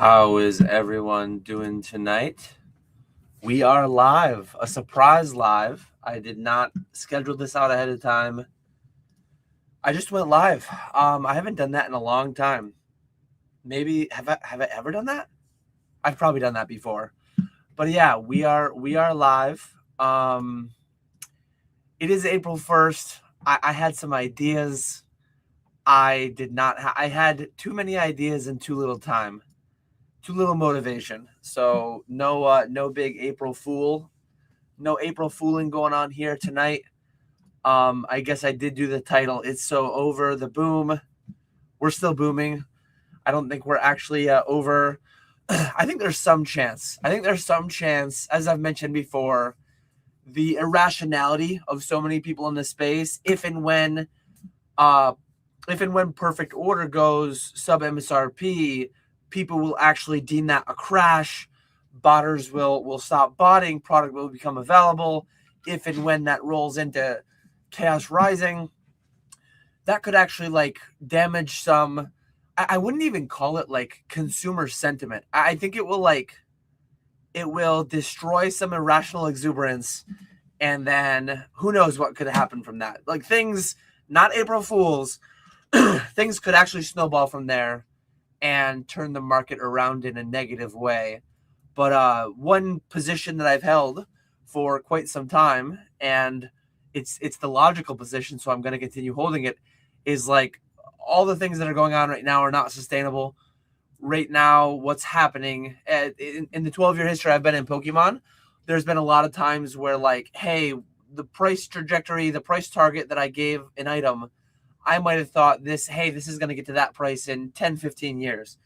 How is everyone doing tonight? We are live, a surprise live. I did not schedule this out ahead of time. I just went live. I haven't done that in a long time. Maybe have I ever done that? I've probably done that before. But yeah, we are live. It is April 1st. I had some ideas. I did not. I had too many ideas in too little time. Too little motivation. So no big April Fool. No April Fooling going on here tonight. I guess I did do the title. It's so over the boom. We're still booming. I don't think we're actually over. I think there's some chance. As I've mentioned before, the irrationality of so many people in the space, if and when perfect order goes sub MSRP, people will actually deem that a crash. Botters will stop botting. Product will become available. If and when that rolls into chaos rising, that could actually damage some. I wouldn't even call it consumer sentiment. I think it will destroy some irrational exuberance, and then who knows what could happen from that. Things, not April Fools, things could actually snowball from there and turn the market around in a negative way. But one position that I've held for quite some time, and it's the logical position, so I'm going to continue holding it, is all the things that are going on right now are not sustainable. Right now, what's happening in the 12-year history I've been in Pokemon, there's been a lot of times where hey, the price trajectory, the price target that I gave an item, I might have thought this is going to get to that price in 10, 15 years.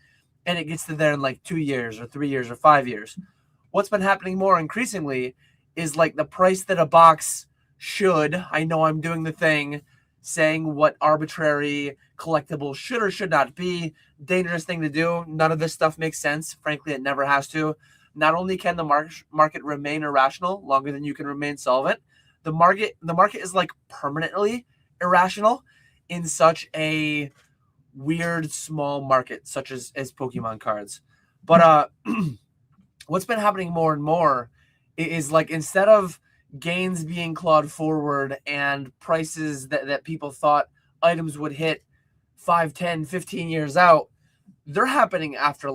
And it gets to there in 2 years or 3 years or 5 years. What's been happening more increasingly is the price that a box should, I know I'm doing the thing, saying what arbitrary collectible should or should not be. Dangerous thing to do. None of this stuff makes sense. Frankly, it never has to. Not only can the market remain irrational longer than you can remain solvent, the market is permanently irrational in such a weird small market such as Pokemon cards. But what's been happening more and more is instead of gains being clawed forward and prices that people thought items would hit 5, 10, 15 years out, they're happening after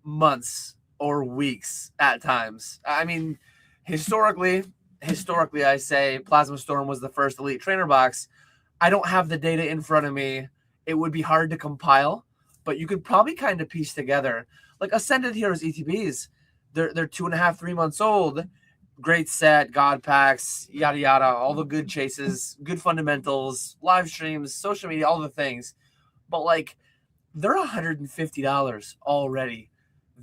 months or weeks at times. I mean, historically I say Plasma Storm was the first Elite Trainer box. I don't have the data in front of me. It would be hard to compile, but you could probably kind of piece together Ascended Heroes ETBs. They're 2.5, 3 months old. Great set, God packs, yada yada, all the good chases, good fundamentals, live streams, social media, all the things. But they're $150 already.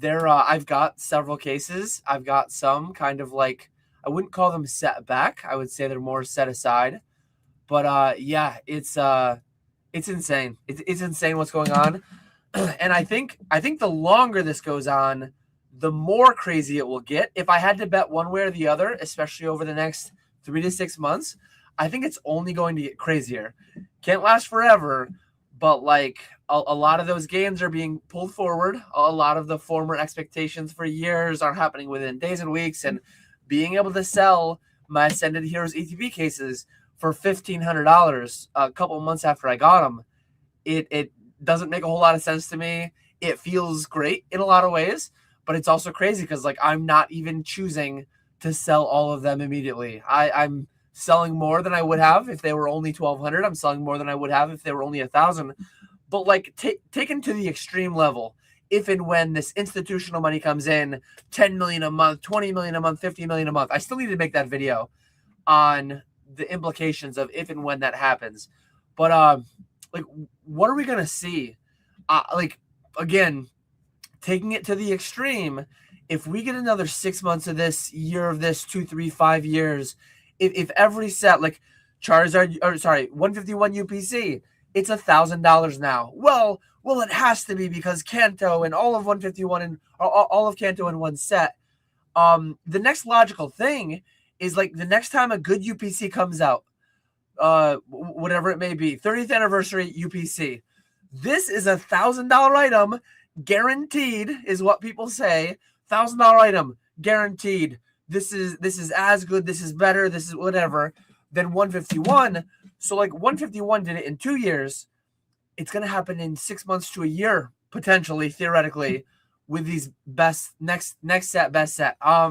I've got several cases. I've got some kind of I wouldn't call them set back. I would say they're more set aside. But yeah, it's insane. It's insane what's going on. And I think the longer this goes on, the more crazy it will get. If I had to bet one way or the other, especially over the next 3 to 6 months, I think it's only going to get crazier. Can't last forever, but a lot of those gains are being pulled forward. A lot of the former expectations for years are happening within days and weeks. And being able to sell my Ascended Heroes ETB cases for $1,500 a couple months after I got them, it doesn't make a whole lot of sense to me. It feels great in a lot of ways, but it's also crazy because I'm not even choosing to sell all of them immediately. I'm selling more than I would have if they were only 1,200. I'm selling more than I would have if they were only 1,000. But taken to the extreme level, if and when this institutional money comes in, 10 million a month, 20 million a month, 50 million a month, I still need to make that video on the implications of if and when that happens. But what are we gonna see? Again, taking it to the extreme, if we get another 6 months of this, year of this, 2, 3, 5 years, if every set Charizard, 151 UPC, it's $1,000 now. Well, it has to be because Kanto and all of 151 and all of Kanto in one set. The next logical thing is the next time a good UPC comes out, whatever it may be, 30th anniversary UPC. This is $1,000 item guaranteed is what people say. $1,000 item, guaranteed. This is as good. This is better. This is whatever than 151. So like 151 did it in 2 years. It's gonna happen in 6 months to a year potentially, theoretically, with these best next set, best set. I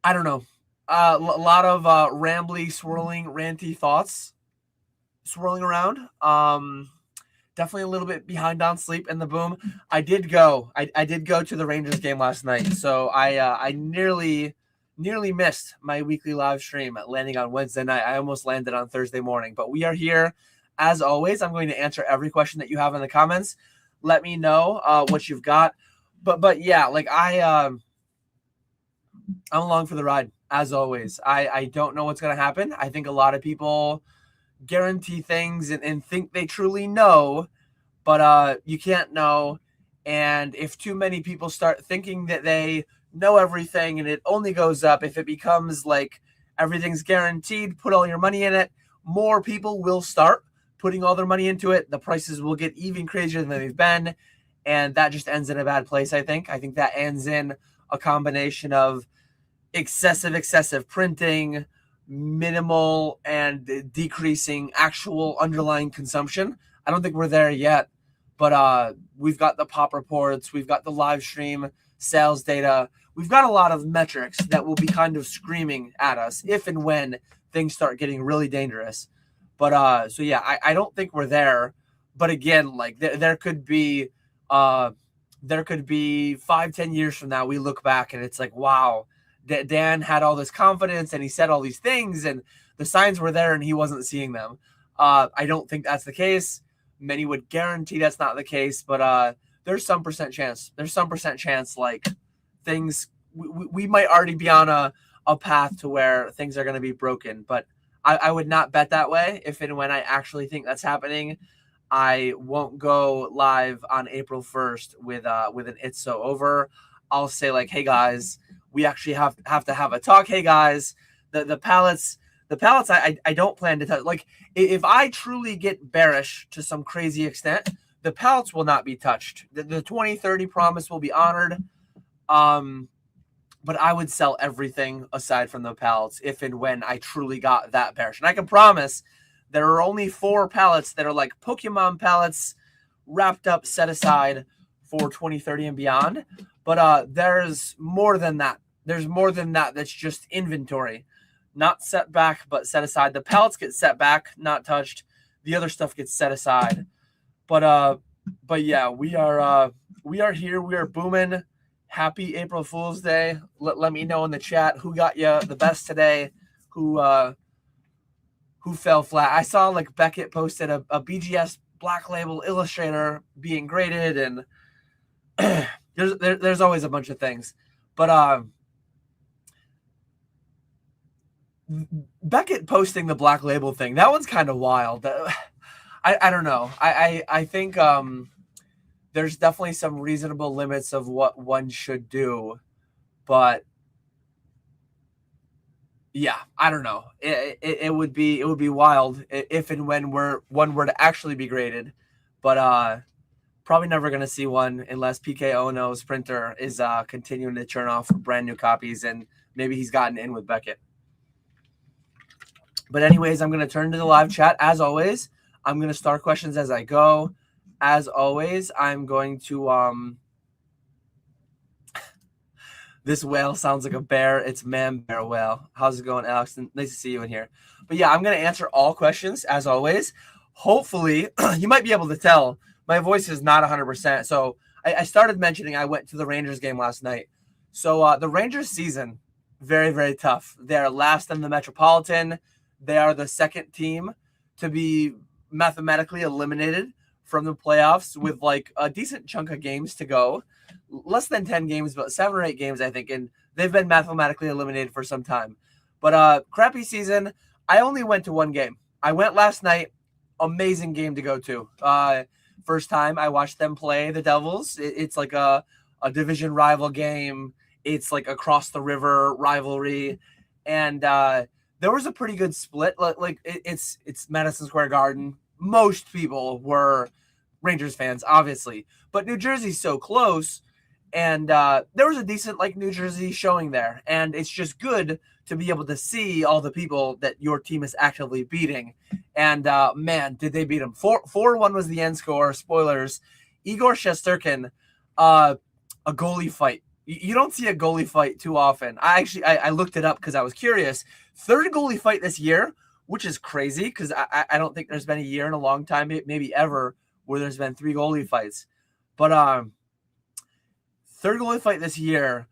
don't know. A lot of rambly, swirling, ranty thoughts swirling around. Definitely a little bit behind on sleep in the boom. I did go to the Rangers game last night, so I nearly missed my weekly live stream landing on Wednesday night. I almost landed on Thursday morning, but we are here as always. I'm going to answer every question that you have in the comments. Let me know what you've got. But yeah, like I'm along for the ride as always. I don't know what's going to happen. I think a lot of people guarantee things and think they truly know, but you can't know. And if too many people start thinking that they know everything and it only goes up, if it becomes like everything's guaranteed, put all your money in it, more people will start putting all their money into it. The prices will get even crazier than they've been, and that just ends in a bad place. I think that ends in a combination of excessive printing, minimal and decreasing actual underlying consumption. I don't think we're there yet, but we've got the pop reports, we've got the live stream sales data, we've got a lot of metrics that will be kind of screaming at us if and when things start getting really dangerous. But so yeah, I don't think we're there. But again, like there could be 5-10 years from now, we look back and it's like, wow, Dan had all this confidence and he said all these things and the signs were there and he wasn't seeing them. I don't think that's the case. Many would guarantee that's not the case, but there's some percent chance. There's some percent chance like things, we might already be on a path to where things are going to be broken. But I would not bet that way. If and when I actually think that's happening, I won't go live on April 1st with an It's So Over. I'll say like, hey guys, we actually have to have a talk. Hey guys, the pallets I don't plan to touch. Like if I truly get bearish to some crazy extent, the pallets will not be touched. The 2030 promise will be honored. But I would sell everything aside from the pallets if and when I truly got that bearish. And I can promise there are only 4 pallets that are like Pokemon pallets wrapped up, set aside for 2030 and beyond. But there's more than that. There's more than that. That's just inventory, not set back, but set aside. The pallets get set back, not touched. The other stuff gets set aside. But yeah, we are here. We are booming. Happy April Fool's Day. Let me know in the chat who got you the best today, who fell flat. I saw like Beckett posted a BGS Black Label Illustrator being graded, and there's always a bunch of things. But Beckett posting the Black Label thing, that one's kind of wild. I don't know. I think there's definitely some reasonable limits of what one should do, but yeah, I don't know. It would be wild if and when one were to actually be graded, but probably never going to see one unless PK Ono's printer is continuing to churn off brand new copies, and maybe he's gotten in with Beckett. But anyways, I'm going to turn to the live chat as always. I'm going to start questions as I go. As always, I'm going to this whale sounds like a bear. It's man bear whale. How's it going, Alex? Nice to see you in here. But yeah, I'm going to answer all questions as always. Hopefully, you might be able to tell my voice is not 100%. So I started mentioning I went to the Rangers game last night. So the Rangers season, very, very tough. They're last in the Metropolitan. They are the second team to be mathematically eliminated from the playoffs with like a decent chunk of games to go. Less than 10 games, but 7 or 8 games, I think. And they've been mathematically eliminated for some time. But crappy season. I only went to one game. I went last night. Amazing game to go to. First time I watched them play the Devils. It's like a division rival game. It's like across the river rivalry. And there was a pretty good split. Like it's Madison Square Garden. Most people were Rangers fans, obviously, but New Jersey's so close, and there was a decent like New Jersey showing there, and it's just good to be able to see all the people that your team is actively beating. And man, did they beat them? 4-1 was the end score. Spoilers. Igor Shesterkin, a goalie fight. You don't see a goalie fight too often. I looked it up because I was curious. Third goalie fight this year, which is crazy because I don't think there's been a year in a long time, maybe ever, where there's been 3 goalie fights. But third goalie fight this year.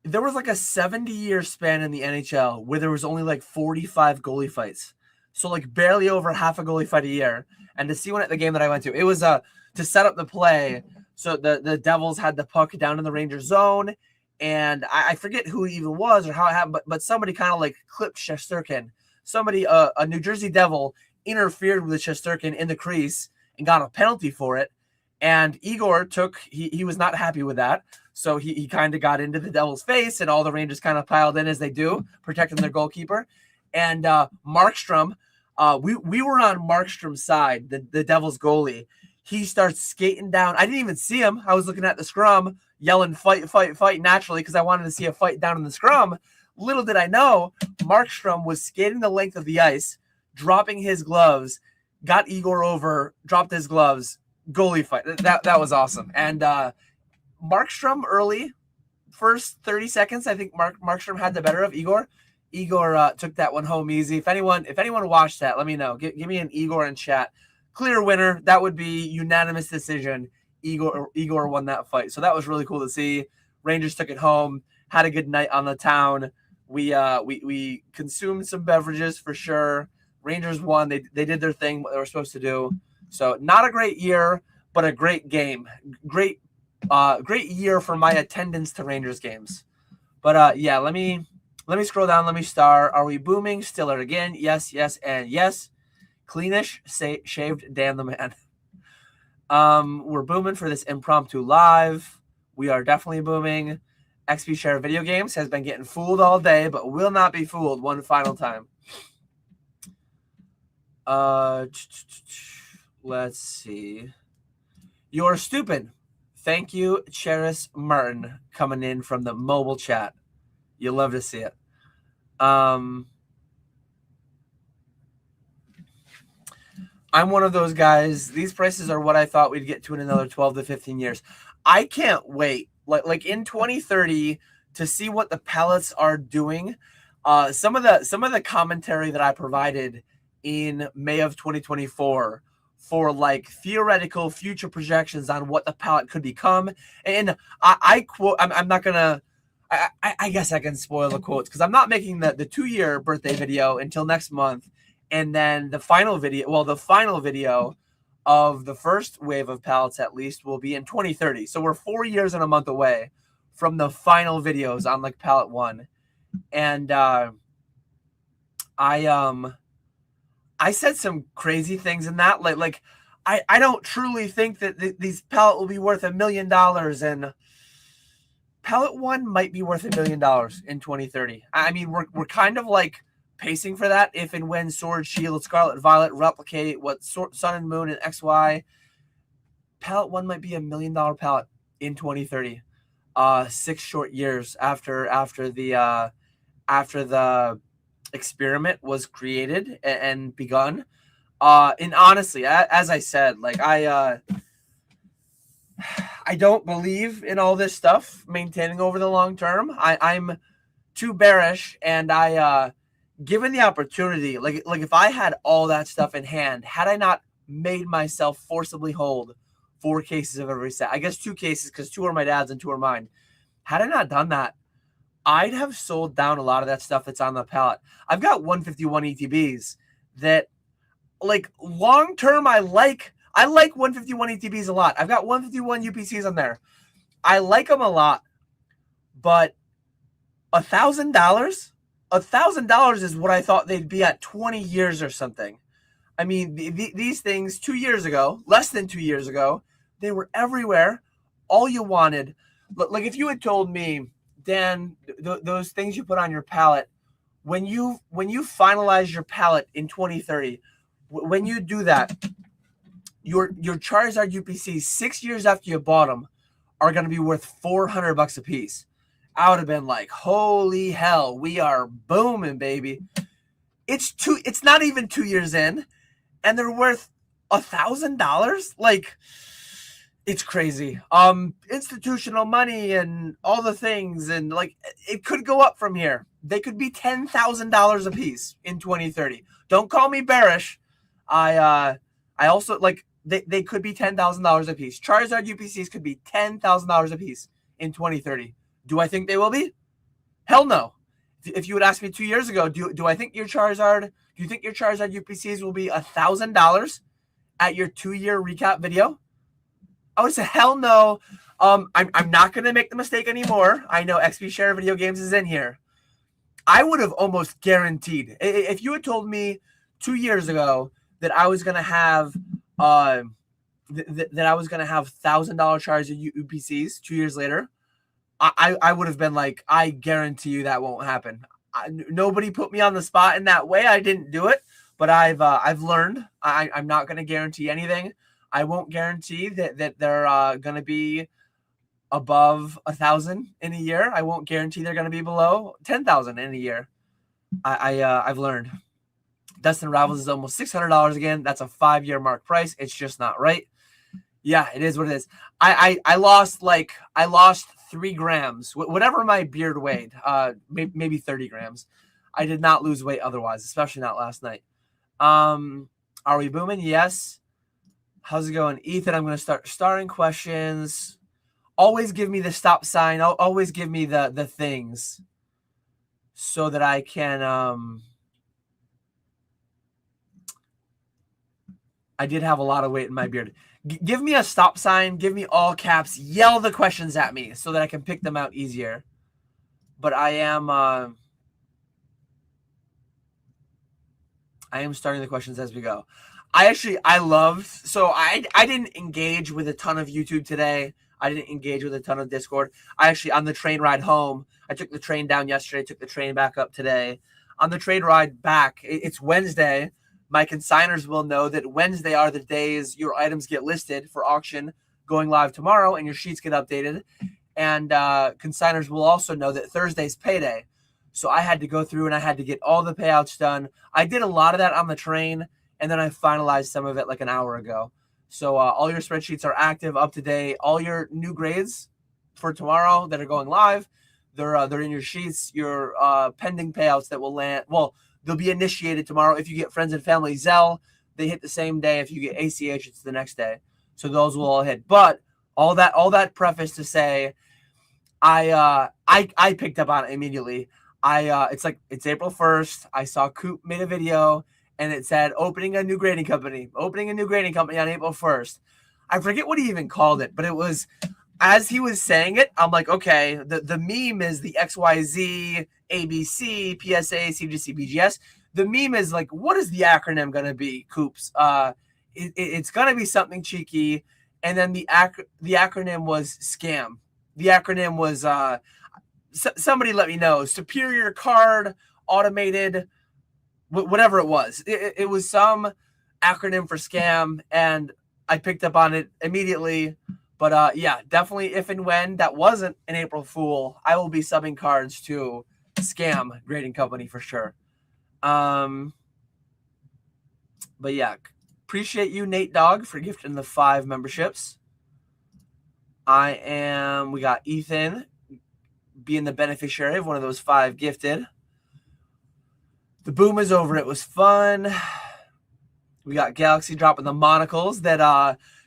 There was like a 70-year span in the NHL where there was only like 45 goalie fights. So like barely over half a goalie fight a year. And to see one at the game that I went to, it was to set up the play. So the Devils had the puck down in the Rangers zone. And I forget who it even was or how it happened, but somebody kind of like clipped Shesterkin. Somebody, a New Jersey Devil, interfered with Shesterkin in the crease and got a penalty for it. And Igor he was not happy with that. So he kind of got into the Devils' face, and all the Rangers kind of piled in as they do, protecting their goalkeeper. And Markstrom, we were on Markstrom's side, the Devils' goalie. He starts skating down. I didn't even see him. I was looking at the scrum, yelling, fight, fight, fight, naturally, because I wanted to see a fight down in the scrum. Little did I know, Markstrom was skating the length of the ice, dropping his gloves, got Igor over, dropped his gloves, goalie fight. That was awesome. And Markstrom early, first 30 seconds, I think Markstrom had the better of Igor. Igor took that one home easy. If anyone watched that, let me know. Give me an Igor in chat. Clear winner. That would be unanimous decision. Igor won that fight. So that was really cool to see. Rangers took it home. Had a good night on the town. We consumed some beverages for sure. Rangers won. They did their thing, what they were supposed to do. So not a great year, but a great game. Great year for my attendance to Rangers games. But yeah, let me scroll down. Let me star. Are we booming? Stiller again? Yes, and yes. Cleanish, shaved, damn the man. We're booming for this impromptu live. We are definitely booming. XP Share Video Games has been getting fooled all day, but will not be fooled one final time. Let's see. You're stupid. Thank you, Cheris Martin, coming in from the mobile chat. You'll love to see it. I'm one of those guys. These prices are what I thought we'd get to in another 12 to 15 years. I can't wait. Like in 2030 to see what the pallets are doing. Some of the commentary that I provided in May of 2024 for like theoretical future projections on what the pallet could become. And I quote, I'm not gonna, I guess I can spoil the quotes because I'm not making the 2-year birthday video until next month. And then the final video of the first wave of pallets at least will be in 2030. So we're 4 years and a month away from the final videos on like pallet 1. And I said some crazy things in that. Like I don't truly think that these pallet will be worth $1 million, and pallet 1 might be worth $1 million in 2030. I mean, we're kind of like pacing for that if and when Sword, Shield, Scarlet, Violet replicate what Sun and Moon and XY. Pallet 1 might be $1 million pallet in 2030. 6 short years after the experiment was created and begun. And honestly, as I said, like I don't believe in all this stuff maintaining over the long term. I'm too bearish, and given the opportunity, like if I had all that stuff in hand, had I not made myself forcibly hold 4 cases of every set, I guess 2 cases because 2 are my dad's and 2 are mine. Had I not done that, I'd have sold down a lot of that stuff that's on the pallet. I've got 151 ETBs that, like, long term, I like 151 ETBs a lot. I've got 151 UPCs on there. I like them a lot, but $1,000 is what I thought they'd be at 20 years or something. I mean, these things 2 years ago, less than 2 years ago, they were everywhere. All you wanted, like if you had told me, Dan, those things you put on your pallet, when you finalize your pallet in 2030, when you do that, your Charizard UPCs 6 years after you bought them are going to be worth $400 a piece. I would have been like, holy hell, we are booming, baby. It's not even 2 years in, and they're worth $1,000. Like, it's crazy. Institutional money and all the things, and like it could go up from here. They could be $10,000 a piece in 2030. Don't call me bearish. I also like they could be $10,000 a piece. Charizard UPCs could be $10,000 a piece in 2030. Do I think they will be? Hell no. If you would ask me 2 years ago, do I think your Charizard? Do you think your Charizard UPCs will be $1,000 at your 2-year recap video? I would say hell no. I'm not gonna make the mistake anymore. I know XP Share Video Games is in here. I would have almost guaranteed if you had told me 2 years ago that I was gonna have that I was gonna have $1,000 Charizard UPCs 2 years later. I would have been like, I guarantee you that won't happen. Nobody put me on the spot in that way. I didn't do it, but I've learned. I'm not going to guarantee anything. I won't guarantee that they're going to be above 1,000 in a year. I won't guarantee they're going to be below 10,000 in a year. I've learned. Dustin Rivals is almost $600 again. That's a 5-year mark price. It's just not right. Yeah, it is what it is. I lost 3 grams, whatever my beard weighed, maybe 30 grams. I did not lose weight otherwise, especially not last night. Are we booming? Yes. How's it going? Ethan, I'm going to start starting questions. Always give me the stop sign. Always give me the things so that I can, I did have a lot of weight in my beard. Give me a stop sign. Give me all caps. Yell the questions at me so that I can pick them out easier. But I am starting the questions as we go. I didn't engage with a ton of YouTube today. I didn't engage with a ton of Discord. On the train ride home, I took the train down yesterday, took the train back up today. On the train ride back, it's Wednesday. My consigners will know that Wednesday are the days your items get listed for auction going live tomorrow and your sheets get updated. And consigners will also know that Thursday's payday. So I had to go through and I had to get all the payouts done. I did a lot of that on the train, and then I finalized some of it like an hour ago. So all your spreadsheets are active, up to date. All your new grades for tomorrow that are going live, they're in your sheets. Your pending payouts that will land. Well, they'll be initiated tomorrow. If you get friends and family Zelle, they hit the same day. If you get ACH, it's the next day. So those will all hit. But all that preface to say, I picked up on it immediately. It's April 1st. I saw Coop made a video and it said opening a new grading company on April 1st. I forget what he even called it, but it was, as he was saying it, I'm like, okay, the meme is the XYZ, ABC, PSA, CGC, BGS. The meme is like, what is the acronym going to be, Coops? It's going to be something cheeky. And then the acronym was scam. The acronym was, somebody let me know, superior card, automated, whatever it was. It was some acronym for scam, and I picked up on it immediately. But yeah, definitely if and when that wasn't an April Fool, I will be subbing cards to scam grading company for sure. But yeah, appreciate you, Nate Dog, for gifting the 5 memberships. We got Ethan being the beneficiary of one of those 5 gifted. The boom is over. It was fun. We got Galaxy dropping the monocles that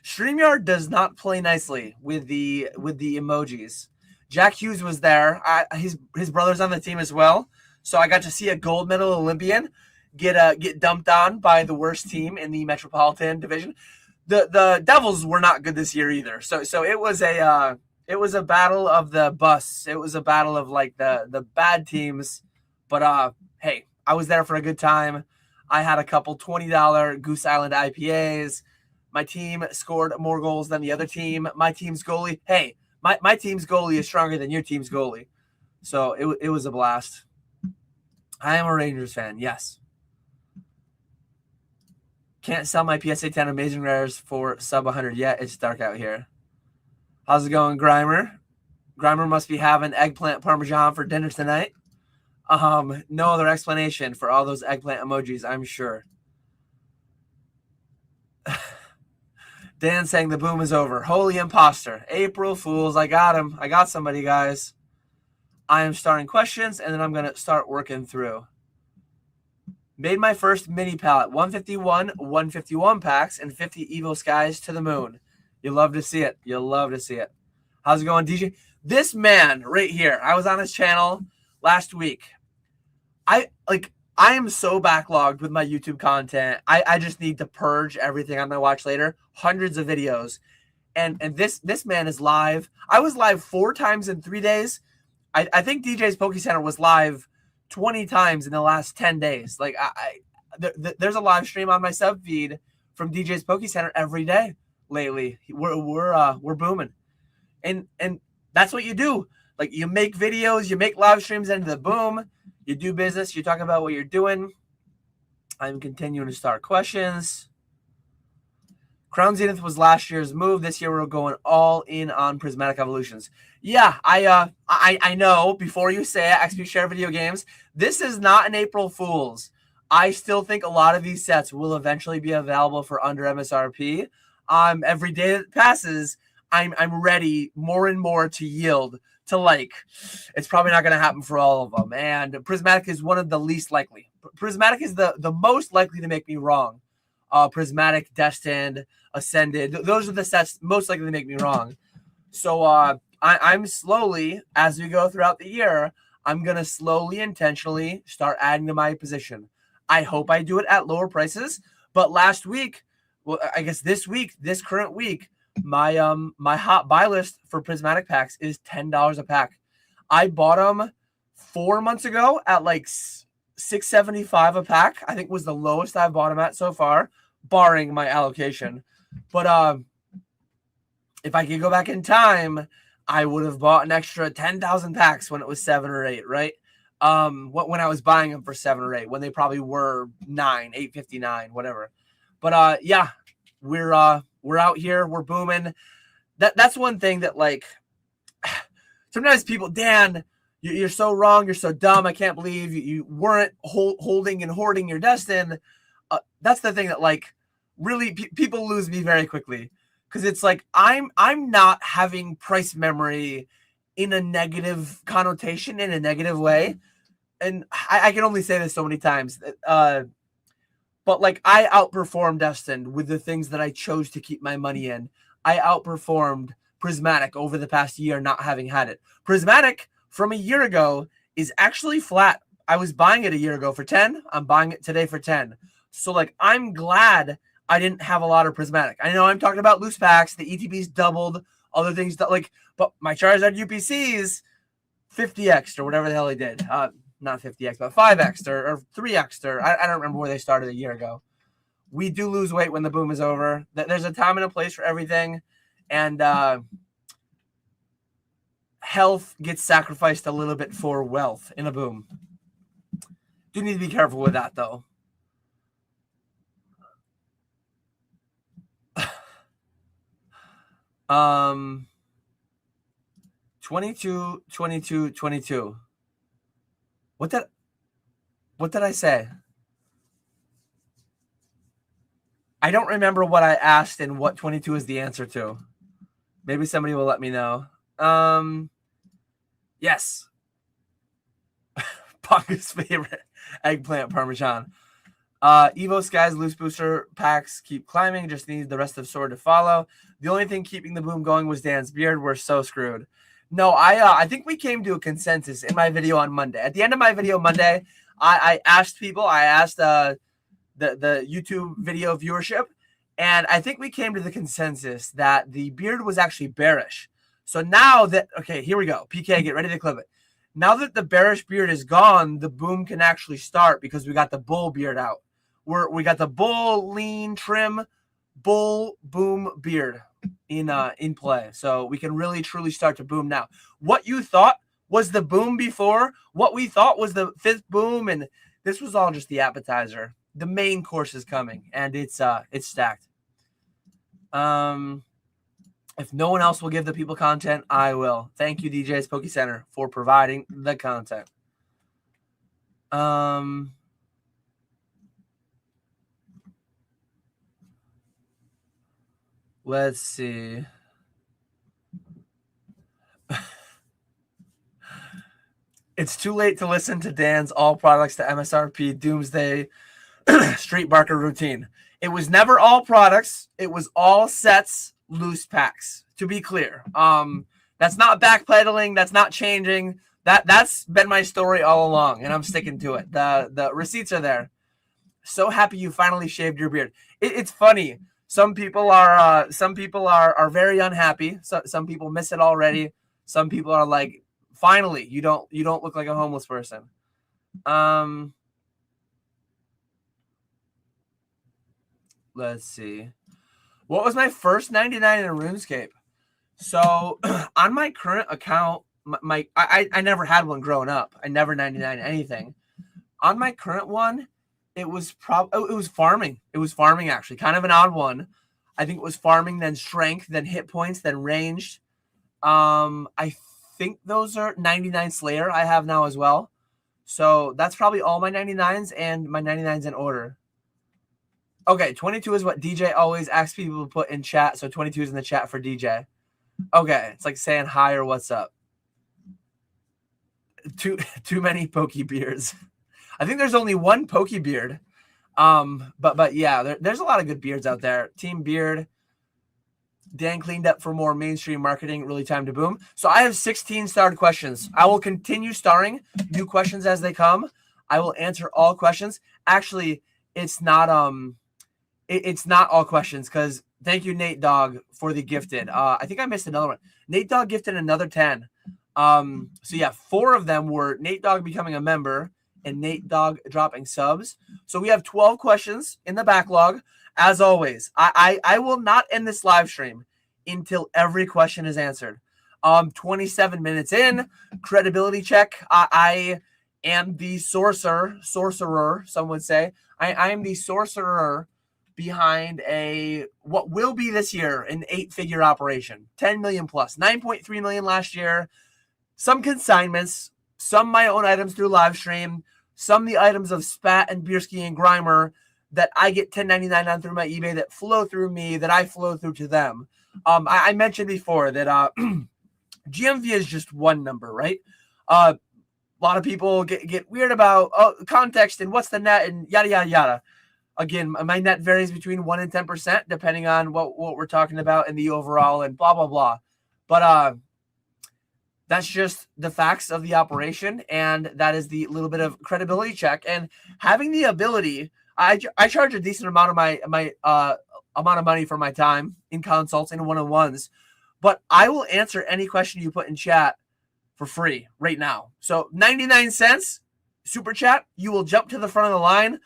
StreamYard does not play nicely with the emojis. Jack Hughes was there. His brother's on the team as well. So I got to see a gold medal Olympian get dumped on by the worst team in the Metropolitan Division. The Devils were not good this year either. So it was a battle of the busts. It was a battle of like the bad teams. But hey, I was there for a good time. I had a couple $20 Goose Island IPAs. My team scored more goals than the other team. My team's goalie, hey, my team's goalie is stronger than your team's goalie. So it was a blast. I am a Rangers fan, yes. Can't sell my PSA 10 Amazing Rares for sub 100 yet. It's dark out here. How's it going, Grimer? Grimer must be having eggplant parmesan for dinner tonight. No other explanation for all those eggplant emojis, I'm sure. Dan saying the boom is over. Holy imposter. April Fools. I got him. I got somebody, guys. I am starting questions, and then I'm going to start working through. Made my first mini pallet. 151 packs and 50 Evo Skies to the moon. You'll love to see it. You'll love to see it. How's it going, DJ? This man right here, I was on his channel last week. I am so backlogged with my YouTube content. I just need to purge everything on my watch later. Hundreds of videos. And this man is live. I was live 4 times in 3 days. I think DJ's Poke Center was live 20 times in the last 10 days. Like there's a live stream on my sub feed from DJ's Poke Center every day lately. We're booming. And that's what you do. Like you make videos, you make live streams into the boom. You do business, you talk about what you're doing. I'm continuing to start questions. Crown Zenith was last year's move. This year we're going all in on Prismatic Evolutions. Yeah, I know. Before you say it, XP Share Video Games, this is not an April Fool's. I still think a lot of these sets will eventually be available for under MSRP. Every day that passes, I'm ready more and more to yield to like, it's probably not going to happen for all of them. And Prismatic is one of the least likely. Prismatic is the most likely to make me wrong. Prismatic, Destined, Ascended. Those are the sets most likely to make me wrong. So I'm slowly, as we go throughout the year, I'm going to slowly, intentionally start adding to my position. I hope I do it at lower prices. But last week, well, I guess this week, this current week, my hot buy list for Prismatic packs is $10 a pack. I bought them 4 months ago at like $6.75 a pack. I think was the lowest I've bought them at so far, barring my allocation. But if I could go back in time, I would have bought an extra 10,000 packs when it was 7 or 8, right? When I was buying them for 7 or 8, when they probably were 9, 8.59, whatever. But yeah, we're out here, we're booming. That's one thing that like sometimes people, Dan, you're so wrong, you're so dumb. I can't believe you weren't holding and hoarding your Destin. That's the thing that like really people lose me very quickly, because it's like I'm not having price memory in a negative connotation, in a negative way. And I can only say this so many times. But like I outperformed Destined with the things that I chose to keep my money in. I outperformed Prismatic over the past year not having had it. Prismatic from a year ago is actually flat. I was buying it a year ago for 10. I'm buying it today for 10. So like I'm glad I didn't have a lot of Prismatic. I know I'm talking about loose packs. The ETBs doubled. Other things like, but my Charizard UPCs 50x or whatever the hell they did. Not 50x, but 5x or 3x or I don't remember where they started a year ago. We do lose weight when the boom is over. There's a time and a place for everything, and health gets sacrificed a little bit for wealth in a boom. Do need to be careful with that though. Um, 22. What did I say? I don't remember what I asked and what 22 is the answer to. Maybe somebody will let me know. Yes. Ponga's favorite eggplant parmesan. Evo Sky's loose booster packs keep climbing. Just need the rest of Sword to follow. The only thing keeping the boom going was Dan's beard. We're so screwed. No, I think we came to a consensus in my video on Monday. At the end of my video Monday, I asked people, I asked the YouTube video viewership, and I think we came to the consensus that the beard was actually bearish. So now that, okay, here we go. PK, get ready to clip it. Now that the bearish beard is gone, the boom can actually start because we got the bull beard out. We got the bull, lean, trim, bull, boom beard in play. So we can really truly start to boom now. What you thought was the boom before, what we thought was the 5th boom, and this was all just the appetizer. the main course is coming, and it's stacked. If no one else will give the people content, I will. Thank you, DJ's Poke Center, for providing the content. Let's see. It's too late to listen to Dan's all products to MSRP Doomsday Street Barker routine. It was never all products. It was all sets, loose packs. To be clear, that's not backpedaling. That's not changing. That's been my story all along, and I'm sticking to it. The receipts are there. So happy you finally shaved your beard. It's funny. Some people are very unhappy. Some people miss it already. Some people are like, finally, you don't look like a homeless person. Let's see. What was my first 99 in a RuneScape? So on my current account, I never had one growing up. I never 99 anything. On my current one, it was farming. It was farming, actually. Kind of an odd one. I think it was farming, then strength, then hit points, then ranged. I think those are 99 Slayer I have now as well. So that's probably all my 99s and my 99s in order. Okay, 22 is what DJ always asks people to put in chat. So 22 is in the chat for DJ. Okay, it's like saying hi or what's up. Too many Pokey beards. I think there's only one Pokey beard. But yeah, there's a lot of good beards out there. Team Beard. Dan cleaned up for more mainstream marketing. Really time to boom. So I have 16 starred questions. I will continue starring new questions as they come. I will answer all questions. Actually, it's not it's not all questions, because thank you, Nate Dogg, for the gifted. I think I missed another one. Nate Dogg gifted another 10. So yeah, 4 of them were Nate Dogg becoming a member and Nate Dogg dropping subs. So we have 12 questions in the backlog. As always, I will not end this live stream until every question is answered. 27 minutes in, credibility check. I am the sorcerer, some would say. I am the sorcerer behind what will be this year an 8-figure operation, 10 million plus, 9.3 million last year. Some consignments, some my own items through live stream, some the items of Spat and Bierski and Grimer that I get 10.99 on through my eBay that flow through me, that I flow through to them. I mentioned before that GMV is just one number, right? A lot of people get weird about context and what's the net and yada, yada, yada. Again, my net varies between 1 and 10%, depending on what we're talking about in the overall and blah, blah, blah. But that's just the facts of the operation, and that is the little bit of credibility check. And having the ability, I charge a decent amount of my amount of money for my time in consults and one-on-ones, but I will answer any question you put in chat for free right now. So 99 cents, super chat, you will jump to the front of the line,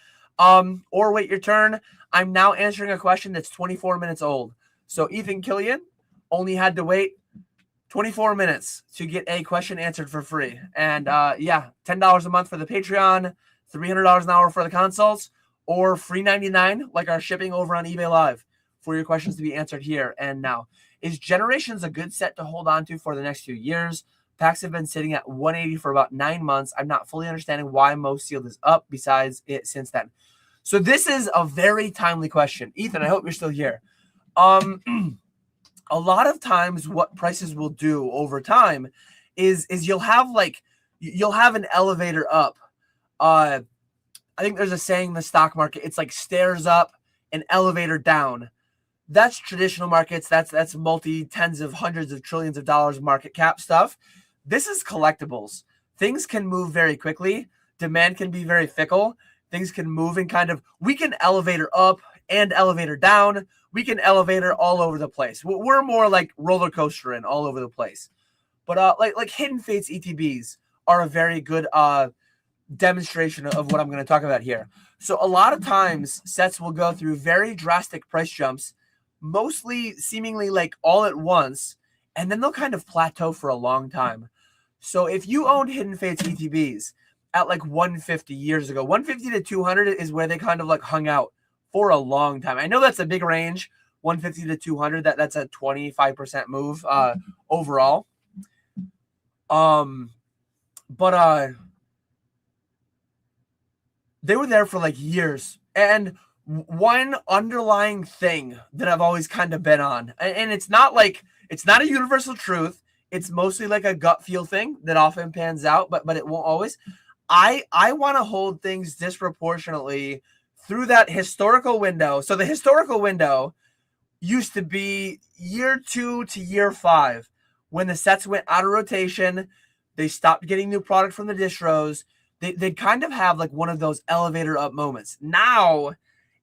or wait your turn. I'm now answering a question that's 24 minutes old. So Ethan Killian only had to wait 24 minutes to get a question answered for free. And yeah, $10 a month for the Patreon, $300 an hour for the consults, or free 99 like our shipping over on eBay Live for your questions to be answered here and now. Is Generations a good set to hold on to for the next few years? Packs have been sitting at 180 for about 9 months. I'm not fully understanding why most sealed is up besides it since then. So this is a very timely question. Ethan, I hope you're still here. A lot of times what prices will do over time is you'll have an elevator up. I think there's a saying in the stock market, it's like stairs up and elevator down. That's traditional markets. That's multi-tens of hundreds of trillions of dollars market cap stuff. This is collectibles. Things can move very quickly. Demand can be very fickle. Things can move in we can elevator up and elevator down. We can elevator all over the place. We're more like roller coastering all over the place. But like Hidden Fates ETBs are a very good demonstration of what I'm going to talk about here. So a lot of times sets will go through very drastic price jumps, mostly seemingly like all at once, and then they'll kind of plateau for a long time. So if you owned Hidden Fates ETBs at like 150 years ago. 150 to 200 is where they kind of like hung out for a long time. I know that's a big range, 150 to 200. That's a 25% move overall. But they were there for like years. And one underlying thing that I've always kind of been on, and it's not a universal truth. It's mostly like a gut feel thing that often pans out, but it won't always. I want to hold things disproportionately through that historical window. So the historical window used to be year 2 to year 5 when the sets went out of rotation. They stopped getting new product from the distros. They'd kind of have like one of those elevator up moments. Now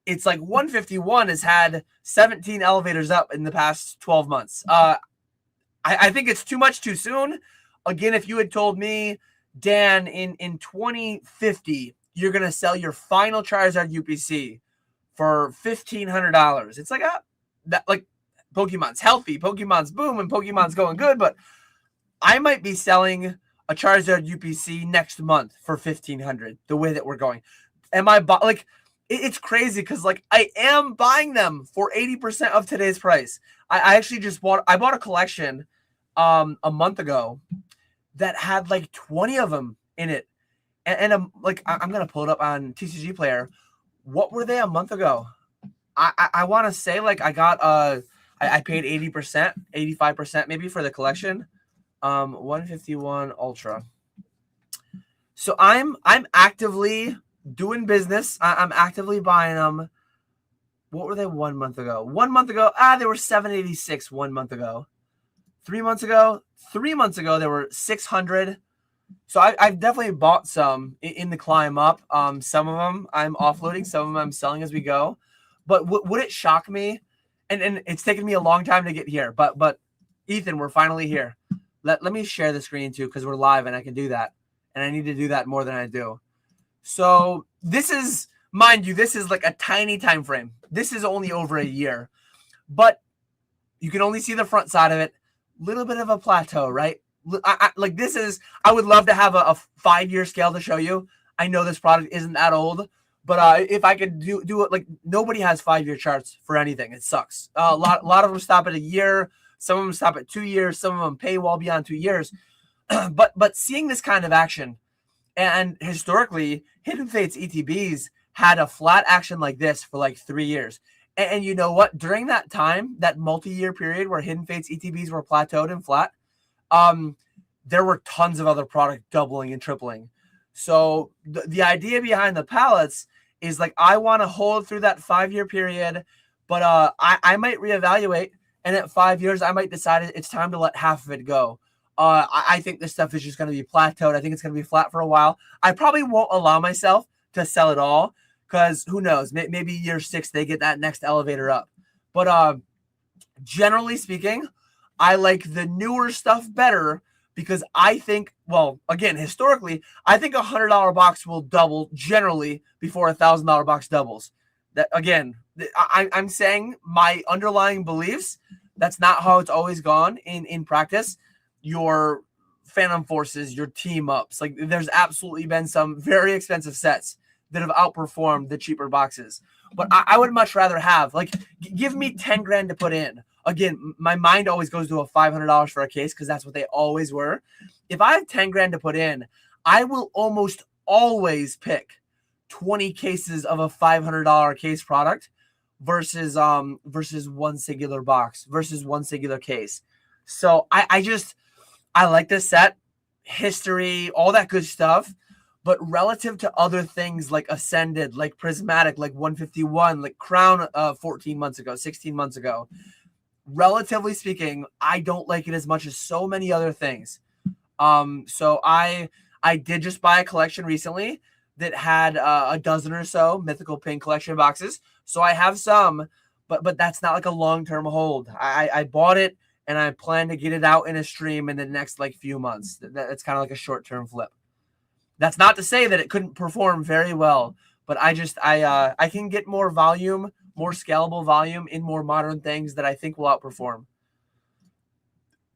it's like 151 has had 17 elevators up in the past 12 months. I think it's too much too soon. Again, if you had told me, Dan, in 2050, you're going to sell your final Charizard UPC for $1,500. It's like, that like Pokemon's healthy, Pokemon's booming, Pokemon's going good, but I might be selling a Charizard UPC next month for $1,500 the way that we're going. Am I like it's crazy because like I am buying them for 80% of today's price. I actually just bought a collection a month ago that had like 20 of them in it. And I'm gonna pull it up on TCG Player. What were they a month ago? I want to say like I got I paid 80%, 85% maybe for the collection. 151 Ultra. So I'm actively doing business. I'm actively buying them. What were they 1 month ago? 1 month ago, they were 786 1 month ago. 3 months ago, they were 600. So I've definitely bought some in the climb up. Some of them I'm offloading, some of them I'm selling as we go. But would it shock me? And it's taken me a long time to get here. But Ethan, we're finally here. Let me share the screen too because we're live and I can do that. And I need to do that more than I do. So this is, mind you, this is like a tiny time frame. This is only over a year. But you can only see the front side of it. Little bit of a plateau, right? Like this is, I would love to have a 5-year scale to show you. I know this product isn't that old, but if I could do it, like nobody has 5-year charts for anything. It sucks. A lot of them stop at a year. Some of them stop at 2 years. Some of them pay well beyond 2 years. but seeing this kind of action, and historically, Hidden Fates ETBs had a flat action like this for like 3 years. And you know what? During that time, that multi-year period where Hidden Fates ETBs were plateaued and flat, there were tons of other product doubling and tripling. So the idea behind the pallets is like I want to hold through that 5-year period, but I might reevaluate, and at 5 years I might decide it's time to let half of it go. I think this stuff is just going to be plateaued. I think it's going to be flat for a while. I probably won't allow myself to sell it all because who knows? Maybe year 6 they get that next elevator up. But generally speaking, I like the newer stuff better because I think, well, again, historically, I think $100 box will double generally before $1,000 box doubles. That again, I'm saying my underlying beliefs. That's not how it's always gone in practice. Your Phantom Forces, your team ups, like there's absolutely been some very expensive sets that have outperformed the cheaper boxes. But I would much rather have like give me 10 grand to put in. Again, my mind always goes to a $500 for a case because that's what they always were. If I have 10 grand to put in, I will almost always pick 20 cases of a $500 case product versus one singular box versus one singular case. So I like this set, history, all that good stuff. But relative to other things like Ascended, like Prismatic, like 151, like Crown 14 months ago, 16 months ago, relatively speaking, I don't like it as much as so many other things. So I did just buy a collection recently that had a dozen or so Mythical Pink collection boxes. So I have some, but that's not like a long-term hold. I bought it and I plan to get it out in a stream in the next like few months. That's kind of like a short-term flip. That's not to say that it couldn't perform very well, but I can get more volume, more scalable volume in more modern things that I think will outperform.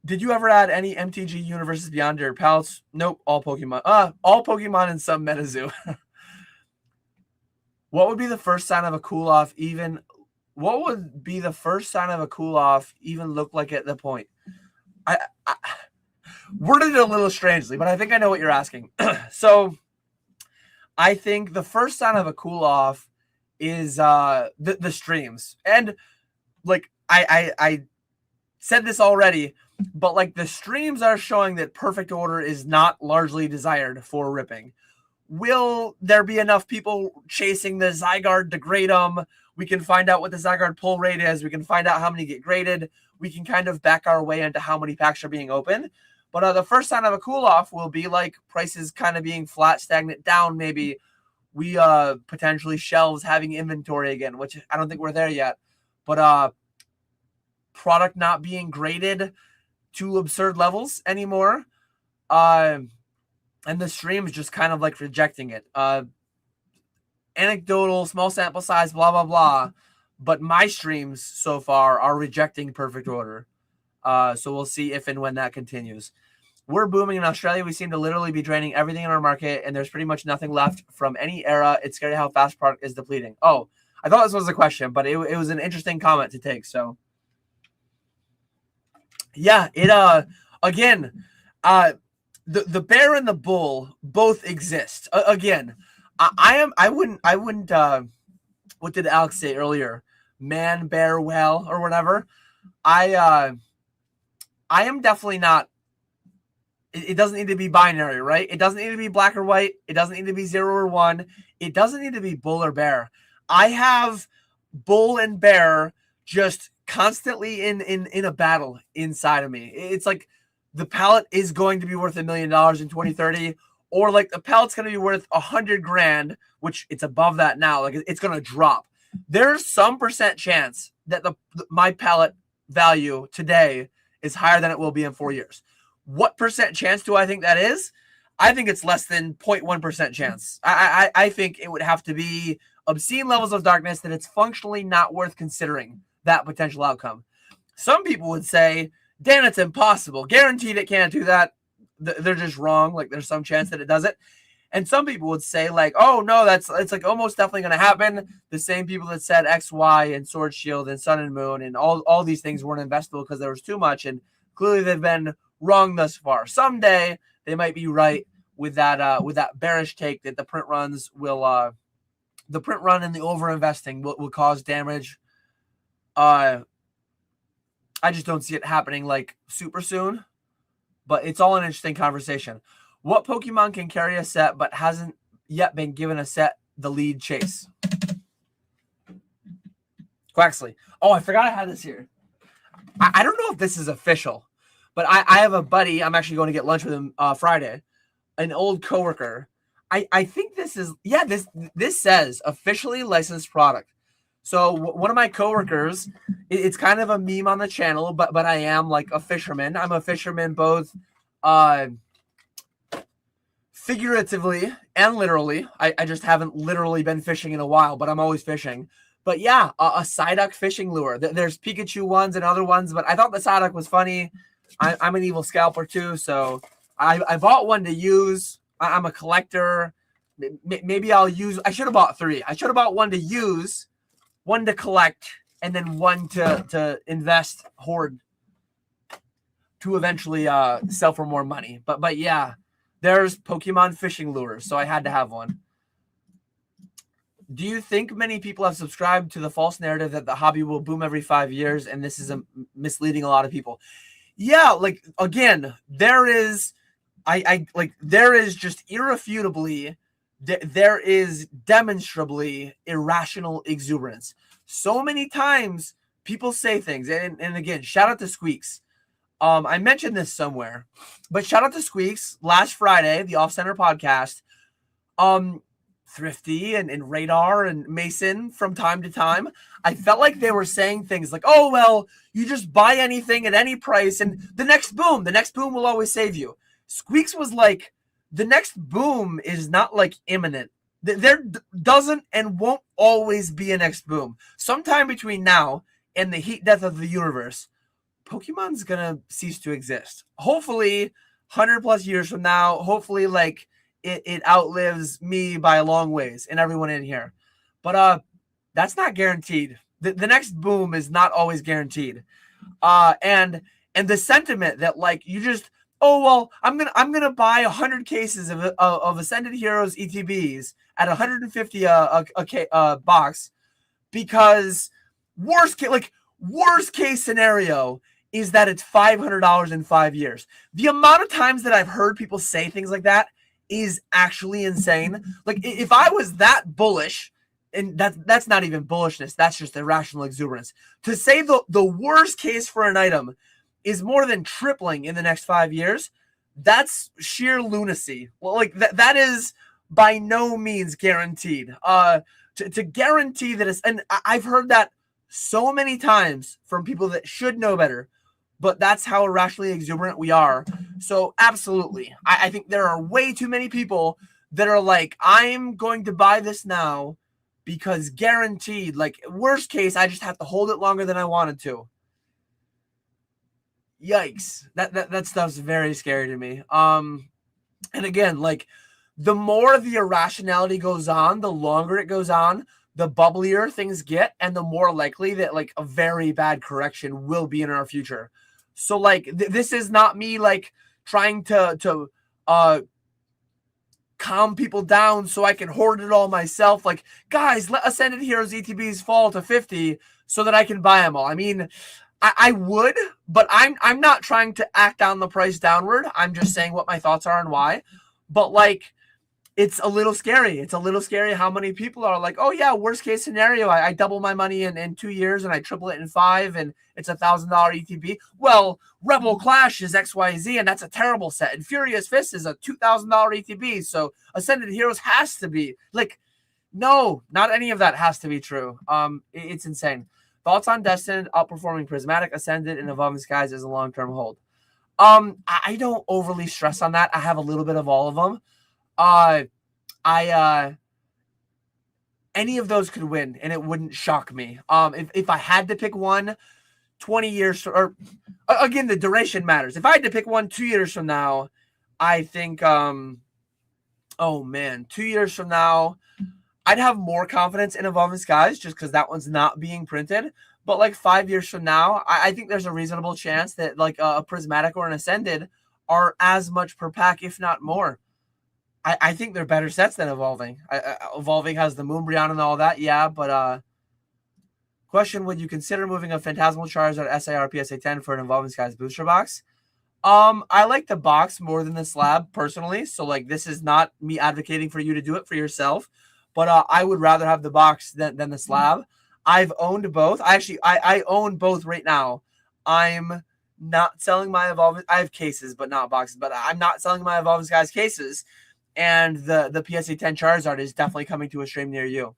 Did you ever add any MTG universes beyond your pallets? Nope, all Pokemon. All Pokemon and some MetaZoo. What would be the first sign of a cool off? What would be the first sign of a cool off? Even look like at the point. I worded it a little strangely, but I think I know what you're asking. So I think the first sign of a cool off is the streams, and like I said this already, but like the streams are showing that perfect order is not largely desired for ripping. Will there be enough people chasing the Zygarde to grade them? We can find out what the Zygarde pull rate is. We can find out how many get graded. We can kind of back our way into how many packs are being opened. But the first sign of a cool off will be like prices kind of being flat, stagnant down. Maybe we potentially shelves having inventory again, which I don't think we're there yet. But product not being graded to absurd levels anymore. And the streams just kind of like rejecting it. Anecdotal, small sample size, blah, blah, blah. But my streams so far are rejecting perfect order. So we'll see if and when that continues. We're booming in Australia. We seem to literally be draining everything in our market, and there's pretty much nothing left from any era. It's scary how fast product is depleting. Oh, I thought this was a question, but it was an interesting comment to take. So, yeah, again, the bear and the bull both exist. Again, I wouldn't what did Alex say earlier? Man, bear, well, or whatever. I am definitely not. It doesn't need to be binary, right? It doesn't need to be black or white. It doesn't need to be 0 or 1. It doesn't need to be bull or bear. I have bull and bear just constantly in a battle inside of me. It's like the pallet is going to be worth $1 million in 2030, or like the pallet's going to be worth $100,000, which it's above that now. Like it's going to drop. There's some percent chance that my pallet value today is higher than it will be in 4 years. What percent chance do I think that is? I think it's less than 0.1% chance. I think it would have to be obscene levels of darkness that it's functionally not worth considering that potential outcome. Some people would say, Dan, it's impossible. Guaranteed it can't do that. They're just wrong. Like there's some chance that it does it. And some people would say like, oh no, it's like almost definitely going to happen. The same people that said X, Y, and Sword Shield and Sun and Moon and all these things weren't investable because there was too much. And clearly they've been wrong thus far. Someday they might be right with that bearish take that the print runs will the print run and the over investing will cause damage. I just don't see it happening like super soon, but it's all an interesting conversation. What Pokemon can carry a set but hasn't yet been given a set the lead chase? Quaxley. Oh, I forgot I had this here. I don't know if this is official. But I have a buddy, I'm actually going to get lunch with him Friday, an old coworker. I think this is, yeah, this says officially licensed product. So one of my coworkers, it's kind of a meme on the channel, but I am like a fisherman. I'm a fisherman both figuratively and literally. I just haven't literally been fishing in a while, but I'm always fishing. But yeah, a Psyduck fishing lure. There's Pikachu ones and other ones, but I thought the Psyduck was funny. I'm an evil scalper too, so I bought one to use. I'm a collector. Maybe I'll use. I should have bought 3. I should have bought one to use, one to collect, and then one to invest, hoard, to eventually sell for more money. But yeah, there's Pokemon fishing lures, so I had to have one. Do you think many people have subscribed to the false narrative that the hobby will boom every 5 years, and this is misleading a lot of people? Yeah, like again, there is just irrefutably, there is demonstrably irrational exuberance. So many times people say things, and again, shout out to Squeaks. I mentioned this somewhere, but shout out to Squeaks last Friday, the Off Center podcast. Thrifty and Radar and Mason from time to time, I felt like they were saying things like, oh, well, you just buy anything at any price and the next boom will always save you. Squeaks was like, the next boom is not like imminent. There doesn't and won't always be a next boom. Sometime between now and the heat death of the universe, Pokemon's gonna cease to exist. Hopefully, 100 plus years from now, hopefully, like it outlives me by a long ways and everyone in here. But that's not guaranteed. The next boom is not always guaranteed. And the sentiment that like you just, oh well, I'm gonna buy 100 cases of Ascended Heroes ETBs at 150 a box, because worst case scenario is that it's $500 in 5 years. The amount of times that I've heard people say things like that is actually insane. Like if I was that bullish, and that's not even bullishness, that's just irrational exuberance, to say the worst case for an item is more than tripling in the next 5 years, that's sheer lunacy. Well, like that is by no means guaranteed. To guarantee that it's, and I've heard that so many times from people that should know better, but that's how irrationally exuberant we are. So absolutely, I think there are way too many people that are like, I'm going to buy this now because guaranteed, like worst case, I just have to hold it longer than I wanted to. Yikes. That stuff's very scary to me. And again, like the more the irrationality goes on, the longer it goes on, the bubblier things get, and the more likely that like a very bad correction will be in our future. So like this is not me like trying to calm people down so I can hoard it all myself. Like, guys, let Ascended Heroes ETBs fall to 50 so that I can buy them all. I mean, I would, but I'm not trying to act down the price downward. I'm just saying what my thoughts are and why. But like, it's a little scary. It's a little scary how many people are like, oh yeah, worst case scenario, I double my money in 2 years and I triple it in 5 and it's $1,000 ETB. Well, Rebel Clash is XYZ and that's a terrible set. And Furious Fist is a $2,000 ETB. So Ascended Heroes has to be like, no, not any of that has to be true. It's insane. Thoughts on Destined outperforming Prismatic, Ascended, and Evolving Skies as a long-term hold? I don't overly stress on that. I have a little bit of all of them. Any of those could win, and it wouldn't shock me. If I had to pick one, 20 years, or again, the duration matters. If I had to pick one 2 years from now, I think, oh man, 2 years from now, I'd have more confidence in Evolving Skies just because that one's not being printed. But like 5 years from now, I think there's a reasonable chance that like a Prismatic or an Ascended are as much per pack, if not more. I think they're better sets than Evolving. Evolving has the Moonbreon and all that, yeah. But question: would you consider moving a Phantasmal Charizard SIR PSA 10 for an Evolving Skies booster box? I like the box more than the slab personally. So like, this is not me advocating for you to do it for yourself. But I would rather have the box than the slab. I've owned both. I own both right now. I'm not selling my Evolving. I have cases, but not boxes. But I'm not selling my Evolving Skies cases. And the PSA 10 Charizard is definitely coming to a stream near you.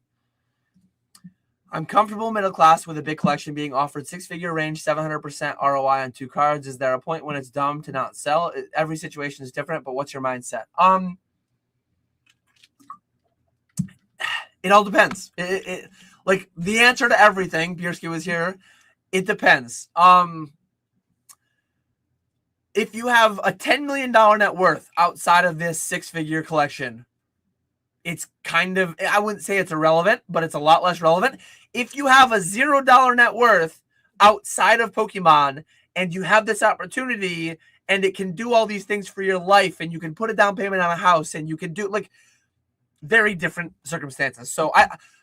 I'm comfortable middle class with a big collection being offered 6-figure range, 700% ROI on 2 cards. Is there a point when it's dumb to not sell? Every situation is different, but what's your mindset? It all depends. Like the answer to everything, Bierski was here. It depends. If you have a $10 million net worth outside of this 6-figure collection, it's kind of, I wouldn't say it's irrelevant, but it's a lot less relevant. If you have a $0 net worth outside of Pokemon and you have this opportunity and it can do all these things for your life and you can put a down payment on a house and you can do like very different circumstances. So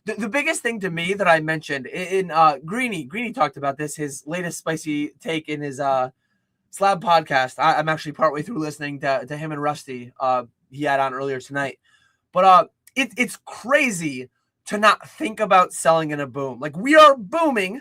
the biggest thing to me that I mentioned in Greeny talked about this, his latest spicy take in his Slab podcast. I'm actually partway through listening to him and Rusty he had on earlier tonight. But it's crazy to not think about selling in a boom. Like we are booming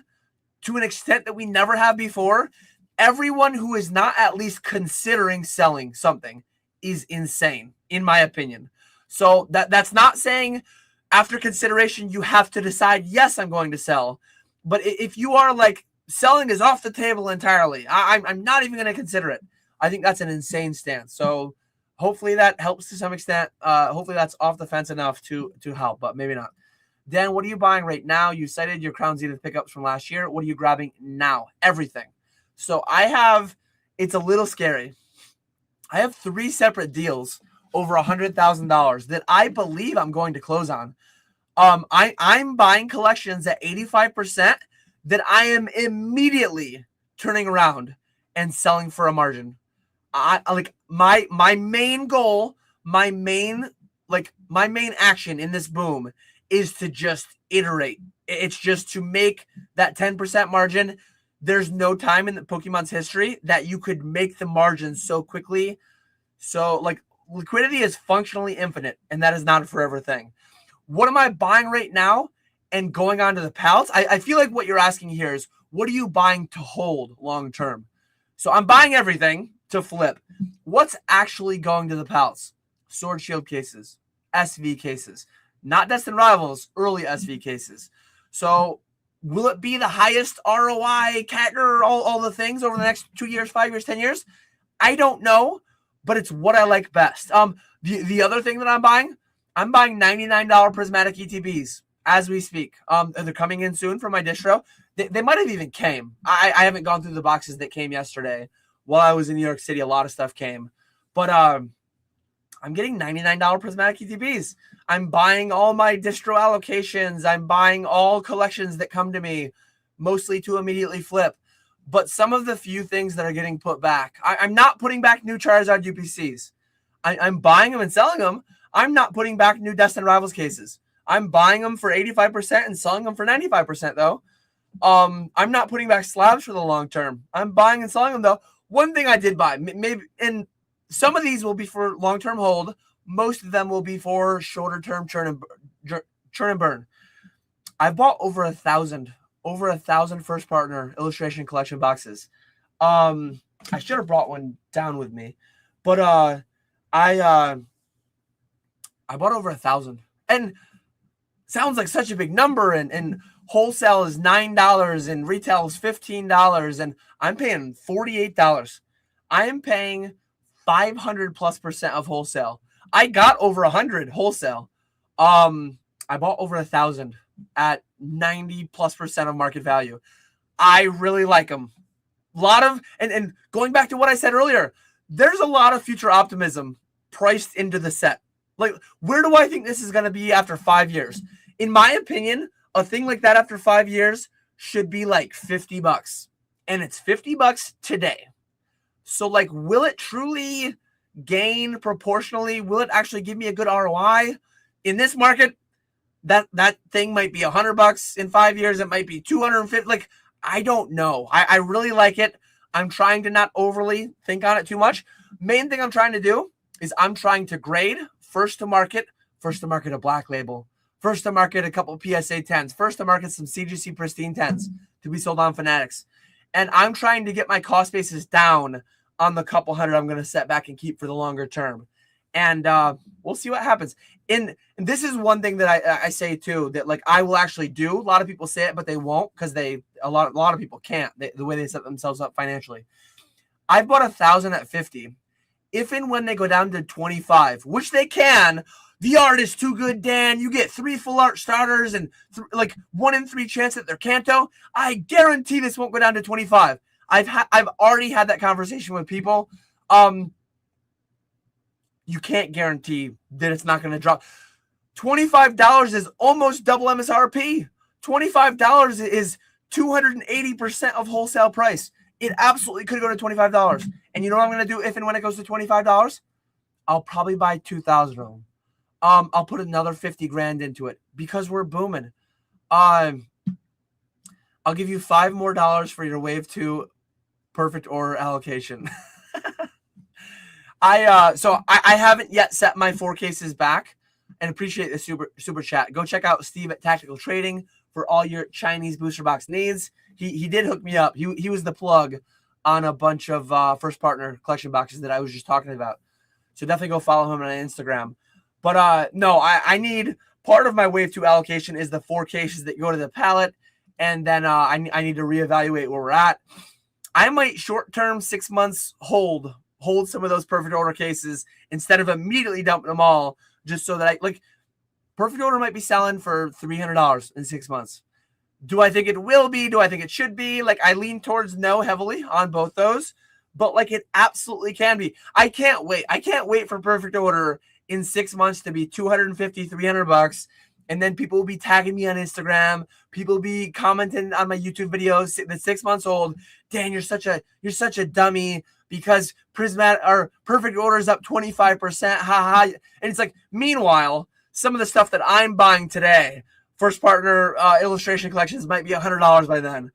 to an extent that we never have before. Everyone who is not at least considering selling something is insane, in my opinion. So that's not saying after consideration you have to decide, yes, I'm going to sell. But if you are like, selling is off the table entirely, I'm not even going to consider it, I think that's an insane stance. So hopefully that helps to some extent. Hopefully that's off the fence enough to help, but maybe not. Dan, what are you buying right now? You cited your Crown Zenith pickups from last year. What are you grabbing now? Everything. So it's a little scary. I have 3 separate deals over $100,000 that I believe I'm going to close on. I'm buying collections at 85% that I am immediately turning around and selling for a margin. I like my main goal, my main action in this boom is to just iterate. It's just to make that 10% margin. There's no time in the Pokemon's history that you could make the margin so quickly. So like liquidity is functionally infinite, and that is not a forever thing. What am I buying right now and going on to the pallets? I feel like what you're asking here is, what are you buying to hold long term? So I'm buying everything to flip. What's actually going to the pallets? Sword Shield cases, SV cases, not Destined Rivals, early SV cases. So will it be the highest ROI, CAGR, all the things over the next 2 years, 5 years, 10 years? I don't know, but it's what I like best. The other thing that I'm buying $99 prismatic ETBs as we speak. They're coming in soon for my distro. They might have even came. I haven't gone through the boxes that came yesterday. While I was in New York City, a lot of stuff came. But I'm getting $99 prismatic ETBs. I'm buying all my distro allocations. I'm buying all collections that come to me, mostly to immediately flip. But some of the few things that are getting put back, I'm not putting back new Charizard UPCs. I'm buying them and selling them. I'm not putting back new Destined Rivals cases. I'm buying them for 85% and selling them for 95%, though. I'm not putting back slabs for the long term. I'm buying and selling them, though. One thing I did buy, maybe, and some of these will be for long-term hold. Most of them will be for shorter-term churn and burn. I bought over 1,000 first partner illustration collection boxes. I should have brought one down with me, but I bought over 1,000, and sounds like such a big number, and wholesale is $9 and retail is $15, and I'm paying $48. I am paying 500+% of wholesale. I got over 100 wholesale. I bought over 1,000 at 90+% of market value. I really like them. A lot of, and going back to what I said earlier, there's a lot of future optimism priced into the set. Like, where do I think this is going to be after 5 years? In my opinion, a thing like that after 5 years should be like $50. And it's $50 today. So, like, will it truly gain proportionally? Will it actually give me a good ROI? In this market, that thing might be $100 in 5 years. It might be $250. Like, I don't know. I really like it. I'm trying to not overly think on it too much. Main thing I'm trying to do is I'm trying to grade first to market a black label, first to market a couple PSA 10s, first to market some CGC pristine 10s to be sold on Fanatics. And I'm trying to get my cost basis down on the couple hundred I'm going to set back and keep for the longer term. And we'll see what happens. And this is one thing that I say too, that like I will actually do. A lot of people say it, but they won't, because a lot of people can't, the way they set themselves up financially. I bought 1,000 at 50. If and when they go down to 25, which they can, the art is too good, Dan. You get 3 full art starters and like 1 in 3 chance that they're Kanto. I guarantee this won't go down to 25. I've already had that conversation with people. You can't guarantee that it's not going to drop. $25 is almost double MSRP. $25 is 280% of wholesale price. It absolutely could go to $25. And you know what I'm going to do if and when it goes to $25? I'll probably buy 2,000 of them. I'll put another 50 grand into it because we're booming. I'll give you $5 more for your Wave 2 perfect order allocation. So I haven't yet set my 4 cases back, and appreciate the super chat. Go check out Steve at Tactical Trading for all your Chinese booster box needs. He did hook me up. He was the plug on a bunch of first partner collection boxes that I was just talking about. So definitely go follow him on Instagram. But no, I need, part of my Wave 2 allocation is the 4 cases that go to the pallet, and then I need to reevaluate where we're at. I might short-term 6 months hold some of those perfect order cases instead of immediately dumping them all, just so that perfect order might be selling for $300 in 6 months. Do I think it will be? Do I think it should be? Like, I lean towards no heavily on both those, but like it absolutely can be. I can't wait. I can't wait for Perfect Order in 6 months to be 250, $300. And then people will be tagging me on Instagram. People will be commenting on my YouTube videos that's 6 months old. Dan, you're such a dummy because Prismatic or Perfect Order is up 25%. Ha ha. And it's like, meanwhile, some of the stuff that I'm buying today, First Partner illustration collections, might be $100 by then.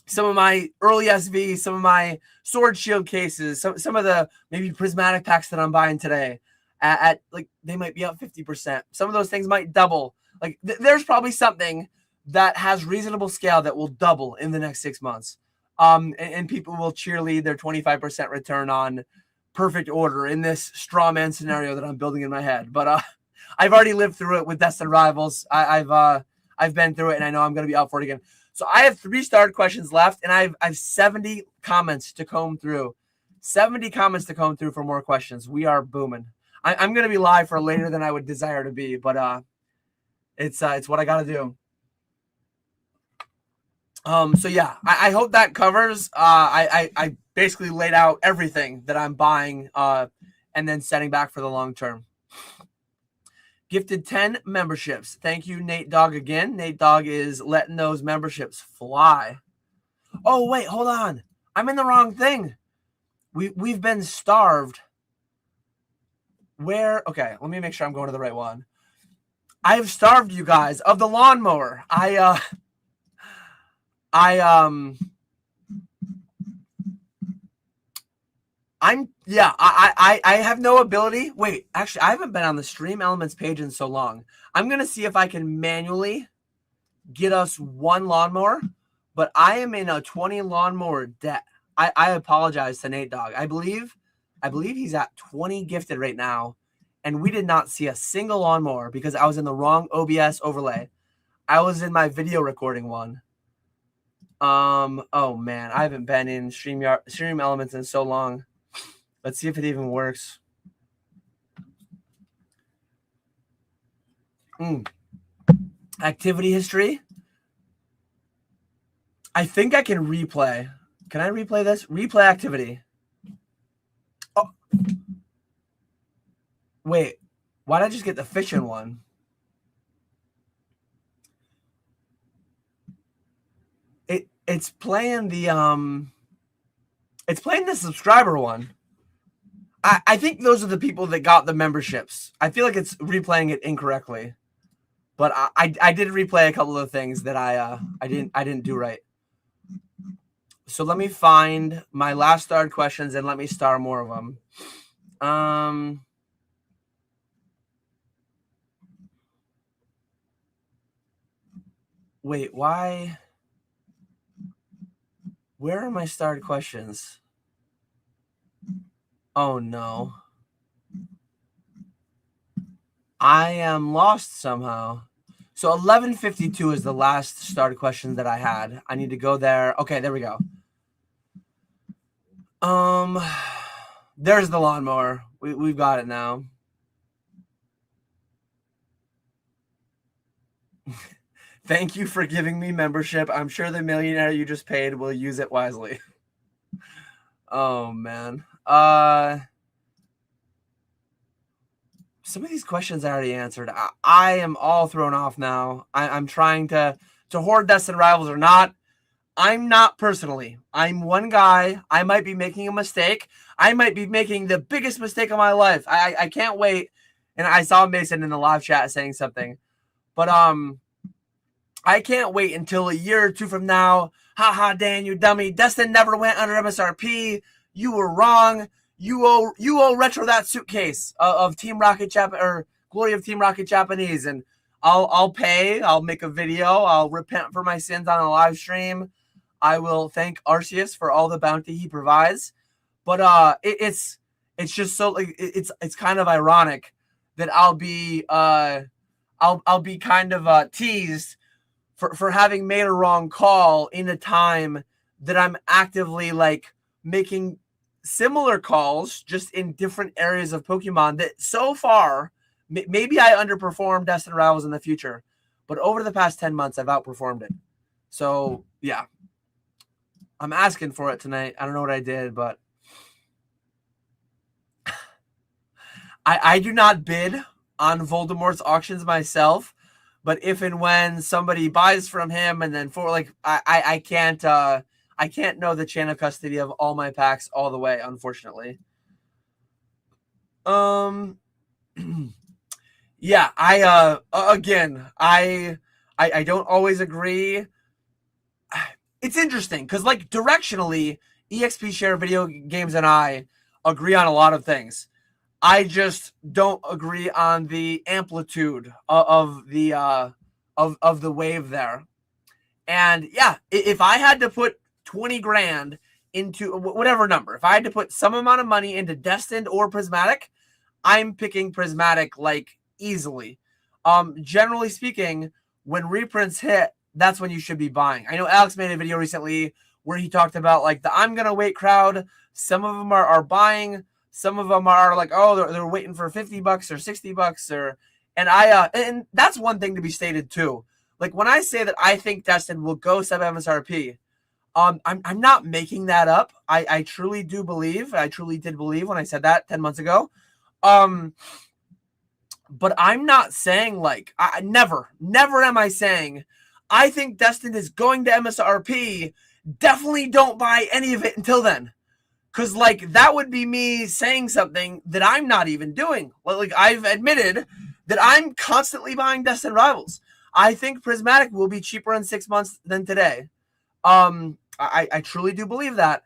Some of my early SV, some of my sword shield cases, some of the maybe prismatic packs that I'm buying today at like they might be up 50%. Some of those things might double. Like there's probably something that has reasonable scale that will double in the next 6 months. And people will cheerlead their 25% return on Perfect Order in this straw man scenario that I'm building in my head. But I've already lived through it with Destined Rivals. I've been through it, and I know I'm going to be up for it again. So I have 3 starred questions left, and I've 70 comments to comb through. 70 comments to comb through for more questions. We are booming. I'm going to be live for later than I would desire to be, but it's what I got to do. So yeah, I hope that covers. I basically laid out everything that I'm buying, and then setting back for the long term. Gifted 10 memberships. Thank you, Nate Dogg, again. Nate Dogg is letting those memberships fly. Oh, wait, hold on. I'm in the wrong thing. We've been starved. Where? Okay, let me make sure I'm going to the right one. I have starved you guys of the lawnmower. I have no ability. Wait, actually, I haven't been on the Stream Elements page in so long. I'm going to see if I can manually get us 1 lawnmower, but I am in a 20 lawnmower debt. I apologize to Nate Dogg. I believe he's at 20 gifted right now, and we did not see a single lawnmower because I was in the wrong OBS overlay. I was in my video recording one. Oh man, I haven't been in Stream Elements in so long. Let's see if it even works. Activity history. I think I can replay. Can I replay this? Replay activity. Oh. Wait. Why did I just get the fishing one? It's playing the subscriber one. I think those are the people that got the memberships. I feel like it's replaying it incorrectly, but I did replay a couple of things that I didn't do right. So let me find my last starred questions and let me star more of them. Wait, why? Where are my starred questions? Oh no. I am lost somehow. So 1152 is the last started question that I had. I need to go there. Okay, there we go. There's the lawnmower. We've got it now. Thank you for giving me membership. I'm sure the millionaire you just paid will use it wisely. Oh man. Some of these questions I already answered. I am all thrown off now. I'm trying to hoard Destined Rivals or not. I'm not personally. I'm one guy. I might be making a mistake. I might be making the biggest mistake of my life. I can't wait. And I saw Mason in the live chat saying something. But I can't wait until a year or 2 from now. Haha, Dan, you dummy. Destin never went under MSRP. You were wrong. You owe Retro that suitcase of Team Rocket or Glory of Team Rocket Japanese, and I'll pay. I'll make a video. I'll repent for my sins on a live stream. I will thank Arceus for all the bounty he provides. But it's just so like it's kind of ironic that I'll be kind of teased for having made a wrong call in a time that I'm actively like making similar calls just in different areas of Pokemon that so far maybe I underperform Destined Rivals in the future, but over the past 10 months, I've outperformed it. So yeah, I'm asking for it tonight. I don't know what I did, but I do not bid on Voldemort's auctions myself. But if and when somebody buys from him, and then for like I can't know the chain of custody of all my packs all the way, unfortunately. Yeah, I don't always agree. It's interesting because like directionally, EXP Share Video Games and I agree on a lot of things. I just don't agree on the amplitude of the wave there. And yeah, if I had to put 20 grand into whatever number, if I had to put some amount of money into Destined or Prismatic, I'm picking Prismatic like easily. Generally speaking, when reprints hit, that's when you should be buying. I know Alex made a video recently where he talked about like the I'm gonna wait crowd. Some of them are buying. Some of them are like, oh, they're waiting for $50 or $60 or, and that's one thing to be stated too. Like when I say that I think Destin will go sub MSRP, I'm not making that up. I truly do believe. I truly did believe when I said that 10 months ago. But I'm not saying like I never am I saying I think Destin is going to MSRP. Definitely don't buy any of it until then. Because, like, that would be me saying something that I'm not even doing. Like, I've admitted that I'm constantly buying Destined Rivals. I think Prismatic will be cheaper in 6 months than today. I truly do believe that.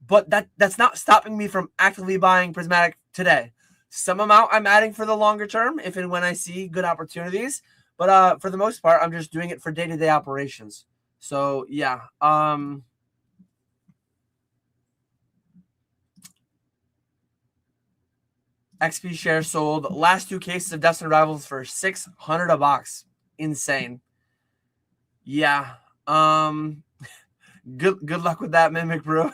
But that's not stopping me from actively buying Prismatic today. Some amount I'm adding for the longer term, if and when I see good opportunities. But for the most part, I'm just doing it for day-to-day operations. So, yeah. XP share sold. Last 2 cases of Destined Rivals for $600 a box. Insane. Yeah. Good luck with that, Mimic Brew.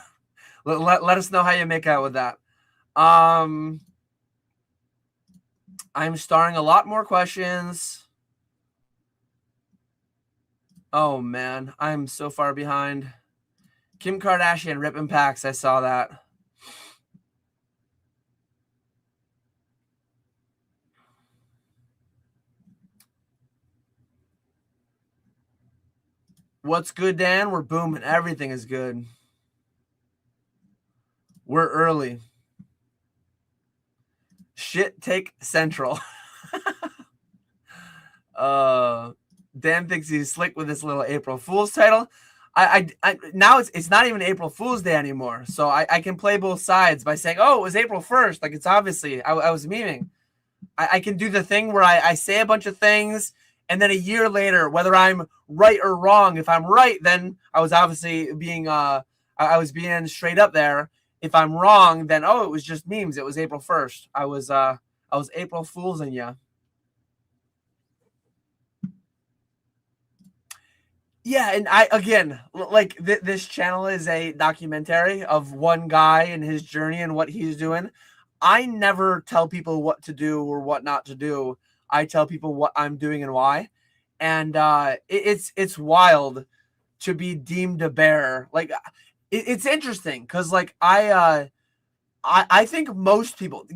let us know how you make out with that. I'm starring a lot more questions. Oh man, I'm so far behind. Kim Kardashian ripping packs. I saw that. What's good, Dan? We're booming. Everything is good. We're early. Shit take central. Dan thinks he's slick with this little April Fool's title. I now it's not even April Fool's Day anymore, so I can play both sides by saying, oh, it was April 1st. Like, it's obviously I was memeing. I can do the thing where I say a bunch of things, and then a year later, whether I'm right or wrong, if I'm right, then I was obviously being I was being straight up there. If I'm wrong, then oh, it was just memes. It was April 1st. I was April Fool's in ya. Yeah, and I again, like this channel is a documentary of one guy and his journey and what he's doing. I never tell people what to do or what not to do. I tell people what I'm doing and why. And it's wild to be deemed a bear. Like it's interesting because like I think most people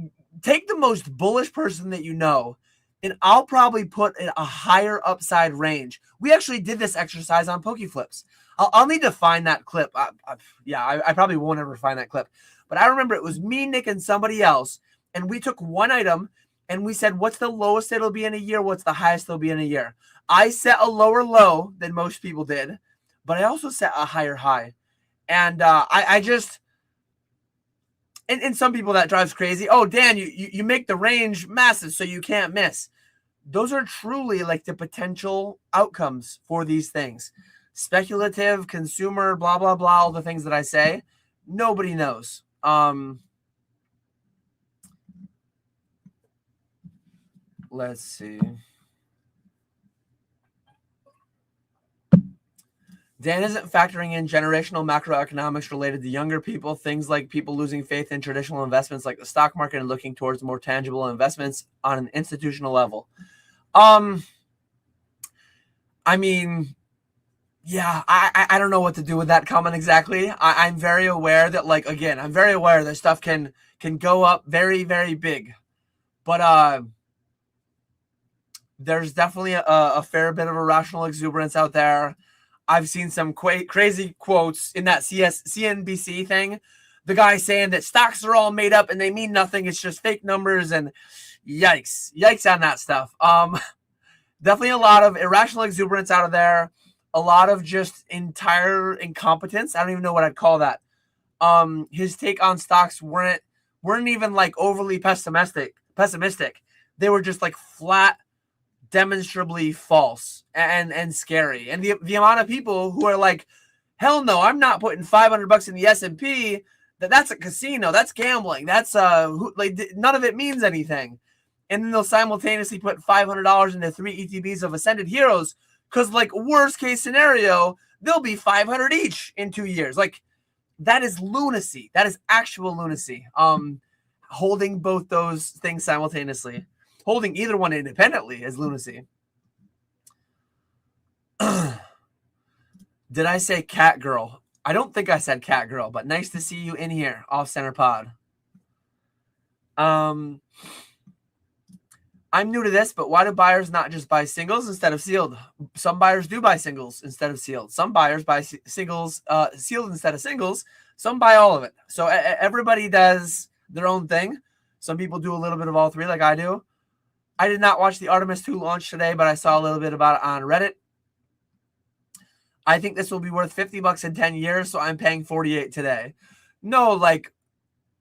take the most bullish person that you know, and I'll probably put a higher upside range. We actually did this exercise on PokeFlips. I'll need to find that clip. I probably won't ever find that clip. But I remember it was me, Nick, and somebody else, and we took one item, and we said, what's the lowest it'll be in a year? What's the highest it'll be in a year? I set a lower low than most people did, but I also set a higher high. And I just... And some people that drives crazy. Oh, Dan, you make the range massive so you can't miss. Those are truly like the potential outcomes for these things. Speculative, consumer, blah, blah, blah, all the things that I say. Nobody knows. Let's see. Dan isn't factoring in generational macroeconomics related to younger people, things like people losing faith in traditional investments like the stock market and looking towards more tangible investments on an institutional level. I mean, yeah, I don't know what to do with that comment exactly. I'm very aware that, like, again, I'm very aware that stuff can go up very, very big. But there's definitely a fair bit of irrational exuberance out there. I've seen some crazy quotes in that CNBC thing. The guy saying that stocks are all made up and they mean nothing. It's just fake numbers, and yikes on that stuff. Definitely a lot of irrational exuberance out of there. A lot of just entire incompetence. I don't even know what I'd call that. His take on stocks weren't even like overly pessimistic. They were just like flat, demonstrably false and scary. And the amount of people who are like, hell no, I'm not putting $500 in the S&P. That's a casino. That's gambling. That's like none of it means anything. And then they'll simultaneously put $500 into 3 ETBs of Ascended Heroes because, like, worst case scenario, they'll be 500 each in 2 years. Like, that is lunacy. That is actual lunacy. Holding both those things simultaneously, holding either one independently is lunacy. Did I say cat girl? I don't think I said cat girl, but nice to see you in here, Off Center Pod. I'm new to this, but why do buyers not just buy singles instead of sealed? Some buyers do buy singles instead of sealed. Some buyers buy singles, sealed instead of singles. Some buy all of it. So everybody does their own thing. Some people do a little bit of all three, like I do. I did not watch the Artemis 2 launch today, but I saw a little bit about it on Reddit. I think this will be worth $50 in 10 years, so I'm paying $48 today. No, like,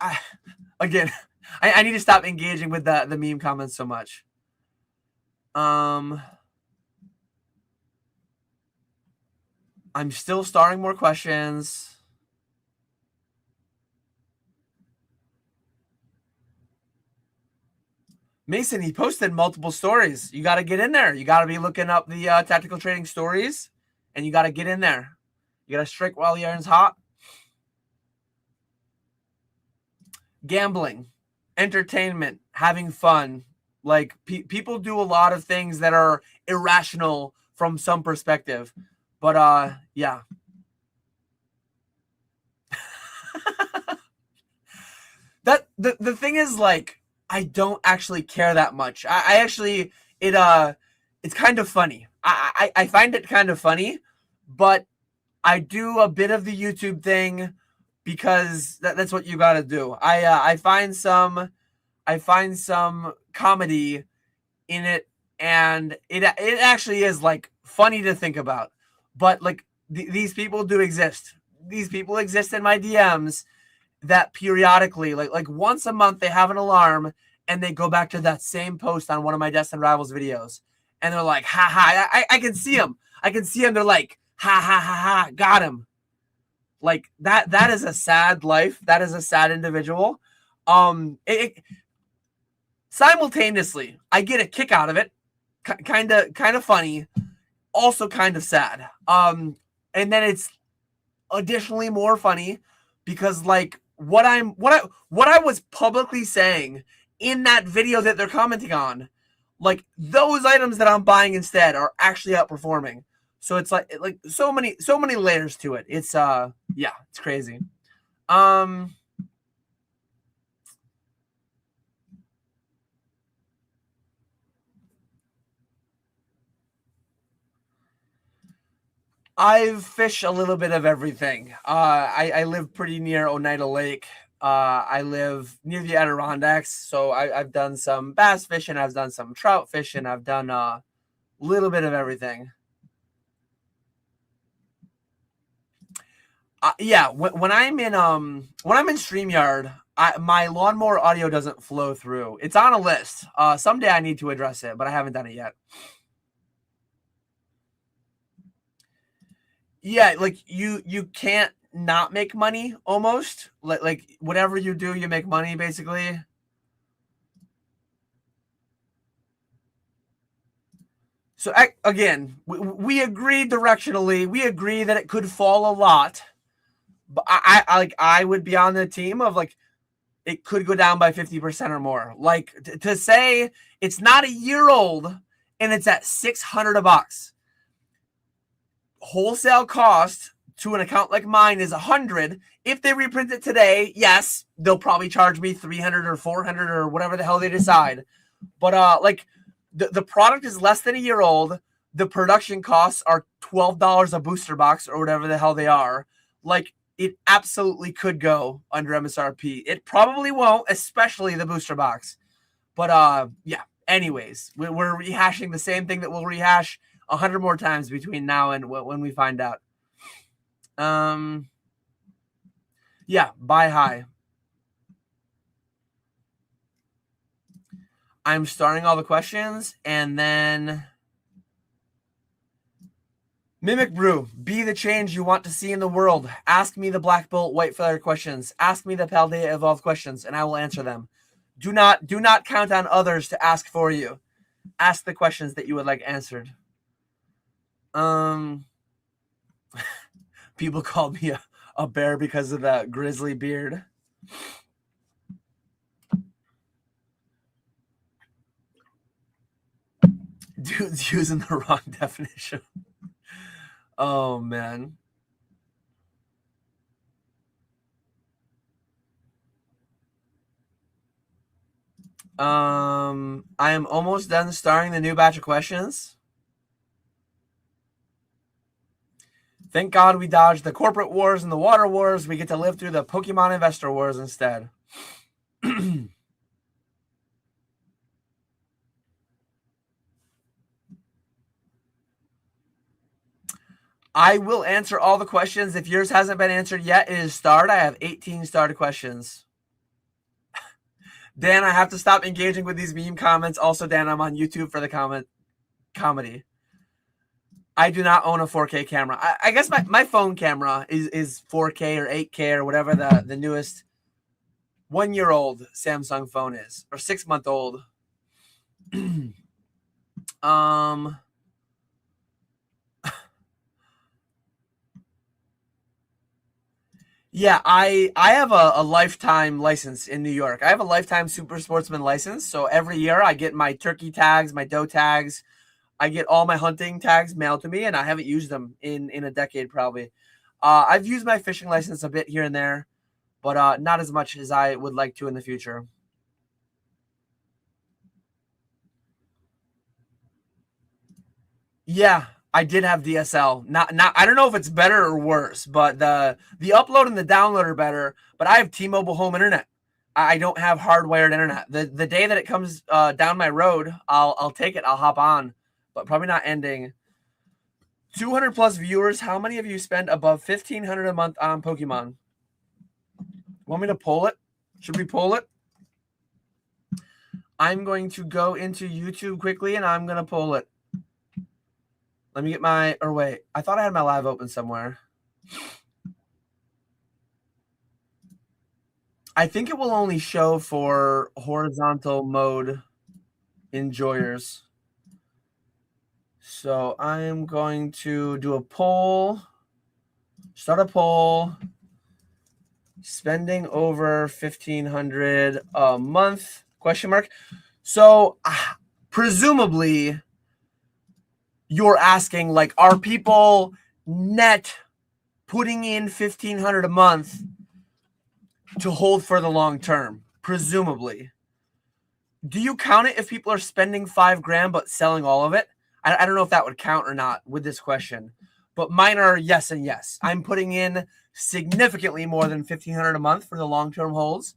I need to stop engaging with the meme comments so much. I'm still starring more questions. Mason, he posted multiple stories. You got to get in there. You got to be looking up the tactical trading stories, and you got to get in there. You got to strike while the iron's hot. Gambling, entertainment, having fun. Like, people do a lot of things that are irrational from some perspective. But, yeah. The thing is, like, I don't actually care that much. I actually, it's kind of funny. I find it kind of funny, but I do a bit of the YouTube thing because that's what you got to do. I find some comedy in it, and it actually is, like, funny to think about. But, like, these people do exist. These people exist in my DMs that periodically, like once a month, they have an alarm and they go back to that same post on one of my Destined Rivals videos, and they're like, ha ha. I can see them. They're like, ha ha ha ha, got him. Like, that is a sad life. That is a sad individual. Simultaneously, I get a kick out of it. Kind of funny, also kind of sad. And then it's additionally more funny because, like, what I was publicly saying in that video that they're commenting on, like, those items that I'm buying instead are actually outperforming. So it's like so many layers to it. It's yeah, it's crazy. I've fished a little bit of everything. I live pretty near Oneida Lake. I live near the Adirondacks, so I've done some bass fishing. I've done some trout fishing. I've done a little bit of everything. Yeah, when I'm in StreamYard, my lawnmower audio doesn't flow through. It's on a list. Someday I need to address it, but I haven't done it yet. Yeah, like, you can't not make money almost. Like whatever you do, you make money basically. So again, we agree directionally. We agree that it could fall a lot. But I would be on the team of, like, it could go down by 50% or more. Like, to say it's not a year old and it's at $600 a box. wholesale cost to an account like mine is $100. If they reprint it today, yes, they'll probably charge me $300 or $400 or whatever the hell they decide. But like the product is less than a year old. The production costs are $12 a booster box or whatever the hell they are. Like, it absolutely could go under MSRP. It probably won't, especially the booster box. But yeah. Anyways, we're rehashing the same thing that we'll rehash 100 more times between now and when we find out. Yeah, buy high. I'm starting all the questions, and then Mimic Brew, be the change you want to see in the world. Ask me the Black Bolt White Feather questions. Ask me the Paldea Evolved questions, and I will answer them. Do not count on others to ask for you. Ask the questions that you would like answered. People called me a bear because of the grizzly beard. Dude's using the wrong definition. Oh, man. I am almost done starting the new batch of questions. Thank God we dodged the corporate wars and the water wars. We get to live through the Pokemon investor wars instead. I will answer all the questions. If yours hasn't been answered yet, it is starred. I have 18 started questions. Dan, I have to stop engaging with these meme comments. Also, Dan, I'm on YouTube for the comedy. I do not own a 4K camera. I guess my phone camera is 4K or 8K or whatever the newest 1-year-old Samsung phone is, or 6-month-old. Yeah, I have a lifetime license in New York. I have a lifetime super sportsman license. So every year I get my turkey tags, my doe tags. I get all my hunting tags mailed to me, and I haven't used them in a decade probably. I've used my fishing license a bit here and there, but not as much as I would like to in the future. Yeah, I did have DSL. Not I don't know if it's better or worse, but the upload and the download are better. But I have T-Mobile home internet. I don't have hardwired internet. The day that it comes down my road, I'll take it. I'll hop on, but probably not ending. 200 plus viewers. How many of you spend above 1,500 a month on Pokemon? Want me to poll it? Should we poll it? I'm going to go into YouTube quickly, and I'm going to poll it. Let me get my, or wait, I thought I had my live open somewhere. I think it will only show for horizontal mode enjoyers. So I'm going to do a poll, start a poll, spending over 1,500 a month, question mark. So presumably you're asking, like, are people net putting in 1,500 a month to hold for the long term? Presumably. Do you count it if people are spending $5,000 but selling all of it? I don't know if that would count or not with this question, but mine are yes and yes. I'm putting in significantly more than 1,500 a month for the long-term holds,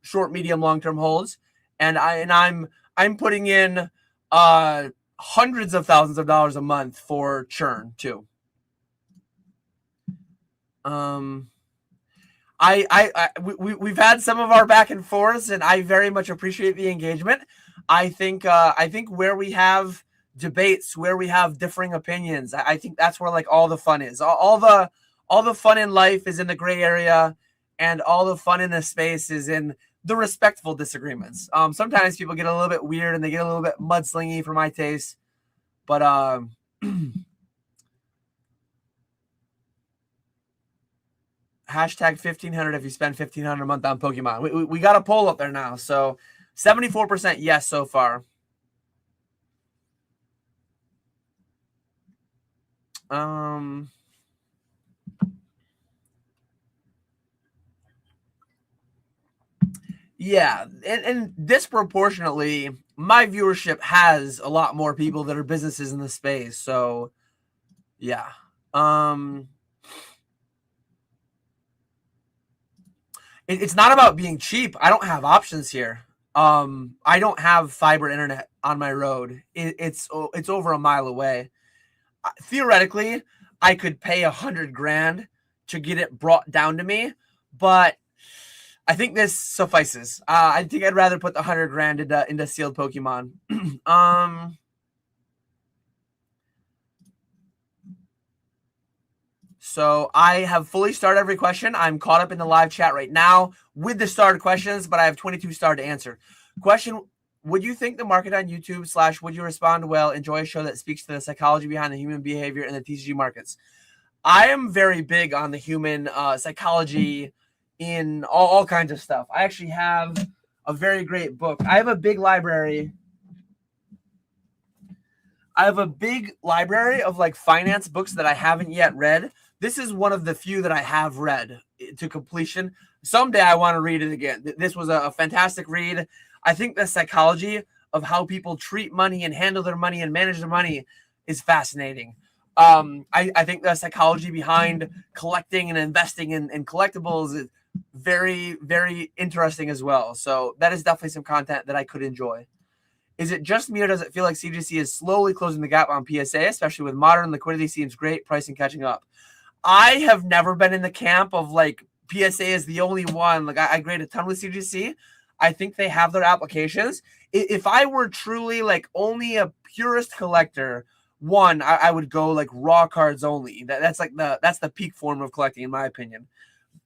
short, medium, long-term holds, and I'm putting in hundreds of thousands of dollars a month for churn too. We've had some of our back and forths, and I very much appreciate the engagement. I think where we have debates, where we have differing opinions, I think that's where, like, all the fun is. All the fun in life is in the gray area, and all the fun in the space is in the respectful disagreements. Sometimes people get a little bit weird and they get a little bit mudslingy for my taste, but hashtag 1,500 if you spend 1,500 a month on Pokemon. We got a poll up there now, so 74% yes so far. Yeah, and disproportionately, my viewership has a lot more people that are businesses in the space. So, yeah. It's not about being cheap. I don't have options here. I don't have fiber internet on my road. It's over a mile away. Theoretically, I could pay $100,000 to get it brought down to me, but I think this suffices. I think I'd rather put the $100,000 into sealed Pokemon. So I have fully starred every question. I'm caught up in the live chat right now with the starred questions, but I have 22 starred to answer. Question: would you think the market on YouTube / would you respond well? Enjoy a show that speaks to the psychology behind the human behavior in the TCG markets. I am very big on the human psychology in all kinds of stuff. I actually have a very great book. I have a big library. I have a big library of like finance books that I haven't yet read. This is one of the few that I have read to completion. Someday I want to read it again. This was a fantastic read. I think the psychology of how people treat money and handle their money and manage their money is fascinating. I think the psychology behind collecting and investing in collectibles is very, very interesting as well. So that is definitely some content that I could enjoy. Is it just me, or does it feel like CGC is slowly closing the gap on PSA, especially with modern liquidity seems great, pricing catching up? I have never been in the camp of like PSA is the only one. Like I grade a ton with CGC. I think they have their applications. If I were truly like only a purist collector, one, I would go like raw cards only. That's like that's the peak form of collecting, in my opinion.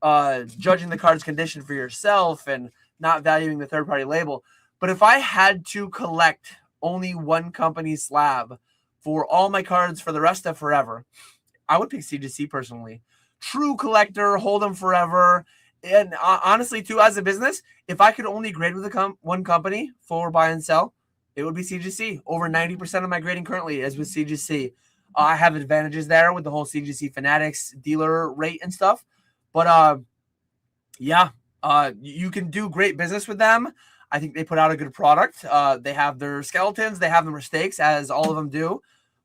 Judging the card's condition for yourself and not valuing the third-party label. But if I had to collect only one company's slab for all my cards for the rest of forever, I would pick CGC personally. True collector, hold them forever. And honestly, too, as a business, if I could only grade with one company for buy and sell, it would be CGC. Over 90% of my grading currently is with CGC. I have advantages there with the whole CGC Fanatics dealer rate and stuff. But yeah, you can do great business with them. I think they put out a good product. They have their skeletons. They have their mistakes, as all of them do.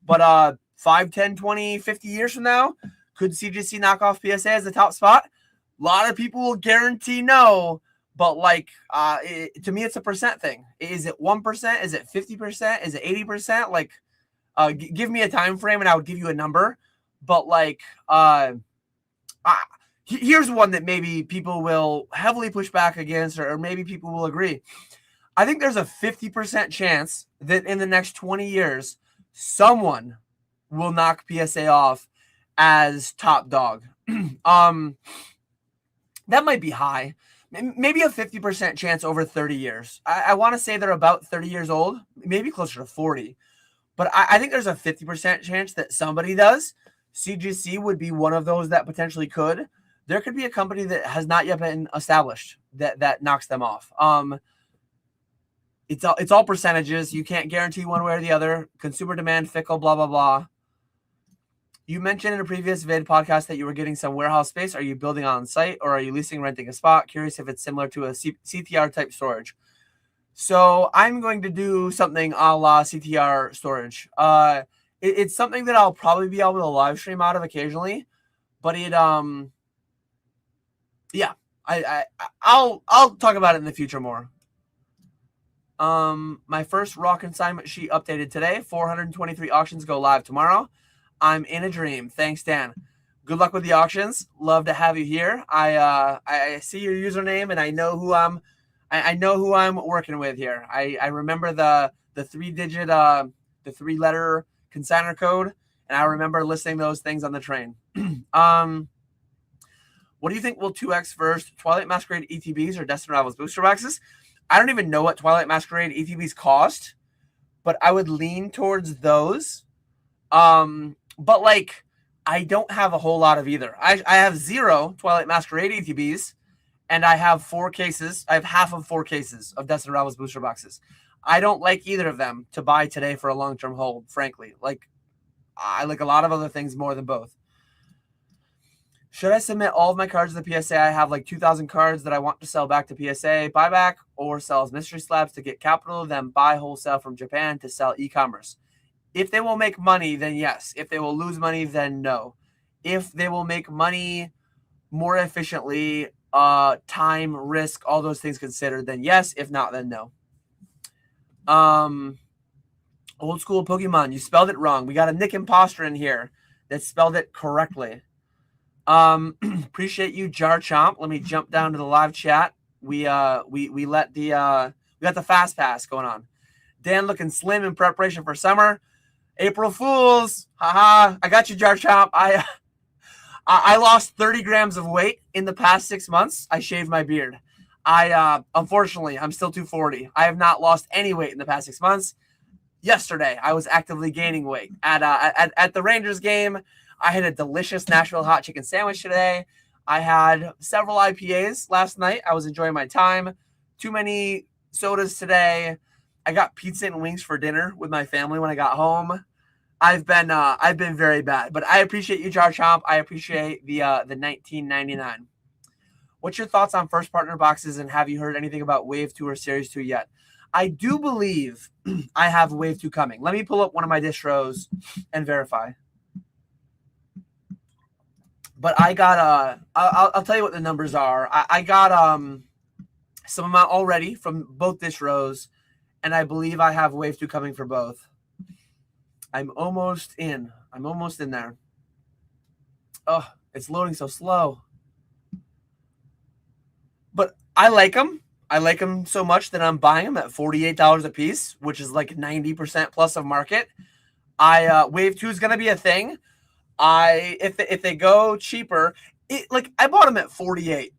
But 5, 10, 20, 50 years from now, could CGC knock off PSA as the top spot? A lot of people will guarantee no. But, like, to me, it's a percent thing. Is it 1%? Is it 50%? Is it 80%? Like, give me a time frame and I would give you a number. But, like, here's one that maybe people will heavily push back against, or maybe people will agree. I think there's a 50% chance that in the next 20 years, someone will knock PSA off as top dog. That might be high. Maybe a 50% chance over 30 years. I want to say they're about 30 years old, maybe closer to 40. But I think there's a 50% chance that somebody does. CGC would be one of those that potentially could. There could be a company that has not yet been established that knocks them off. It's all percentages. You can't guarantee one way or the other. Consumer demand, fickle, blah, blah, blah. You mentioned in a previous vid podcast that you were getting some warehouse space. Are you building on site or are you leasing, renting a spot? Curious if it's similar to a CTR type storage. So I'm going to do something a la CTR storage. It's something that I'll probably be able to live stream out of occasionally, but yeah, I'll talk about it in the future more. My first raw consignment sheet updated today. 423 auctions go live tomorrow. I'm in a dream. Thanks, Dan. Good luck with the auctions. Love to have you here. I see your username and I know who I'm working with here. I remember the 3-digit the 3-letter consigner code, and I remember listing those things on the train. What do you think will 2x first, Twilight Masquerade ETBs or Destined Rivals booster boxes? I don't even know what Twilight Masquerade ETBs cost, but I would lean towards those. But like, I don't have a whole lot of either. I have 0 Twilight Masquerade ETBs, and I have 4 cases. I have half of 4 cases of Destined Rivals booster boxes. I don't like either of them to buy today for a long-term hold, frankly. Like, I like a lot of other things more than both. Should I submit all of my cards to the PSA? I have like 2,000 cards that I want to sell back to PSA buyback, or sell as mystery slabs to get capital, then buy wholesale from Japan to sell e-commerce. If they will make money, then yes. If they will lose money, then no. If they will make money more efficiently, time, risk, all those things considered, then yes. If not, then no. Old school Pokemon, you spelled it wrong. We got a Nick Imposter in here that spelled it correctly. Appreciate you, Jar Chomp. Let me jump down to the live chat. We got the fast pass going on. Dan looking slim in preparation for summer. April Fools. Haha. I got you, Jar Chomp. I lost 30 grams of weight in the past 6 months. I shaved my beard. Unfortunately, I'm still 240. I have not lost any weight in the past 6 months. Yesterday, I was actively gaining weight. At the Rangers game, I had a delicious Nashville hot chicken sandwich today. I had several IPAs last night. I was enjoying my time. Too many sodas today. I got pizza and wings for dinner with my family when I got home. I've been very bad, but I appreciate you, Jar Chomp. I appreciate the $19.99. What's your thoughts on first partner boxes, and have you heard anything about Wave 2 or Series 2 yet? I do believe I have Wave 2 coming. Let me pull up one of my distros and verify. But I got I'll tell you what the numbers are. I got some amount already from both distros, and I believe I have Wave 2 coming for both. I'm almost in. I'm almost in there. Oh, it's loading so slow. But I like them. I like them so much that I'm buying them at $48 a piece, which is like 90% plus of market. Wave 2 is going to be a thing. If they go cheaper, I bought them at 48.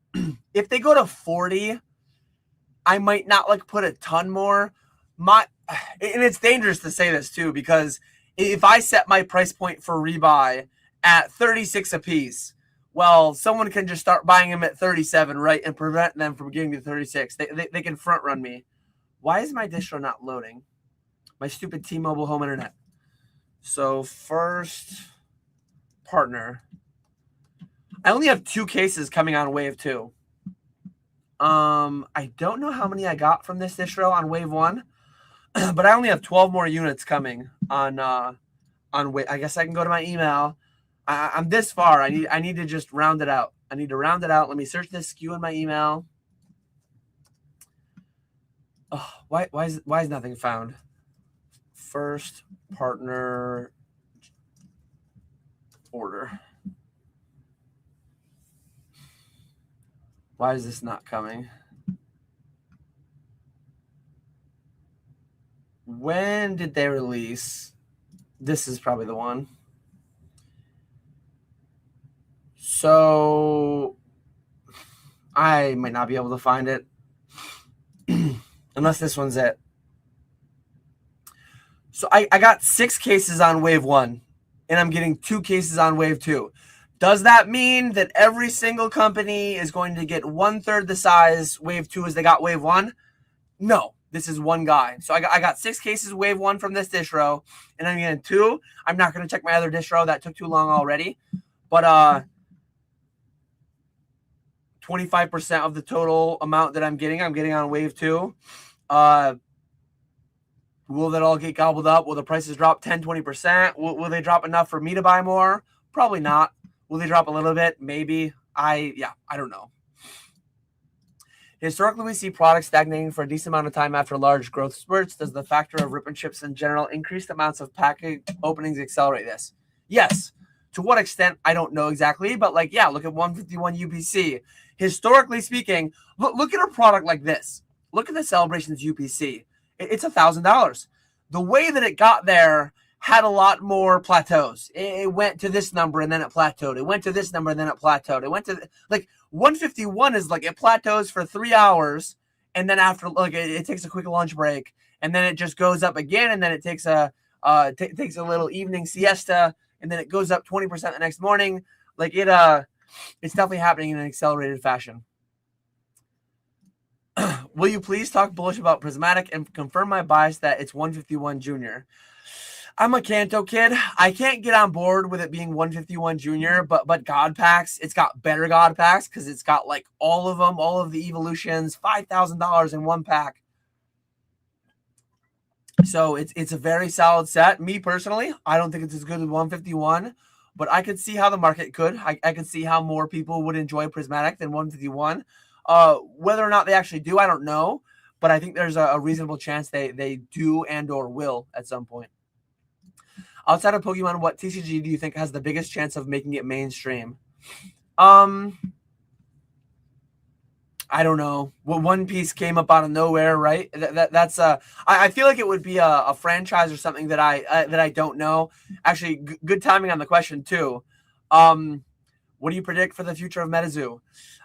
If they go to 40, I might not put a ton more. And it's dangerous to say this too, because if I set my price point for rebuy at 36 a piece, well, someone can just start buying them at 37, right, and prevent them from getting to 36. They can front run me. Why is my distro not loading? My stupid T-Mobile home internet. So first partner. I only have 2 cases coming on Wave 2. I don't know how many I got from this distro on Wave 1, but I only have 12 more units coming on Wave. I guess I can go to my email. I'm this far. I need to just round it out. I need to round it out. Let me search this SKU in my email. Oh, why is nothing found? First partner order. Why is this not coming? When did they release? This is probably the one. So I might not be able to find it unless this one's it. So I got 6 cases on Wave 1, and I'm getting 2 cases on Wave 2. Does that mean that every single company is going to get 1/3 the size Wave 2 as they got Wave 1? No, this is one guy. So I got 6 cases Wave 1 from this distro, and I'm getting 2. I'm not going to check my other distro. That took too long already. But 25% of the total amount that I'm getting on Wave 2. Will that all get gobbled up? Will the prices drop 10, 20%? Will they drop enough for me to buy more? Probably not. Will they drop a little bit? Maybe. I don't know. Historically, we see products stagnating for a decent amount of time after large growth spurts. Does the factor of rip and chips in general, increased amounts of package openings accelerate this? Yes. To what extent, I don't know exactly, but look at 151 UPC. Historically speaking, look at a product like this. Look at the Celebrations UPC. It's $1,000. The way that it got there had a lot more plateaus. It went to this number and then it plateaued. It went to this number and then it plateaued. It went to 151 is it plateaus for 3 hours, and then after it takes a quick lunch break, and then it just goes up again, and then it takes a little evening siesta, and then it goes up 20% the next morning. It's definitely happening in an accelerated fashion. Will you please talk bullish about Prismatic and confirm my bias that it's 151 Junior? I'm a Kanto kid. I can't get on board with it being 151 Junior, but God packs, it's got better God packs because it's got like all of them, all of the evolutions, $5,000 in one pack. So it's a very solid set. Me personally, I don't think it's as good as 151, but I could see how the market could. I could see how more people would enjoy Prismatic than 151. Whether or not they actually do, I don't know, but I think there's a reasonable chance they do and or will at some point. Outside of Pokemon, what TCG do you think has the biggest chance of making it mainstream? I don't know. Well, One Piece came up out of nowhere, right? That's I feel like it would be a franchise or something that I don't know. Actually, good timing on the question too. What do you predict for the future of MetaZoo?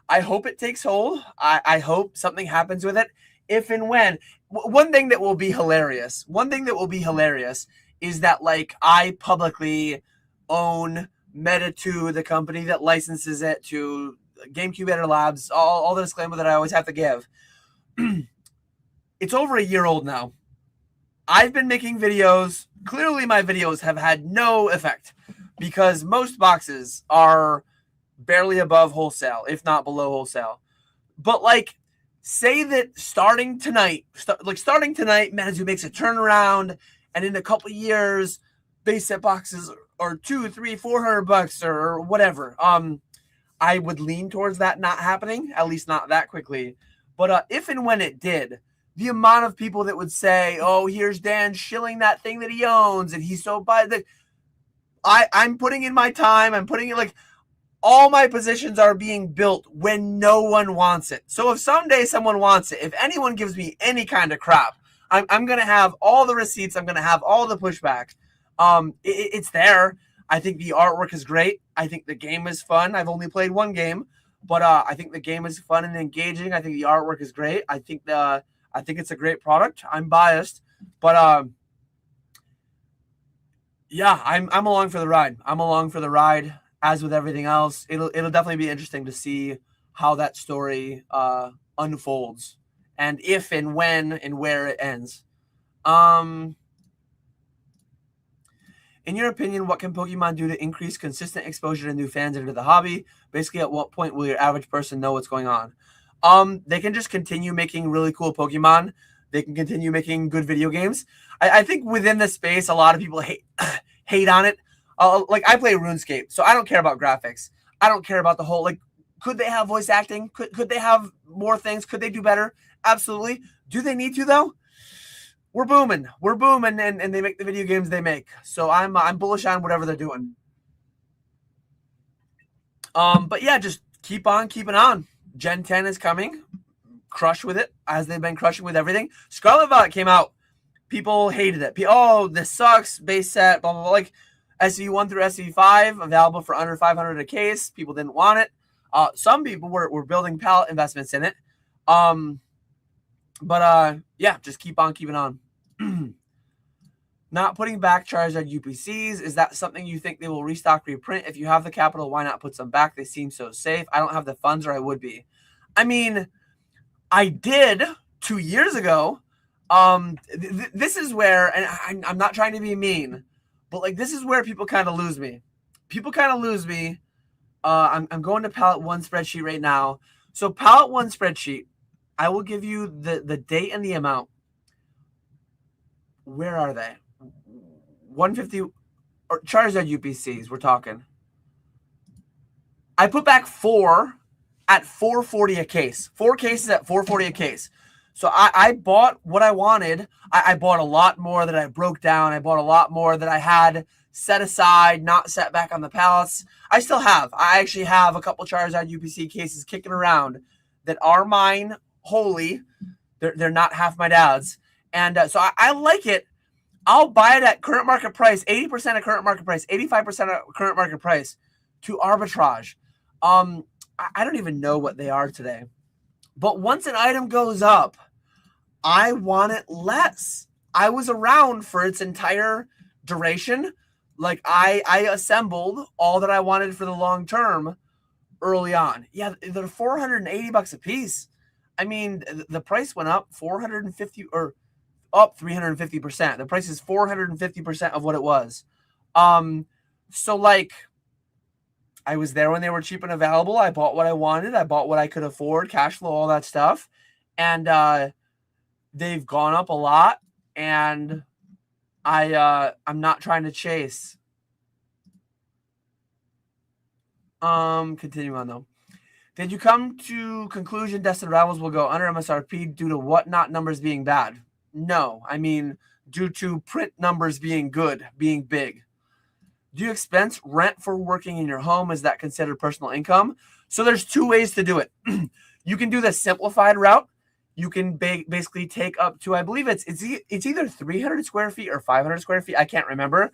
I hope it takes hold. I hope something happens with it. If and when. One thing that will be hilarious. One thing that will be hilarious is that like I publicly own Meta2, the company that licenses it to GameCube Editor Labs, all the disclaimer that I always have to give. It's over a year old now. I've been making videos. Clearly, my videos have had no effect because most boxes are barely above wholesale, if not below wholesale. But like, say that starting tonight, MetaZoo makes a turnaround, and in a couple years, base set boxes are $200, $300, $400 or whatever. I would lean towards that not happening, at least not that quickly. But if and when it did, the amount of people that would say, "Oh, here's Dan shilling that thing that he owns, and he's so bad that I'm putting in my time. I'm putting it like all my positions are being built when no one wants it. So if someday someone wants it, if anyone gives me any kind of crap, I'm gonna have all the receipts. I'm gonna have all the pushback. It's there. I think the artwork is great. I think the game is fun. I've only played one game, but I think the game is fun and engaging. I think the artwork is great. I think it's a great product. I'm biased, but yeah, I'm along for the ride. I'm along for the ride. As with everything else, it'll definitely be interesting to see how that story unfolds, and if and when and where it ends. In your opinion, what can Pokemon do to increase consistent exposure to new fans into the hobby? Basically, at what point will your average person know what's going on? They can just continue making really cool Pokemon. They can continue making good video games. I think within the space, a lot of people hate on it. Like I play RuneScape, so I don't care about graphics. I don't care about the whole like. Could they have voice acting? Could they have more things? Could they do better? Absolutely. Do they need to though? We're booming, and they make the video games they make. So I'm bullish on whatever they're doing. But yeah, just keep on keeping on. Gen 10 is coming. Crush with it as they've been crushing with everything. Scarlet Violet came out. People hated it. Oh, this sucks. Base set, blah blah blah. Like SE1 through SE5 available for under 500 a case. People didn't want it. Some people were building pallet investments in it. But yeah, just keep on keeping on. Not putting back Charizard UPCs. Is that something you think they will restock, reprint? If you have the capital, why not put some back? They seem so safe. I don't have the funds, or I would be. I mean, I did 2 years ago. This is where, and I'm not trying to be mean, but like this is where people kind of lose me. People kind of lose me. I'm going to Palette One spreadsheet right now. So Palette One spreadsheet, I will give you the date and the amount. Where are they? 150 or Charizard UPCs. We're talking. I put back 4 at $440 a case. 4 cases at $440 a case. So I bought what I wanted. I bought a lot more that I broke down. I bought a lot more that I had set aside, not set back on the pallets. I still have. I actually have a couple Charizard UPC cases kicking around that are mine wholly. They're not half my dad's. And so I like it. I'll buy it at current market price, 80% of current market price, 85% of current market price to arbitrage. I don't even know what they are today. But once an item goes up, I want it less. I was around for its entire duration. Like I assembled all that I wanted for the long term early on. Yeah, they're $480 a piece. I mean, the price went up 450 or up 350%. The price is 450% of what it was. So like, I was there when they were cheap and available. I bought what I wanted. I bought what I could afford, cash flow, all that stuff. And they've gone up a lot. And I'm not trying to chase. Continue on though. Did you come to conclusion Destined Rivals will go under MSRP due to whatnot numbers being bad? No, I mean due to print numbers being good, being big. Do you expense rent for working in your home? Is that considered personal income? So there's two ways to do it. You can do the simplified route. You can basically take up to, I believe it's either 300 square feet or 500 square feet. I can't remember.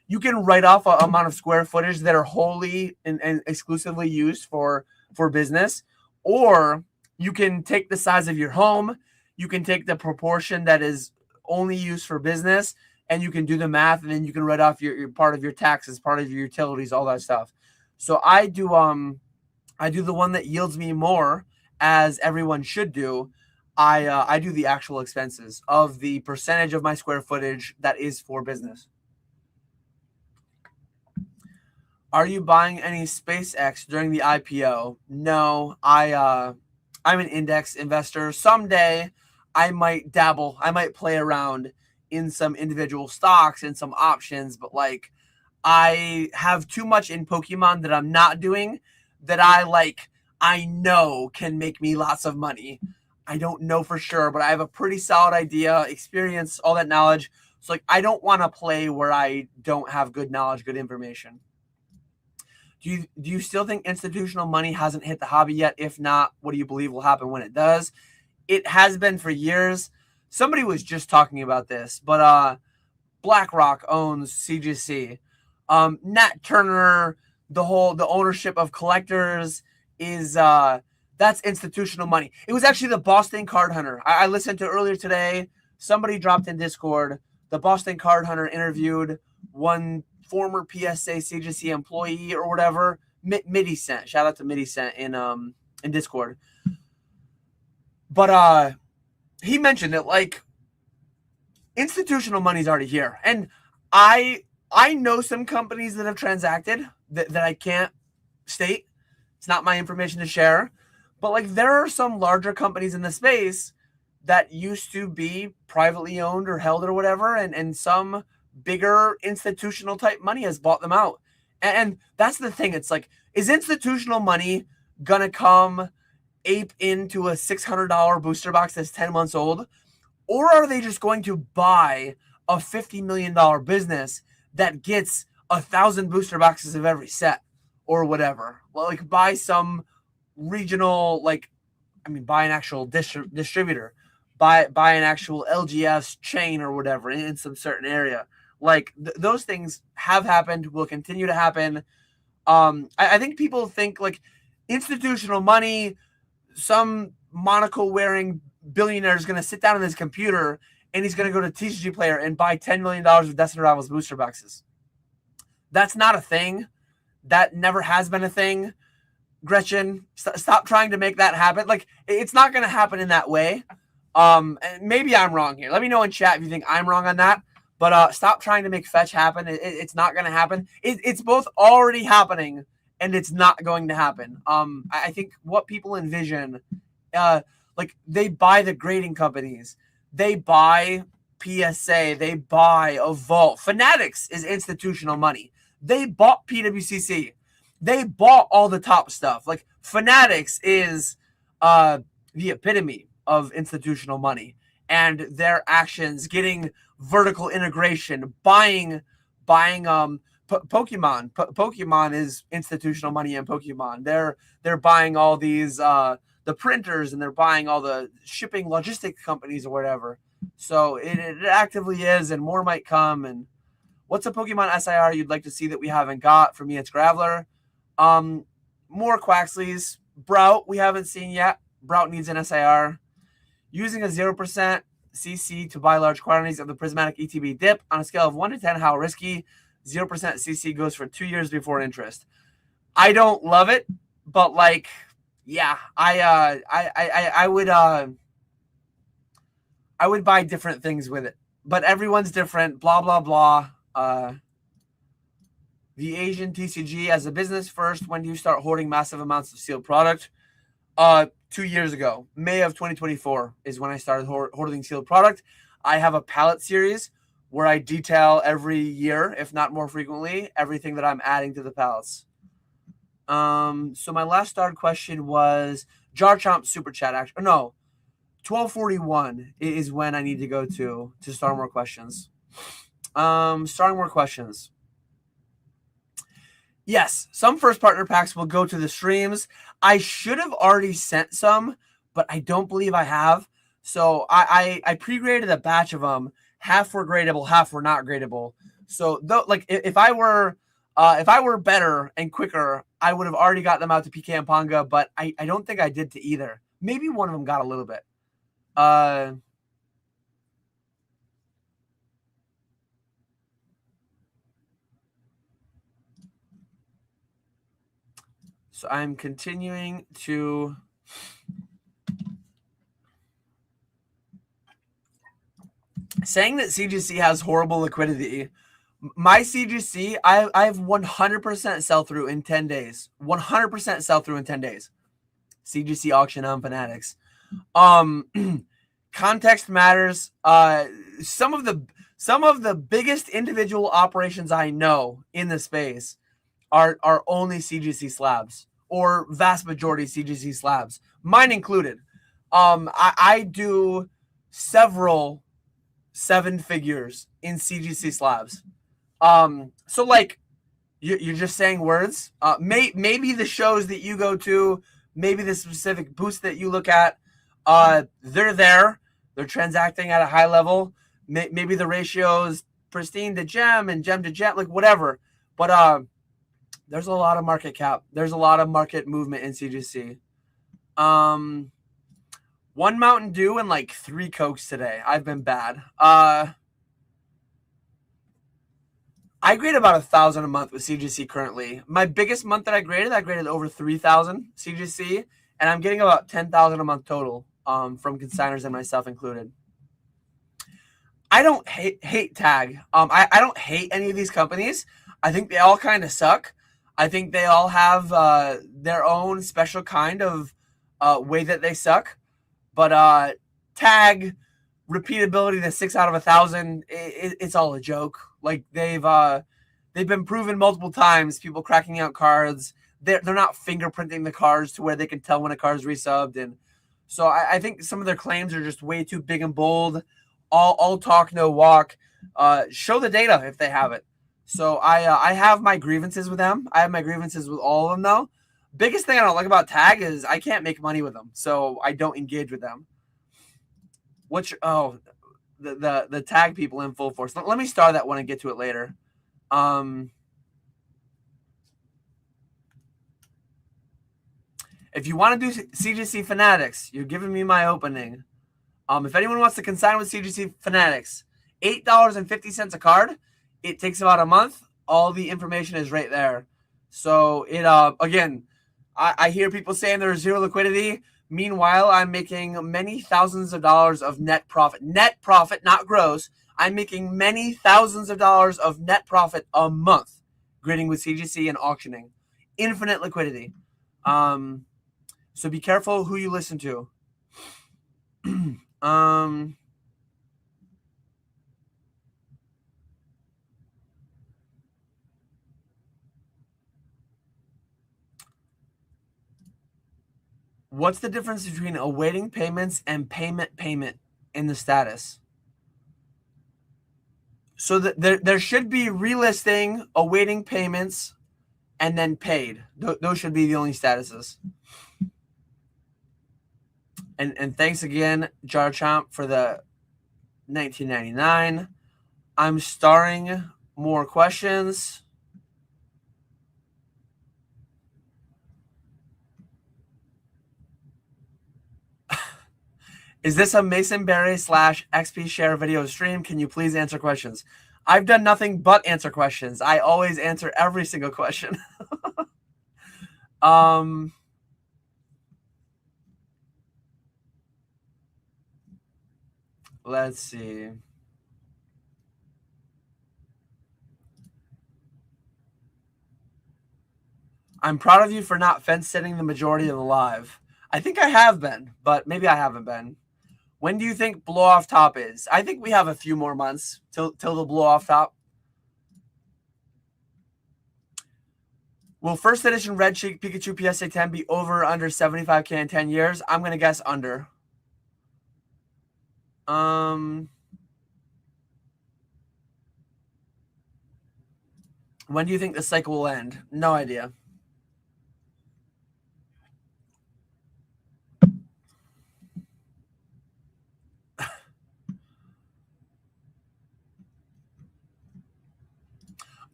You can write off an amount of square footage that are wholly and exclusively used for business, or you can take the size of your home. You can take the proportion that is only used for business, and you can do the math, and then you can write off your part of your taxes, part of your utilities, all that stuff. So I do the one that yields me more, as everyone should do. I do the actual expenses of the percentage of my square footage that is for business. Are you buying any SpaceX during the IPO? No, I'm an index investor. Someday I might dabble. I might play around in some individual stocks and some options, but like I have too much in Pokemon that I'm not doing that I know can make me lots of money. I don't know for sure, but I have a pretty solid idea, experience, all that knowledge. So like I don't want to play where I don't have good knowledge, good information. Do you still think institutional money hasn't hit the hobby yet? If not, what do you believe will happen when it does? It has been for years. Somebody was just talking about this, but BlackRock owns CGC. Nat Turner, the ownership of collectors is that's institutional money. It was actually the Boston Card Hunter. I listened to earlier today. Somebody dropped in Discord. The Boston Card Hunter interviewed one former PSA CGC employee or whatever. Midicent. Shout out to Midicent in Discord. But he mentioned that like institutional money's already here. And I know some companies that have transacted that I can't state. It's not my information to share. But like there are some larger companies in the space that used to be privately owned or held or whatever, and some bigger institutional type money has bought them out. And that's the thing. It's like, is institutional money gonna come ape into a $600 booster box that's 10 months old? Or are they just going to buy a $50 million business that gets 1,000 booster boxes of every set or whatever? Well, like buy some regional, buy an actual distributor, buy an actual LGS chain or whatever in some certain area. Like those things have happened, will continue to happen. I think people think like institutional money, some monocle wearing billionaire is going to sit down on his computer and he's going to go to TCG Player and buy $10 million of Destined Rivals booster boxes. That's not a thing. That never has been a thing. Gretchen, stop trying to make that happen. Like it's not going to happen in that way. And maybe I'm wrong here. Let me know in chat if you think I'm wrong on that. But stop trying to make fetch happen. It's not going to happen. It's both already happening and it's not going to happen. I think what people envision, like they buy the grading companies, they buy PSA, they buy a Vault. Fanatics is institutional money. They bought PWCC. They bought all the top stuff. Like Fanatics is the epitome of institutional money, and their actions, getting vertical integration, buying Pokemon. Pokemon is institutional money in Pokemon. They're buying all these the printers, and they're buying all the shipping logistics companies or whatever. So it actively is, and more might come. And what's a Pokemon SIR you'd like to see that we haven't got? For me, it's Graveler. More Quaxleys. Brout, we haven't seen yet. Brout needs an SIR. Using a 0% CC to buy large quantities of the prismatic ETB dip on a scale of 1 to 10, how risky? 0% CC goes for 2 years before interest. I don't love it, but like, yeah, I would I would buy different things with it, but everyone's different. Blah blah blah. The Asian TCG as a business first. When do you start hoarding massive amounts of sealed product? 2 years ago, May of 2024 is when I started hoarding sealed product. I have a pallet series where I detail every year, if not more frequently, everything that I'm adding to the pallets. So my last started question was Jar Chomp Super Chat. Actually, no, 12:41 is when I need to go to start more questions. Starting more questions. Yes, some first partner packs will go to the streams. I should have already sent some, but I don't believe I have. So I pre-graded a batch of them. Half were gradable, half were not gradable. So though, like if I were better and quicker, I would have already got them out to PK and Ponga, but I don't think I did to either. Maybe one of them got a little bit. So I'm continuing to saying that CGC has horrible liquidity. My CGC, I have 100% sell through in 10 days. 100% sell through in 10 days. CGC auction on Fanatics. Context matters. Some of the biggest individual operations I know in the space are only CGC slabs, or vast majority CGC slabs, mine included. I do several 7 figures in CGC slabs. So like you're just saying words. Maybe the shows that you go to, maybe the specific booths that you look at, they're there. They're transacting at a high level. Maybe the ratio is pristine to gem and gem to gem, like whatever. But there's a lot of market cap. There's a lot of market movement in CGC. 1 Mountain Dew and like 3 Cokes today. I've been bad. I grade about 1,000 a month with CGC currently. My biggest month that I graded over 3,000 CGC, and I'm getting about 10,000 a month total from consigners and myself included. I don't hate Tag. I don't hate any of these companies. I think they all kind of suck. I think they all have their own special kind of way that they suck. But Tag repeatability to 6 out of 1,000, it's all a joke. Like they've been proven multiple times. People cracking out cards. They're not fingerprinting the cards to where they can tell when a card's resubbed, and so I think some of their claims are just way too big and bold. All talk, no walk. Show the data if they have it. So I have my grievances with them. I have my grievances with all of them though. Biggest thing I don't like about Tag is I can't make money with them, so I don't engage with them. The Tag people in full force. Let me start that one and get to it later. If you want to do CGC Fanatics, you're giving me my opening. If anyone wants to consign with CGC Fanatics, $8.50 a card. It takes about a month. All the information is right there. So it again, I hear people saying there's zero liquidity. Meanwhile, I'm making many thousands of dollars of net profit. Net profit, not gross. I'm making many thousands of dollars of net profit a month grading with CGC and auctioning. Infinite liquidity. So be careful who you listen to. What's the difference between awaiting payments and payment in the status? So there should be relisting, awaiting payments, and then paid. Those should be the only statuses. And thanks again, Jar Chomp, for the 1999. I'm starring more questions. Is this a Mason Berry / XP share video stream? Can you please answer questions? I've done nothing but answer questions. I always answer every single question. Let's see. I'm proud of you for not fence sitting the majority of the live. I think I have been, but maybe I haven't been. When do you think blow off top is? I think we have a few more months till the blow off top. Will first edition Red Cheek Pikachu PSA 10 be over or under 75K in 10 years? I'm gonna guess under. When do you think the cycle will end? No idea.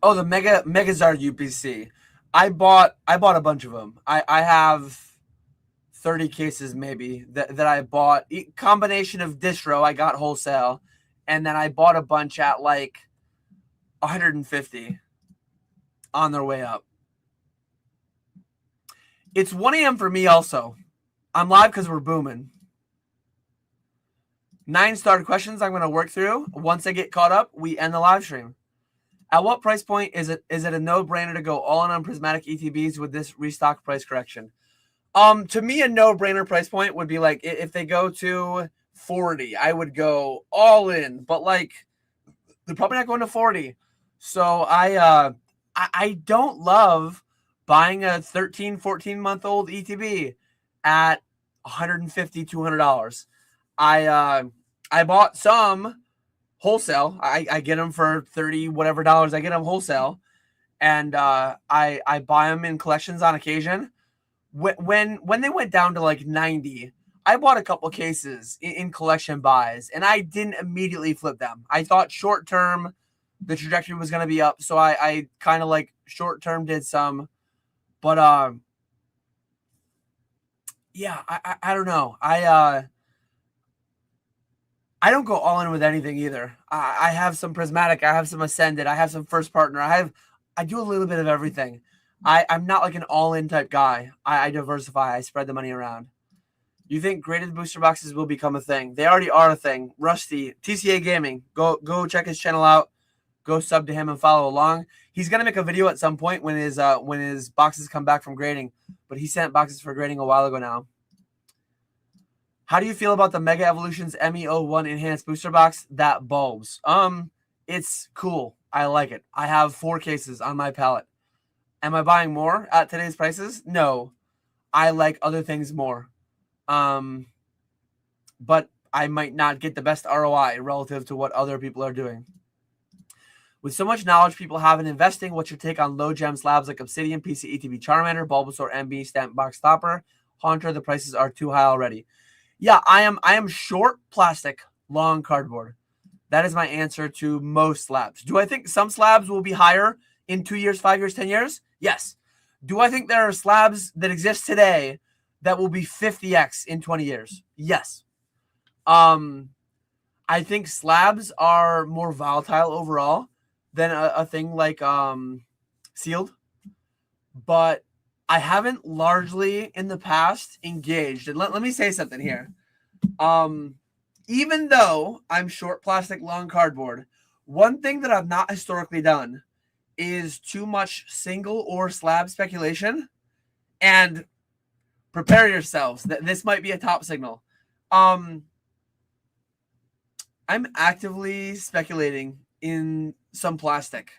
Oh, the Megazard UPC. I bought a bunch of them. I have 30 cases maybe that I bought. Combination of distro, I got wholesale, and then I bought a bunch at like 150 on their way up. It's 1 a.m. for me also. I'm live because we're booming. 9 started questions I'm going to work through. Once I get caught up, we end the live stream. At what price point is it a no-brainer to go all in on prismatic ETBs with this restock price correction? To me, a no-brainer price point would be like if they go to 40, I would go all in. But like, they're probably not going to 40. So I don't love buying a 13, 14-month-old ETB at $150, $200. I bought some wholesale. I get them for 30 whatever dollars. I get them wholesale, and I buy them in collections on occasion. When they went down to like 90, I bought a couple cases in collection buys, and I didn't immediately flip them. I thought short term the trajectory was going to be up, so I kind of like short term did some, but yeah, I don't know. I don't go all in with anything either. I have some prismatic. I have some ascended. I have some first partner. I do a little bit of everything. I'm not like an all-in type guy. I diversify. I spread the money around. You think graded booster boxes will become a thing? They already are a thing. Rusty, TCA Gaming. Go check his channel out. Go sub to him and follow along. He's gonna make a video at some point when his boxes come back from grading. But he sent boxes for grading a while ago now. How do you feel about the Mega Evolutions ME01 Enhanced Booster Box that bulbs? It's cool. I like it. I have 4 cases on my pallet. Am I buying more at today's prices? No. I like other things more. But I might not get the best ROI relative to what other people are doing. With so much knowledge people have in investing, what's your take on low gem slabs like Obsidian, PC, ETB, Charmander, Bulbasaur, MB, Stamp Box Topper, Haunter? The prices are too high already. Yeah, I am short plastic, long cardboard. That is my answer to most slabs. Do I think some slabs will be higher in 2 years, 5 years, 10 years? Yes. Do I think there are slabs that exist today that will be 50x in 20 years? Yes. I think slabs are more volatile overall than a thing like sealed. But I haven't largely in the past engaged. And let me say something here. Even though I'm short plastic, long cardboard, one thing that I've not historically done is too much single or slab speculation. And prepare yourselves that this might be a top signal. I'm actively speculating in some plastic.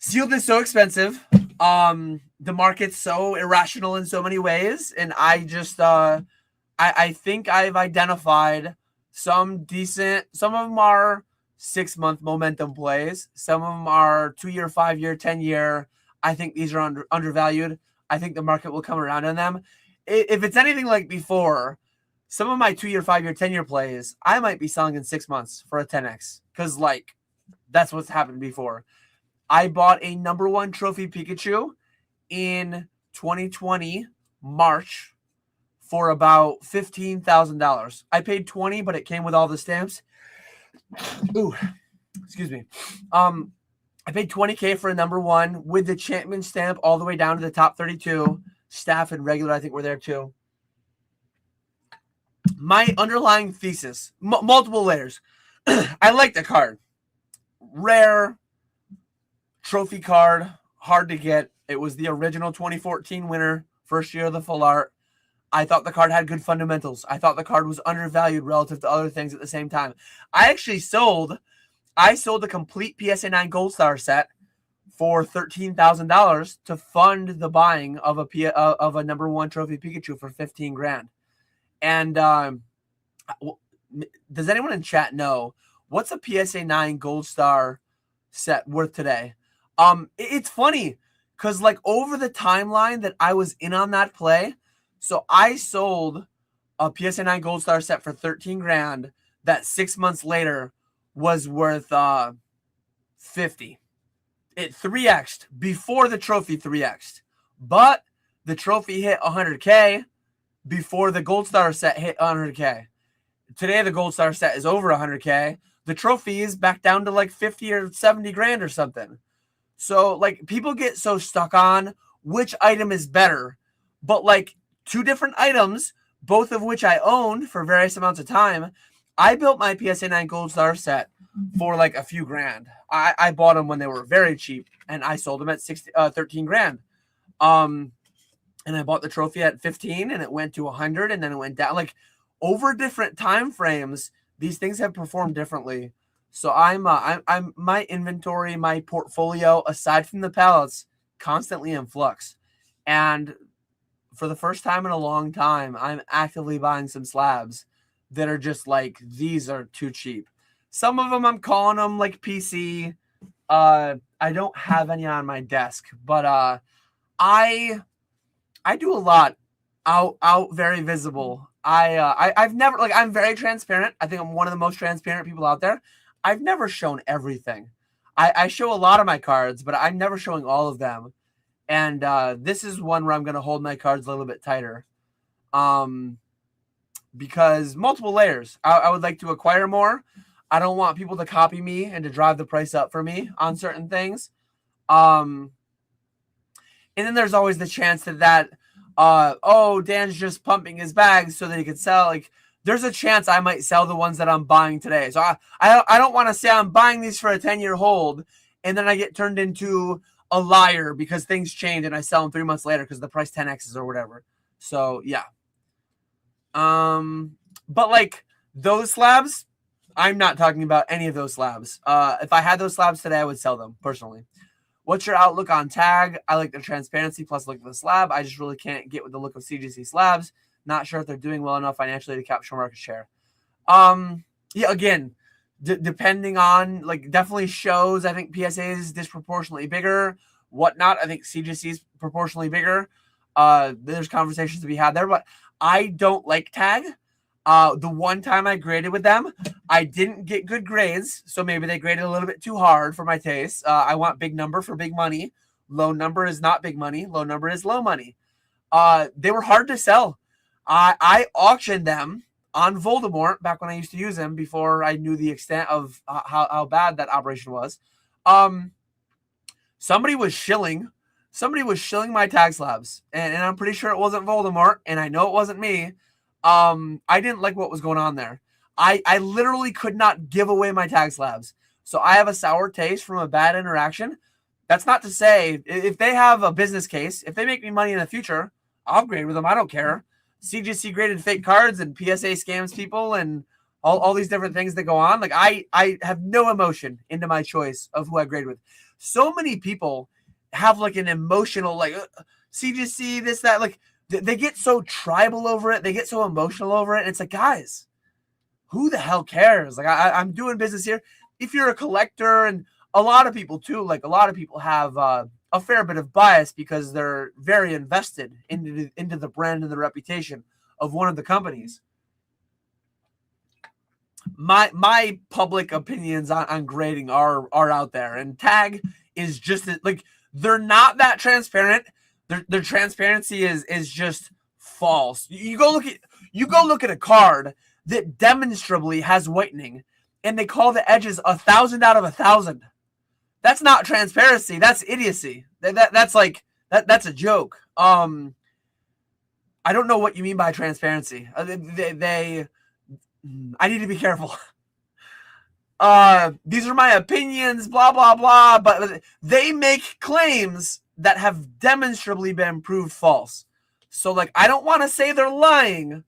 Sealed is so expensive. The market's so irrational in so many ways, and I just I think I've identified some decent. Some of them are 6-month momentum plays. Some of them are 2-year, 5-year, 10-year. I think these are undervalued. I think the market will come around on them. If it's anything like before, some of my 2-year, 5-year, 10-year plays, I might be selling in 6 months for a 10x because like that's what's happened before. I bought a #1 trophy Pikachu in 2020 March for about $15,000. I paid $20, but it came with all the stamps. Ooh, excuse me. I paid $20K for a #1 with the champion stamp all the way down to the top 32. Staff and regular, I think, were there too. my underlying thesis, multiple layers. I like the card. Rare trophy card, hard to get. It was the original 2014 winner, first year of the full art. I thought the card had good fundamentals. I thought the card was undervalued relative to other things at the same time. I sold the complete PSA 9 Gold Star set for $13,000 to fund the buying of a number one trophy Pikachu for 15 grand. And does anyone in chat know what's a PSA 9 Gold Star set worth today? It's funny because like over the timeline that I was in on that play, so I sold a PSA 9 Gold Star set for 13 grand that 6 months later was worth 50. It 3x'd before the trophy 3x'd, but the trophy hit 100K before the Gold Star set hit 100K. Today the Gold Star set is over 100K. The trophy is back down to like 50 or 70 grand or something. So like people get so stuck on which item is better, but like two different items, both of which I owned for various amounts of time. I built my PSA 9 Gold Star set for like a few grand. I bought them when they were very cheap, and I sold them at 13 grand. And I bought the trophy at 15, and it went to 100, and then it went down. Like over different time frames, these things have performed differently. So I'm my inventory, my portfolio, aside from the pallets, constantly in flux. And for the first time in a long time, I'm actively buying some slabs that are just like, these are too cheap. Some of them I'm calling them like PC. I don't have any on my desk, but I do a lot out very visible. I've never, like, I'm very transparent. I think I'm one of the most transparent people out there. I've never shown everything. I show a lot of my cards, but I'm never showing all of them. And this is one where I'm going to hold my cards a little bit tighter. Because multiple layers. I would like to acquire more. I don't want people to copy me and to drive the price up for me on certain things. And then there's always the chance that Dan's just pumping his bags so that he could sell. Like, there's a chance I might sell the ones that I'm buying today. So I don't want to say I'm buying these for a 10-year hold, and then I get turned into a liar because things change and I sell them 3 months later because the price 10x's or whatever. So yeah. But like those slabs, I'm not talking about any of those slabs. If I had those slabs today, I would sell them personally. What's your outlook on tag? I like the transparency plus look at the slab. I just really can't get with the look of CGC slabs. Not sure if they're doing well enough financially to capture market share. Yeah, again, depending on, like, definitely shows. I think PSA is disproportionately bigger. Whatnot, I think CGC is proportionally bigger. There's conversations to be had there, but I don't like tag. The one time I graded with them, I didn't get good grades, so maybe they graded a little bit too hard for my taste. I want big number for big money. Low number is not big money. Low number is low money. They were hard to sell. I auctioned them on Voldemort back when I used to use them before I knew the extent of how bad that operation was. Somebody was shilling my tag slabs, and I'm pretty sure it wasn't Voldemort, and I know it wasn't me. I didn't like what was going on there. I literally could not give away my tag slabs. So I have a sour taste from a bad interaction. That's not to say if they have a business case, if they make me money in the future, I'll grade with them. I don't care. CGC graded fake cards and PSA scams people and all these different things that go on. Like I have no emotion into my choice of who I grade with. So many people have like an emotional, like CGC, this, that, like they get so tribal over it. They get so emotional over it. And it's like, guys, who the hell cares? Like I'm doing business here. If you're a collector, and a lot of people too, like a lot of people have a fair bit of bias because they're very invested into the brand and the reputation of one of the companies. My public opinions on grading are out there, and tag is just like, they're not that transparent. Their transparency is just false. You go look at a card that demonstrably has whitening, and they call the edges 1,000 out of 1,000. That's not transparency. That's idiocy. That's like that's a joke. I don't know what you mean by transparency. I need to be careful. These are my opinions, blah, blah, blah. But they make claims that have demonstrably been proved false. So, like, I don't want to say they're lying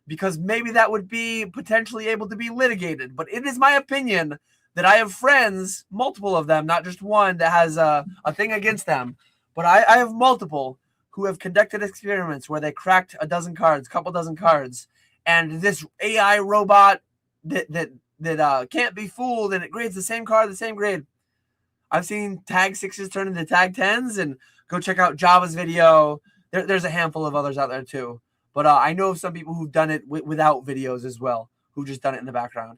because maybe that would be potentially able to be litigated. But it is my opinion that I have friends, multiple of them, not just one that has a thing against them, but I have multiple who have conducted experiments where they cracked a dozen cards, couple dozen cards, and this AI robot that can't be fooled, and it grades the same card, the same grade. I've seen tag 6s turn into tag 10s, and go check out Java's video. There's a handful of others out there too. But I know of some people who've done it without videos as well, who've just done it in the background.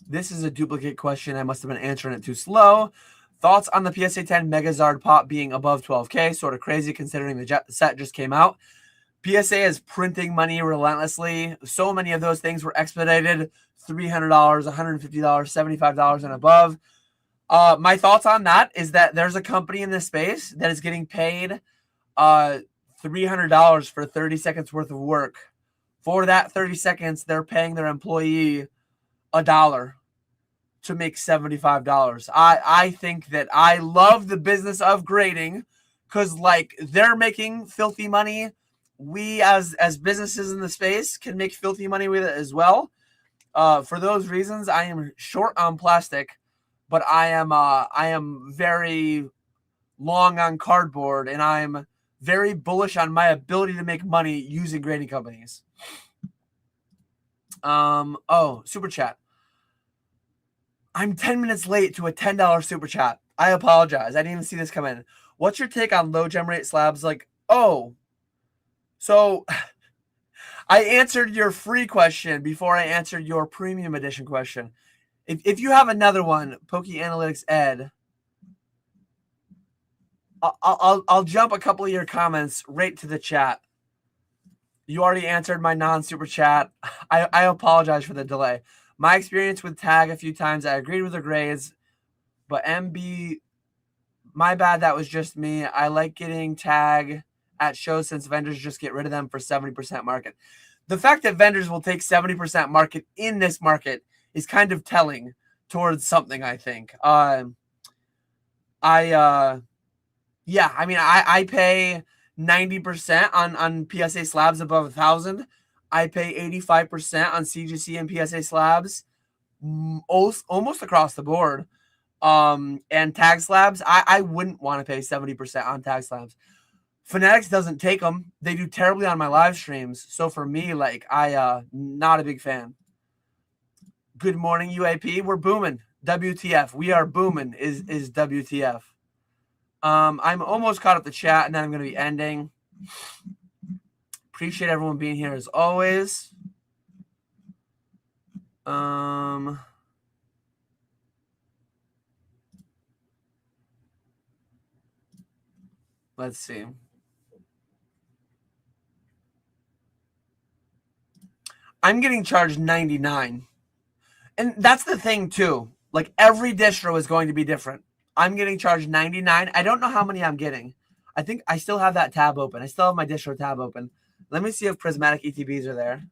This is a duplicate question. I must have been answering it too slow. Thoughts on the PSA 10 Megazard pop being above 12K? Sort of crazy considering the set just came out. PSA is printing money relentlessly. So many of those things were expedited. $300, $150, $75 and above. My thoughts on that is that there's a company in this space that is getting paid $300 for 30 seconds worth of work. For that 30 seconds, they're paying their employee $1 to make $75. I think that I love the business of grading because, like, they're making filthy money. We as businesses in the space can make filthy money with it as well. For those reasons, I am short on plastic, but I am very long on cardboard, and I'm very bullish on my ability to make money using grading companies. Oh, super chat. I'm 10 minutes late to a $10 super chat. I apologize. I didn't even see this come in. What's your take on low gem rate slabs? Like, oh, so I answered your free question before I answered your premium edition question. If you have another one, Poke Analytics Ed, I'll jump a couple of your comments right to the chat. You already answered my non-super chat. I apologize for the delay. My experience with tag a few times, I agreed with the grades, but MB, my bad, that was just me. I like getting tag at shows since vendors just get rid of them for 70% market. The fact that vendors will take 70% market in this market is kind of telling towards something, I think. Yeah, I mean, I pay 90% on PSA slabs above 1,000. I pay 85% on CGC and PSA slabs, almost across the board. And tag slabs, I wouldn't want to pay 70% on tag slabs. Fanatics doesn't take them. They do terribly on my live streams. So for me, like, not a big fan. Good morning, UAP. We're booming. WTF. We are booming is WTF. I'm almost caught up the chat, and then I'm going to be ending. Appreciate everyone being here as always. Let's see. I'm getting charged $99. And that's the thing too. Like, every distro is going to be different. I'm getting charged $99. I don't know how many I'm getting. I think I still have that tab open. I still have my distro tab open. Let me see if prismatic ETBs are there.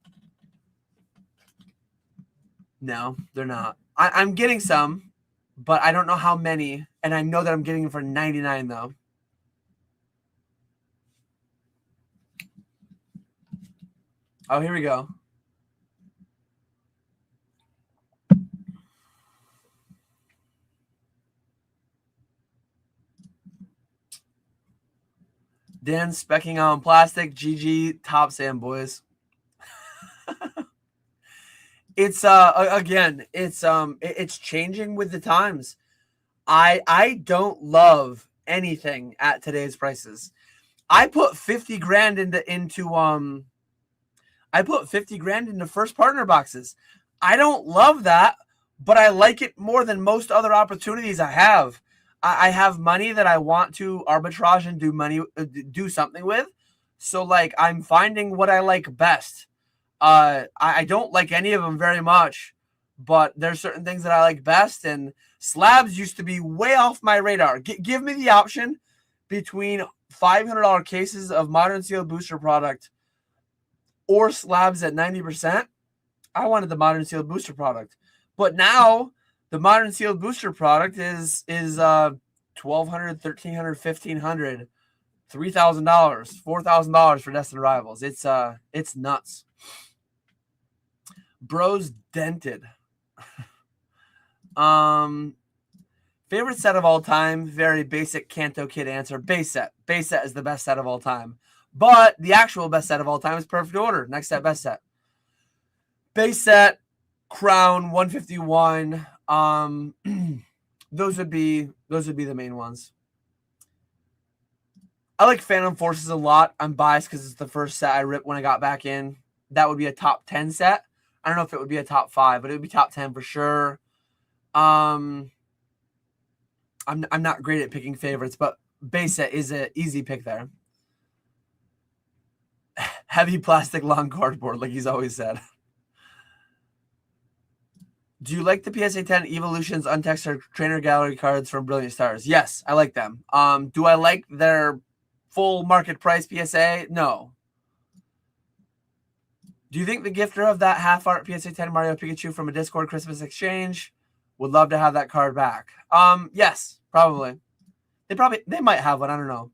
No, they're not. I'm getting some, but I don't know how many. And I know that I'm getting them for $99 though. Oh, here we go. Dan specking on plastic. GG, top sand, boys. It's again, it's changing with the times. I don't love anything at today's prices. I put 50 grand into I put 50 grand into first partner boxes. I don't love that, but I like it more than most other opportunities I have. I have money that I want to arbitrage and do something with. So, like, I'm finding what I like best. I don't like any of them very much, but there's certain things that I like best. And slabs used to be way off my radar. Give me the option between $500 cases of modern sealed booster product or slabs at 90%, I wanted the modern sealed booster product. But now the modern sealed booster product is $1,200, $1,300, $1,500, $3,000, $4,000 for Destined Rivals. It's nuts. Bros dented. Favorite set of all time, very basic Kanto Kid answer. Base set. Base set is the best set of all time. But the actual best set of all time is Perfect Order. Next set, best set. Base set, Crown, 151. Those would be the main ones. I like Phantom Forces a lot. I'm biased because it's the first set I ripped when I got back in. That would be a top 10 set. I don't know if it would be a top 5, but it would be top 10 for sure. I'm not great at picking favorites, but base set is an easy pick there. Heavy plastic, long cardboard, like he's always said. Do you like the PSA 10 Evolutions Untextured Trainer Gallery cards from Brilliant Stars? Yes, I like them. Do I like their full market price PSA? No. Do you think the gifter of that half art PSA 10 Mario Pikachu from a Discord Christmas exchange would love to have that card back? Yes, probably. They might have one. I don't know.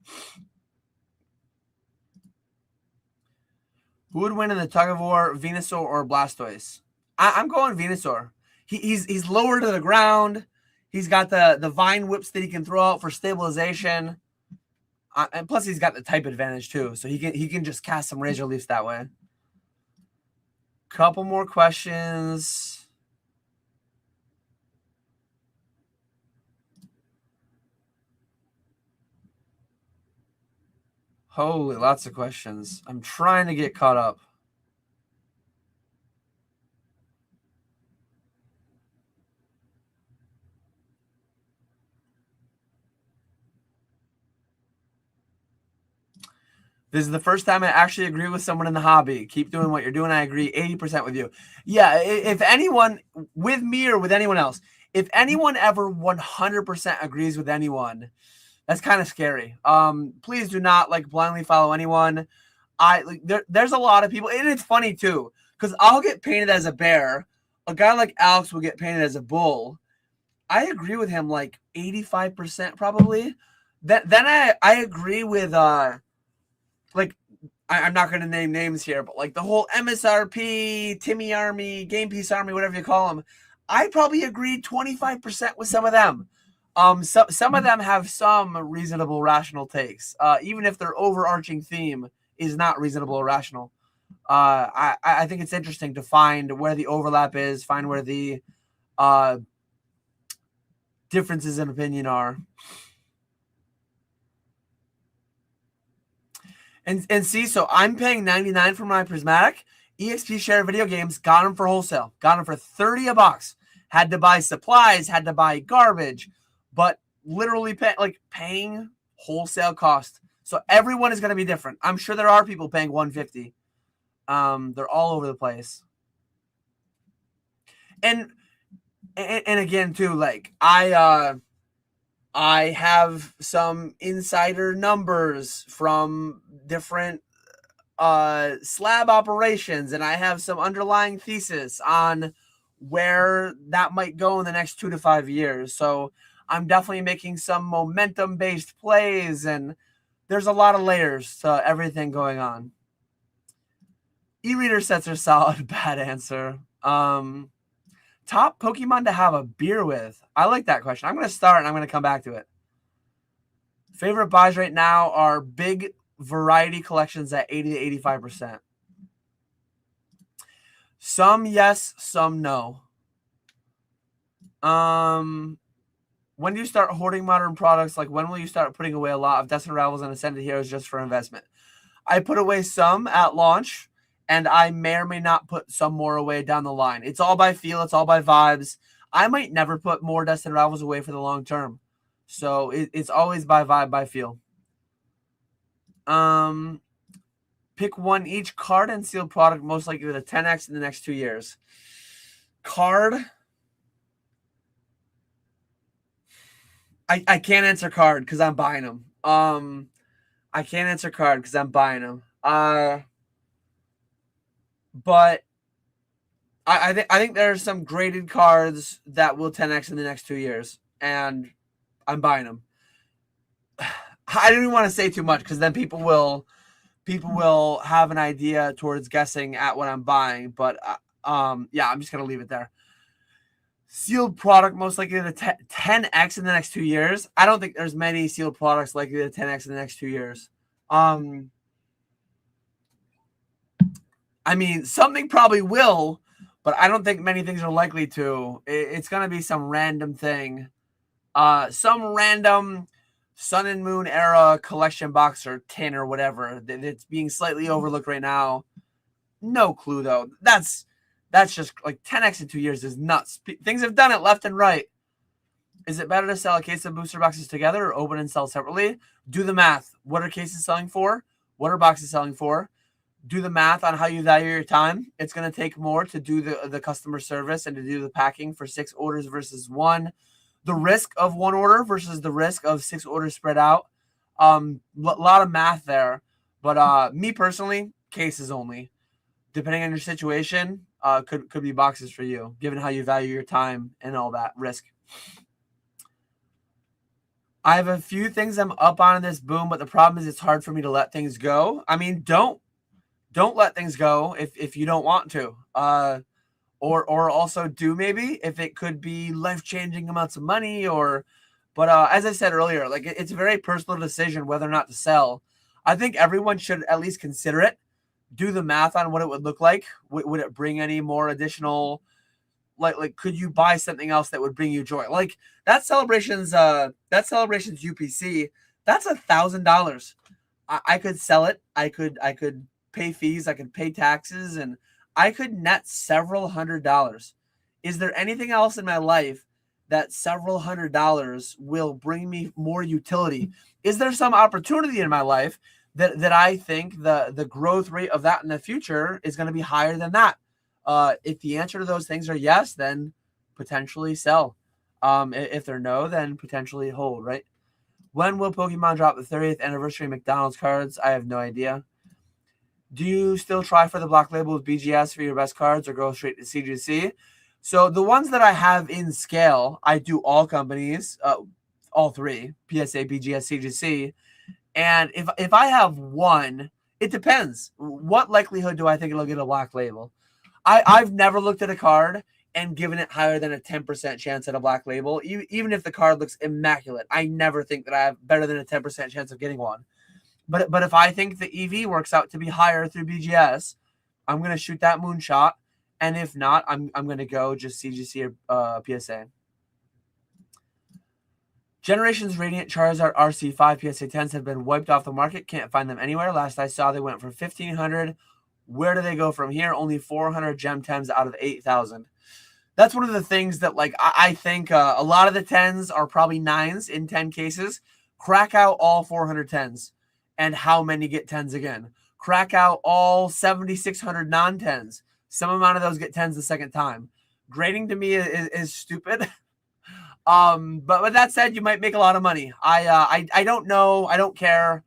Who would win in the tug of war, Venusaur or Blastoise? I'm going Venusaur. He's lower to the ground. He's got the vine whips that he can throw out for stabilization. And plus he's got the type advantage too. So he can just cast some Razor Leafs that way. Couple more questions. Holy, lots of questions. I'm trying to get caught up. This is the first time I actually agree with someone in the hobby. Keep doing what you're doing. I agree 80% with you. Yeah, if anyone, with me or with anyone else, if anyone ever 100% agrees with anyone, that's kind of scary. Please do not blindly follow anyone. There's a lot of people, and it's funny too, because I'll get painted as a bear. A guy like Alex will get painted as a bull. I agree with him 85% probably. Then I agree with I'm not going to name names here, but the whole MSRP, Timmy Army, Game Piece Army, whatever you call them, I probably agreed 25% with some of them. Some of them have some reasonable, rational takes, even if their overarching theme is not reasonable or rational. I think it's interesting to find where the overlap is, find where the differences in opinion are. And see, so I'm paying $99 for my Prismatic. EXP Share Video Games got them for wholesale. Got them for $30 a box. Had to buy supplies, had to buy garbage, but literally paying wholesale cost. So everyone is going to be different. I'm sure there are people paying $150. They're all over the place. And again too, I have some insider numbers from different slab operations, and I have some underlying thesis on where that might go in the next 2 to 5 years. So I'm definitely making some momentum-based plays, and there's a lot of layers to everything going on. E-reader sets are solid. Bad answer. Top Pokemon to have a beer with. I like that question. I'm going to start and I'm going to come back to it. Favorite buys right now are big variety collections at 80 to 85%. Some yes, some no. When do you start hoarding modern products? When will you start putting away a lot of Destined Rivals and Ascended Heroes just for investment? I put away some at launch, and I may or may not put some more away down the line. It's all by feel. It's all by vibes. I might never put more Destined Rivals away for the long term. So it's always by vibe, by feel. Pick one each. Card and sealed product, most likely with a 10x in the next 2 years. Card. I can't answer card because I'm buying them. I can't answer card because I'm buying them. But I think there are some graded cards that will 10x in the next 2 years, and I'm buying them. I don't even want to say too much because then people will have an idea towards guessing at what I'm buying. But yeah, I'm just gonna leave it there. Sealed product most likely to 10x in the next 2 years. I don't think there's many sealed products likely to 10x in the next 2 years. I mean, something probably will, but I don't think many things are likely to. It's gonna be some random thing, some random Sun and Moon era collection box or tin or whatever that's being slightly overlooked right now. No clue though. That's just like 10x in 2 years is nuts. Things have done it left and right. Is it better to sell a case of booster boxes together or open and sell separately? Do the math. What are cases selling for? What are boxes selling for? Do the math on how you value your time. It's going to take more to do the customer service and to do the packing for 6 orders versus 1. The risk of 1 order versus the risk of 6 orders spread out. Lot of math there. But me personally, cases only. Depending on your situation, could be boxes for you, given how you value your time and all that risk. I have a few things I'm up on in this boom, but the problem is it's hard for me to let things go. I mean, don't let things go if you don't want to. Or also do maybe if it could be life-changing amounts of money but as I said earlier, like it's a very personal decision whether or not to sell. I think everyone should at least consider it. Do the math on what it would look like. Would it bring any more additional, like could you buy something else that would bring you joy? Like that celebration's UPC, that's $1,000. I could sell it. I could pay fees, I could pay taxes, and I could net several $100s. Is there anything else in my life that several $100s will bring me more utility? Is there some opportunity in my life that I think the growth rate of that in the future is going to be higher than that? If the answer to those things are yes, then potentially sell. If they're no, then potentially hold, right? When will Pokemon drop the 30th anniversary McDonald's cards? I have no idea. Do you still try for the black label with BGS for your best cards or go straight to CGC? So the ones that I have in scale, I do all companies, all 3, PSA, BGS, CGC. And if I have one, it depends. What likelihood do I think it'll get a black label? I've never looked at a card and given it higher than a 10% chance at a black label, even if the card looks immaculate. I never think that I have better than a 10% chance of getting one. But if I think the EV works out to be higher through BGS, I'm going to shoot that moonshot. And if not, I'm going to go just CGC or PSA. Generations Radiant Charizard RC5 PSA 10s have been wiped off the market. Can't find them anywhere. Last I saw, they went for 1,500. Where do they go from here? Only 400 Gem 10s out of 8,000. That's one of the things that, like, I think a lot of the 10s are probably 9s in 10 cases. Crack out all 400 10s. And how many get 10s again? Crack out all 7,600 non-10s. Some amount of those get 10s the second time. Grading to me is stupid. But with that said, you might make a lot of money. I don't know. I don't care.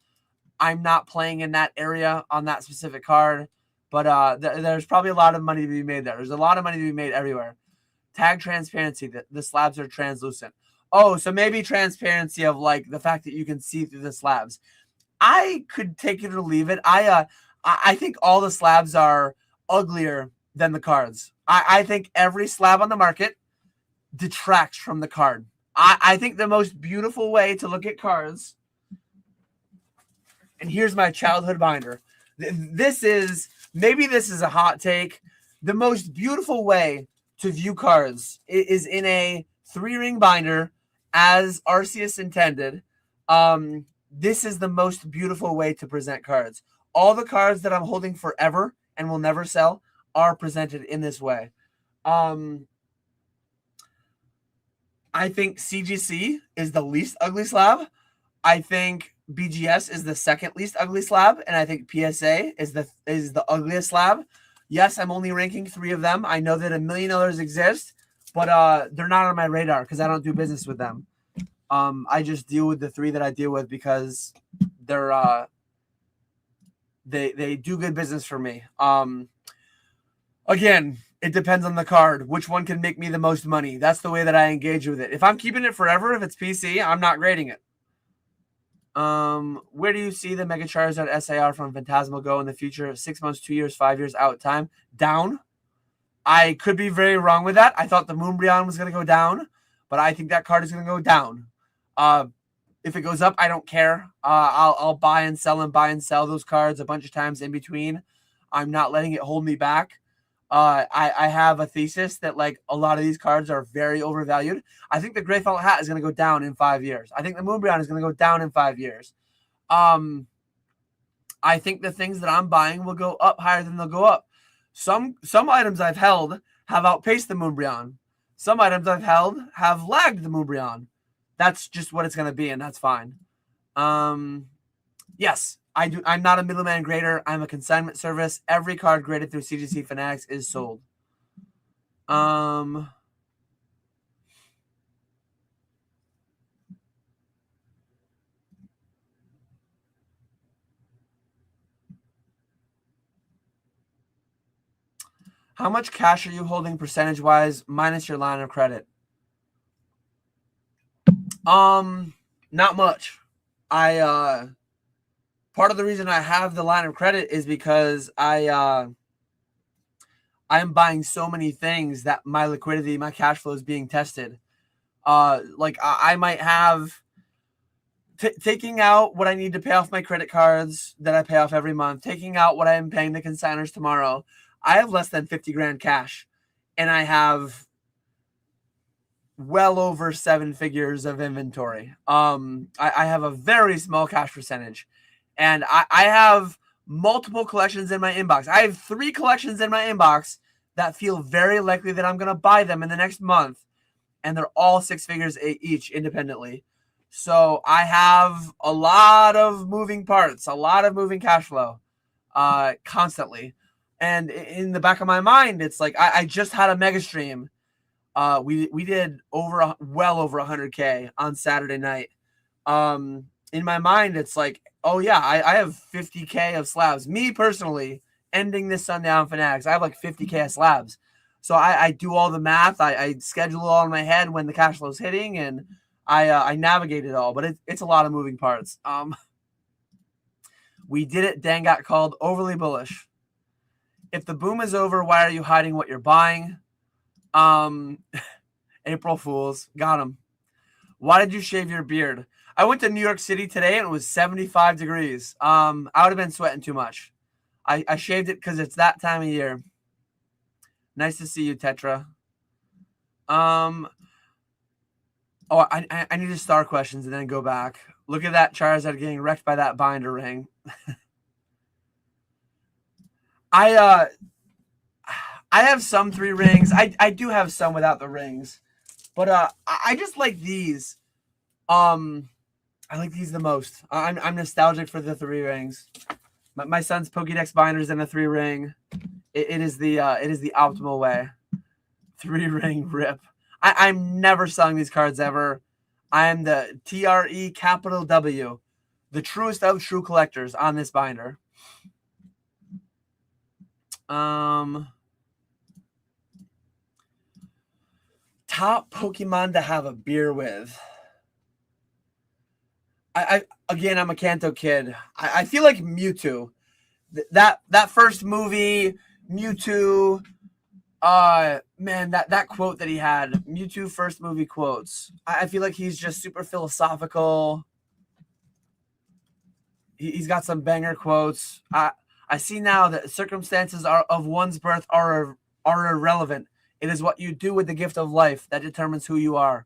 I'm not playing in that area on that specific card. But there's probably a lot of money to be made there. There's a lot of money to be made everywhere. Tag transparency. The slabs are translucent. Oh, so maybe transparency of like the fact that you can see through the slabs. I could take it or leave it. I think all the slabs are uglier than the cards. I think every slab on the market detracts from the card. I think the most beautiful way to look at cards, and here's my childhood binder. This is a hot take. The most beautiful way to view cards is in a 3-ring binder as Arceus intended. This is the most beautiful way to present cards. All the cards that I'm holding forever and will never sell are presented in this way. I think CGC is the least ugly slab. I think BGS is the second least ugly slab, and I think PSA is the ugliest slab. Yes, I'm only ranking 3 of them. I know that a million others exist, but they're not on my radar because I don't do business with them. I just deal with the 3 that I deal with because they're they do good business for me. Again, it depends on the card. Which one can make me the most money? That's the way that I engage with it. If I'm keeping it forever, if it's PC, I'm not grading it. Where do you see the Mega Charizard SAR from Phantasmal go in the future? 6 months, 2 years, 5 years out time? Down. I could be very wrong with that. I thought the Moonbreon was going to go down, but I think that card is going to go down. If it goes up, I don't care. I'll buy and sell those cards a bunch of times in between. I'm not letting it hold me back. I have a thesis that like a lot of these cards are very overvalued. I think the Gray Felt Hat is going to go down in 5 years. I think the Moonbreon is going to go down in 5 years. I think the things that I'm buying will go up higher than they'll go up. Some items I've held have outpaced the Moonbreon. Some items I've held have lagged the Moonbreon. That's just what it's going to be, and that's fine. Yes, I'm not a middleman grader. I'm a consignment service. Every card graded through CGC Fanatics is sold. How much cash are you holding percentage-wise minus your line of credit? Not much. Part of the reason I have the line of credit is because I'm buying so many things that my liquidity, my cash flow is being tested. Like I might have taking out what I need to pay off my credit cards that I pay off every month, taking out what I'm paying the consigners tomorrow. I have less than 50 grand cash, and I have well over 7 figures of inventory. I have a very small cash percentage, and I have multiple collections in my inbox. I have 3 collections in my inbox that feel very likely that I'm going to buy them in the next month, and they're all 6 figures each independently. So I have a lot of moving parts, a lot of moving cash flow constantly. And in the back of my mind, it's like I just had a mega stream. We did well over 100K on Saturday night. In my mind, it's like, oh yeah, I have 50K of slabs. Me personally, ending this Sunday on Fanatics, I have like 50K of slabs. So I do all the math. I schedule it all in my head when the cash flow is hitting, and I navigate it all. But it's a lot of moving parts. We did it. Dan got called overly bullish. If the boom is over, why are you hiding what you're buying? April Fools. Got him. Why did you shave your beard? I went to New York City today and it was 75 degrees. I would have been sweating too much. I shaved it because it's that time of year. Nice to see you, Tetra. Oh, I need to start questions and then go back. Look at that Charizard getting wrecked by that binder ring. I have some 3 rings. I do have some without the rings, but I just like these. I like these the most. I'm nostalgic for the 3 rings. My son's Pokédex binders in a 3 ring. It is the optimal way. 3 ring rip. I'm never selling these cards ever. I am the TRE capital W, the truest of true collectors on this binder. Top Pokemon to have a beer with. Again, I'm a Kanto kid. I feel like Mewtwo. That first movie, Mewtwo. Man, that quote that he had, Mewtwo first movie quotes. I feel like he's just super philosophical. He's got some banger quotes. I see now that circumstances of one's birth are irrelevant. It is what you do with the gift of life that determines who you are.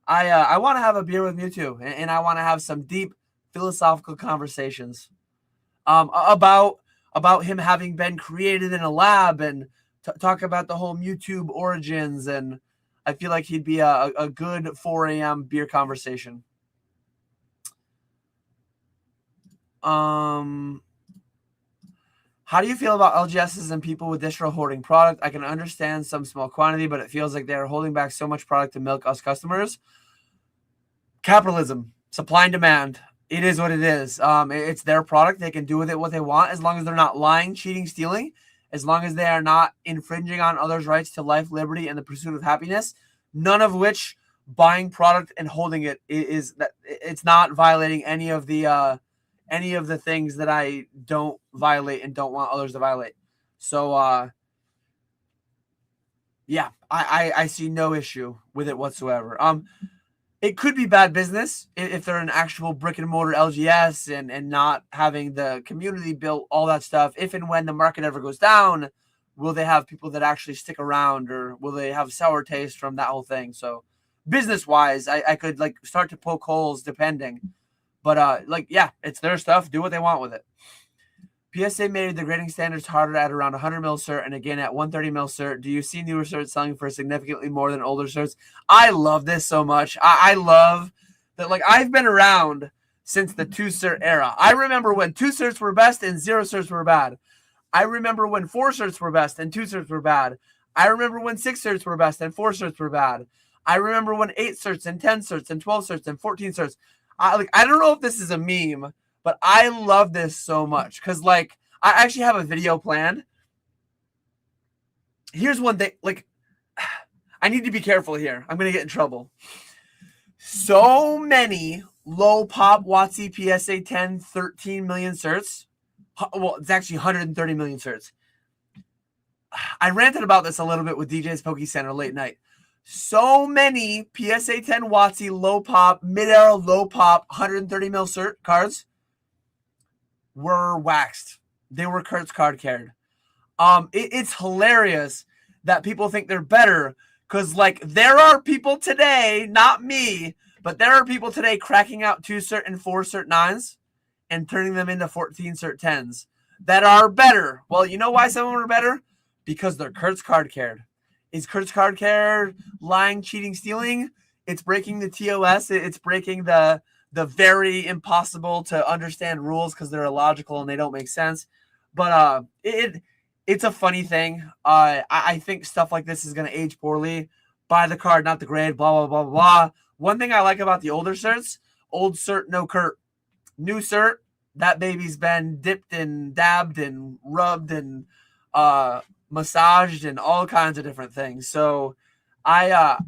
I want to have a beer with Mewtwo, and I want to have some deep philosophical conversations about him having been created in a lab, and talk about the whole Mewtwo origins. And I feel like he'd be a good 4 a.m. beer conversation. How do you feel about LGSs and people with distro hoarding product? I can understand some small quantity, but it feels like they're holding back so much product to milk us customers. Capitalism, supply and demand. It is what it is. It's their product. They can do with it what they want as long as they're not lying, cheating, stealing, as long as they are not infringing on others' rights to life, liberty, and the pursuit of happiness, none of which buying product and holding it is that it's not violating any of the things that I don't violate and don't want others to violate. So yeah, I see no issue with it whatsoever. It could be bad business if they're an actual brick and mortar LGS and not having the community built, all that stuff. If and when the market ever goes down, will they have people that actually stick around, or will they have sour taste from that whole thing? So business wise, I could like start to poke holes depending. But like, yeah, it's their stuff. Do what they want with it. PSA made the grading standards harder at around 100 mil cert and again at 130 mil cert. Do you see newer certs selling for significantly more than older certs? I love this so much. I love that. Like, I've been around since the 2 cert era. I remember when 2 certs were best and 0 certs were bad. I remember when 4 certs were best and 2 certs were bad. I remember when 6 certs were best and 4 certs were bad. I remember when 8 certs and 10 certs and 12 certs and 14 certs. I don't know if this is a meme, but I love this so much because, like, I actually have a video planned. Here's one thing. Like, I need to be careful here. I'm going to get in trouble. So many low pop WotC PSA 10, 13 million certs. Well, it's actually 130 million certs. I ranted about this a little bit with DJ's Poke Center late night. So many PSA 10 WotC low pop, mid-era low pop, 130 mil cert cards were waxed. They were Kurt's card cared. It's hilarious that people think they're better because, like, there are people today, not me, but there are people today cracking out 2 cert and 4 cert 9s and turning them into 14 cert 10s that are better. Well, you know why some of them are better? Because they're Kurt's card cared. Is Kurt's card care lying, cheating, stealing? It's breaking the TOS. It's breaking the very impossible to understand rules because they're illogical and they don't make sense. But it's a funny thing. I think stuff like this is going to age poorly. Buy the card, not the grade, blah, blah, blah, blah. One thing I like about the older certs, old cert, no Kurt. New cert, that baby's been dipped and dabbed and rubbed and massaged and all kinds of different things. So I've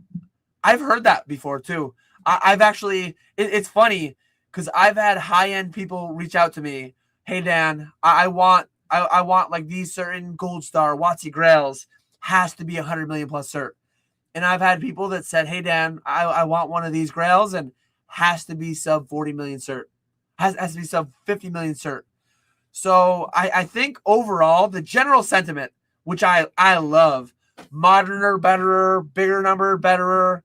heard that before too. I've actually, it's funny because I've had high-end people reach out to me. Hey Dan, I want like these certain Gold Star WotC Grails, has to be 100 million plus cert. And I've had people that said, hey Dan, I want one of these Grails and has to be sub 40 million cert. Has to be sub 50 million cert. So I think overall the general sentiment, which I love, moderner, betterer, bigger number, betterer.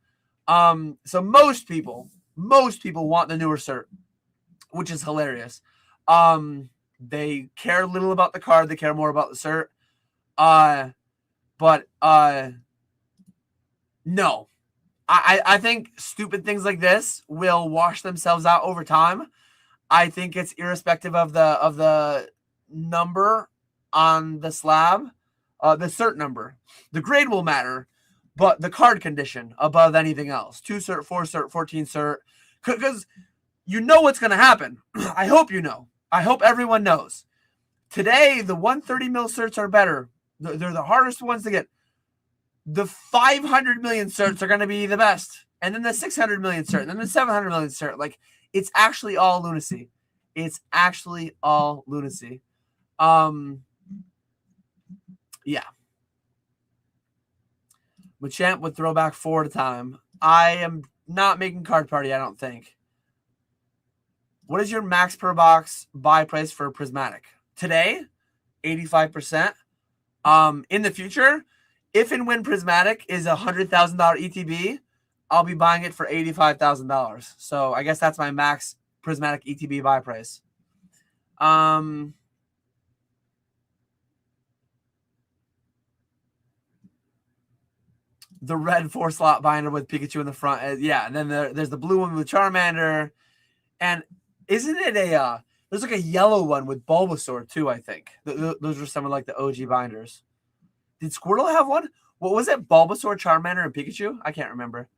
So most people want the newer cert, which is hilarious. They care little about the card, they care more about the cert. But no. I think stupid things like this will wash themselves out over time. I think it's irrespective of the number on the slab, the cert number. The grade will matter, but the card condition above anything else. 2 cert, 4 cert, 14 cert. Because you know what's going to happen. I hope you know. I hope everyone knows. Today, the 130 mil certs are better. They're the hardest ones to get. The 500 million certs are going to be the best. And then the 600 million cert. And then the 700 million cert. Like, it's actually all lunacy. It's actually all lunacy. Yeah. Machamp would throw back 4 at a time. I am not making card party, I don't think. What is your max per box buy price for Prismatic? Today, 85%. In the future, if and when Prismatic is a $100,000 ETB, I'll be buying it for $85,000. So I guess that's my max Prismatic ETB buy price. The red 4-slot binder with Pikachu in the front. Yeah, and then there's the blue one with Charmander. And isn't it there's like a yellow one with Bulbasaur too, I think. Those are some of like the OG binders. Did Squirtle have one? What was it? Bulbasaur, Charmander, and Pikachu? I can't remember.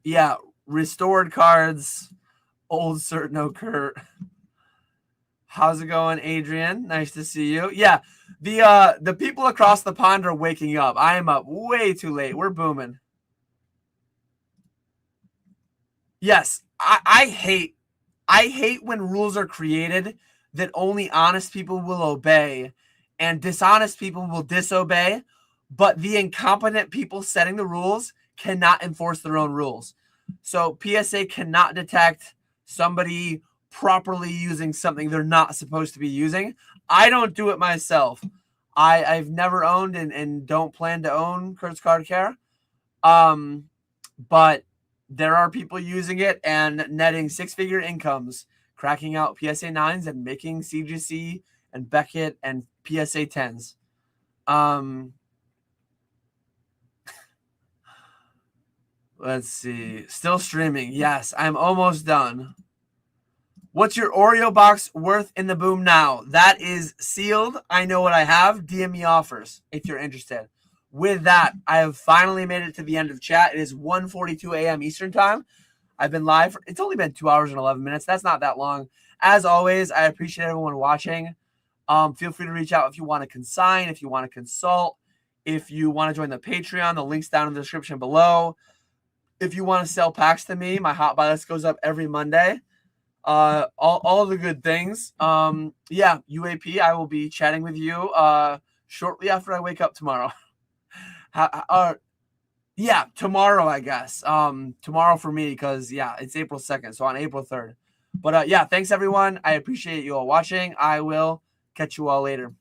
Yeah, restored cards, old cert, no Kurt. How's it going, Adrian? Nice to see you. Yeah, the people across the pond are waking up. I am up way too late. We're booming. Yes, I hate when rules are created that only honest people will obey and dishonest people will disobey, but the incompetent people setting the rules cannot enforce their own rules. So PSA cannot detect somebody properly using something they're not supposed to be using. I don't do it myself. I've never owned and don't plan to own Kurt's Card Care. But there are people using it and netting six-figure incomes, cracking out PSA 9s and making CGC and Beckett and PSA 10s. Let's see. Still streaming. Yes, I'm almost done. What's your Oreo box worth in the boom now? That is sealed. I know what I have. DM me offers if you're interested. With that, I have finally made it to the end of chat. It is 1:42 a.m. Eastern time. I've been live. It's only been 2 hours and 11 minutes. That's not that long. As always, I appreciate everyone watching. Feel free to reach out if you want to consign, if you want to consult, if you want to join the Patreon. The link's down in the description below. If you want to sell packs to me, my hot buy list goes up every Monday. All the good things. Yeah, UAP, I will be chatting with you shortly after I wake up tomorrow. Yeah, tomorrow, I guess. Tomorrow for me, because yeah, it's April 2nd, so on April 3rd. But yeah, thanks everyone. I appreciate you all watching. I will catch you all later.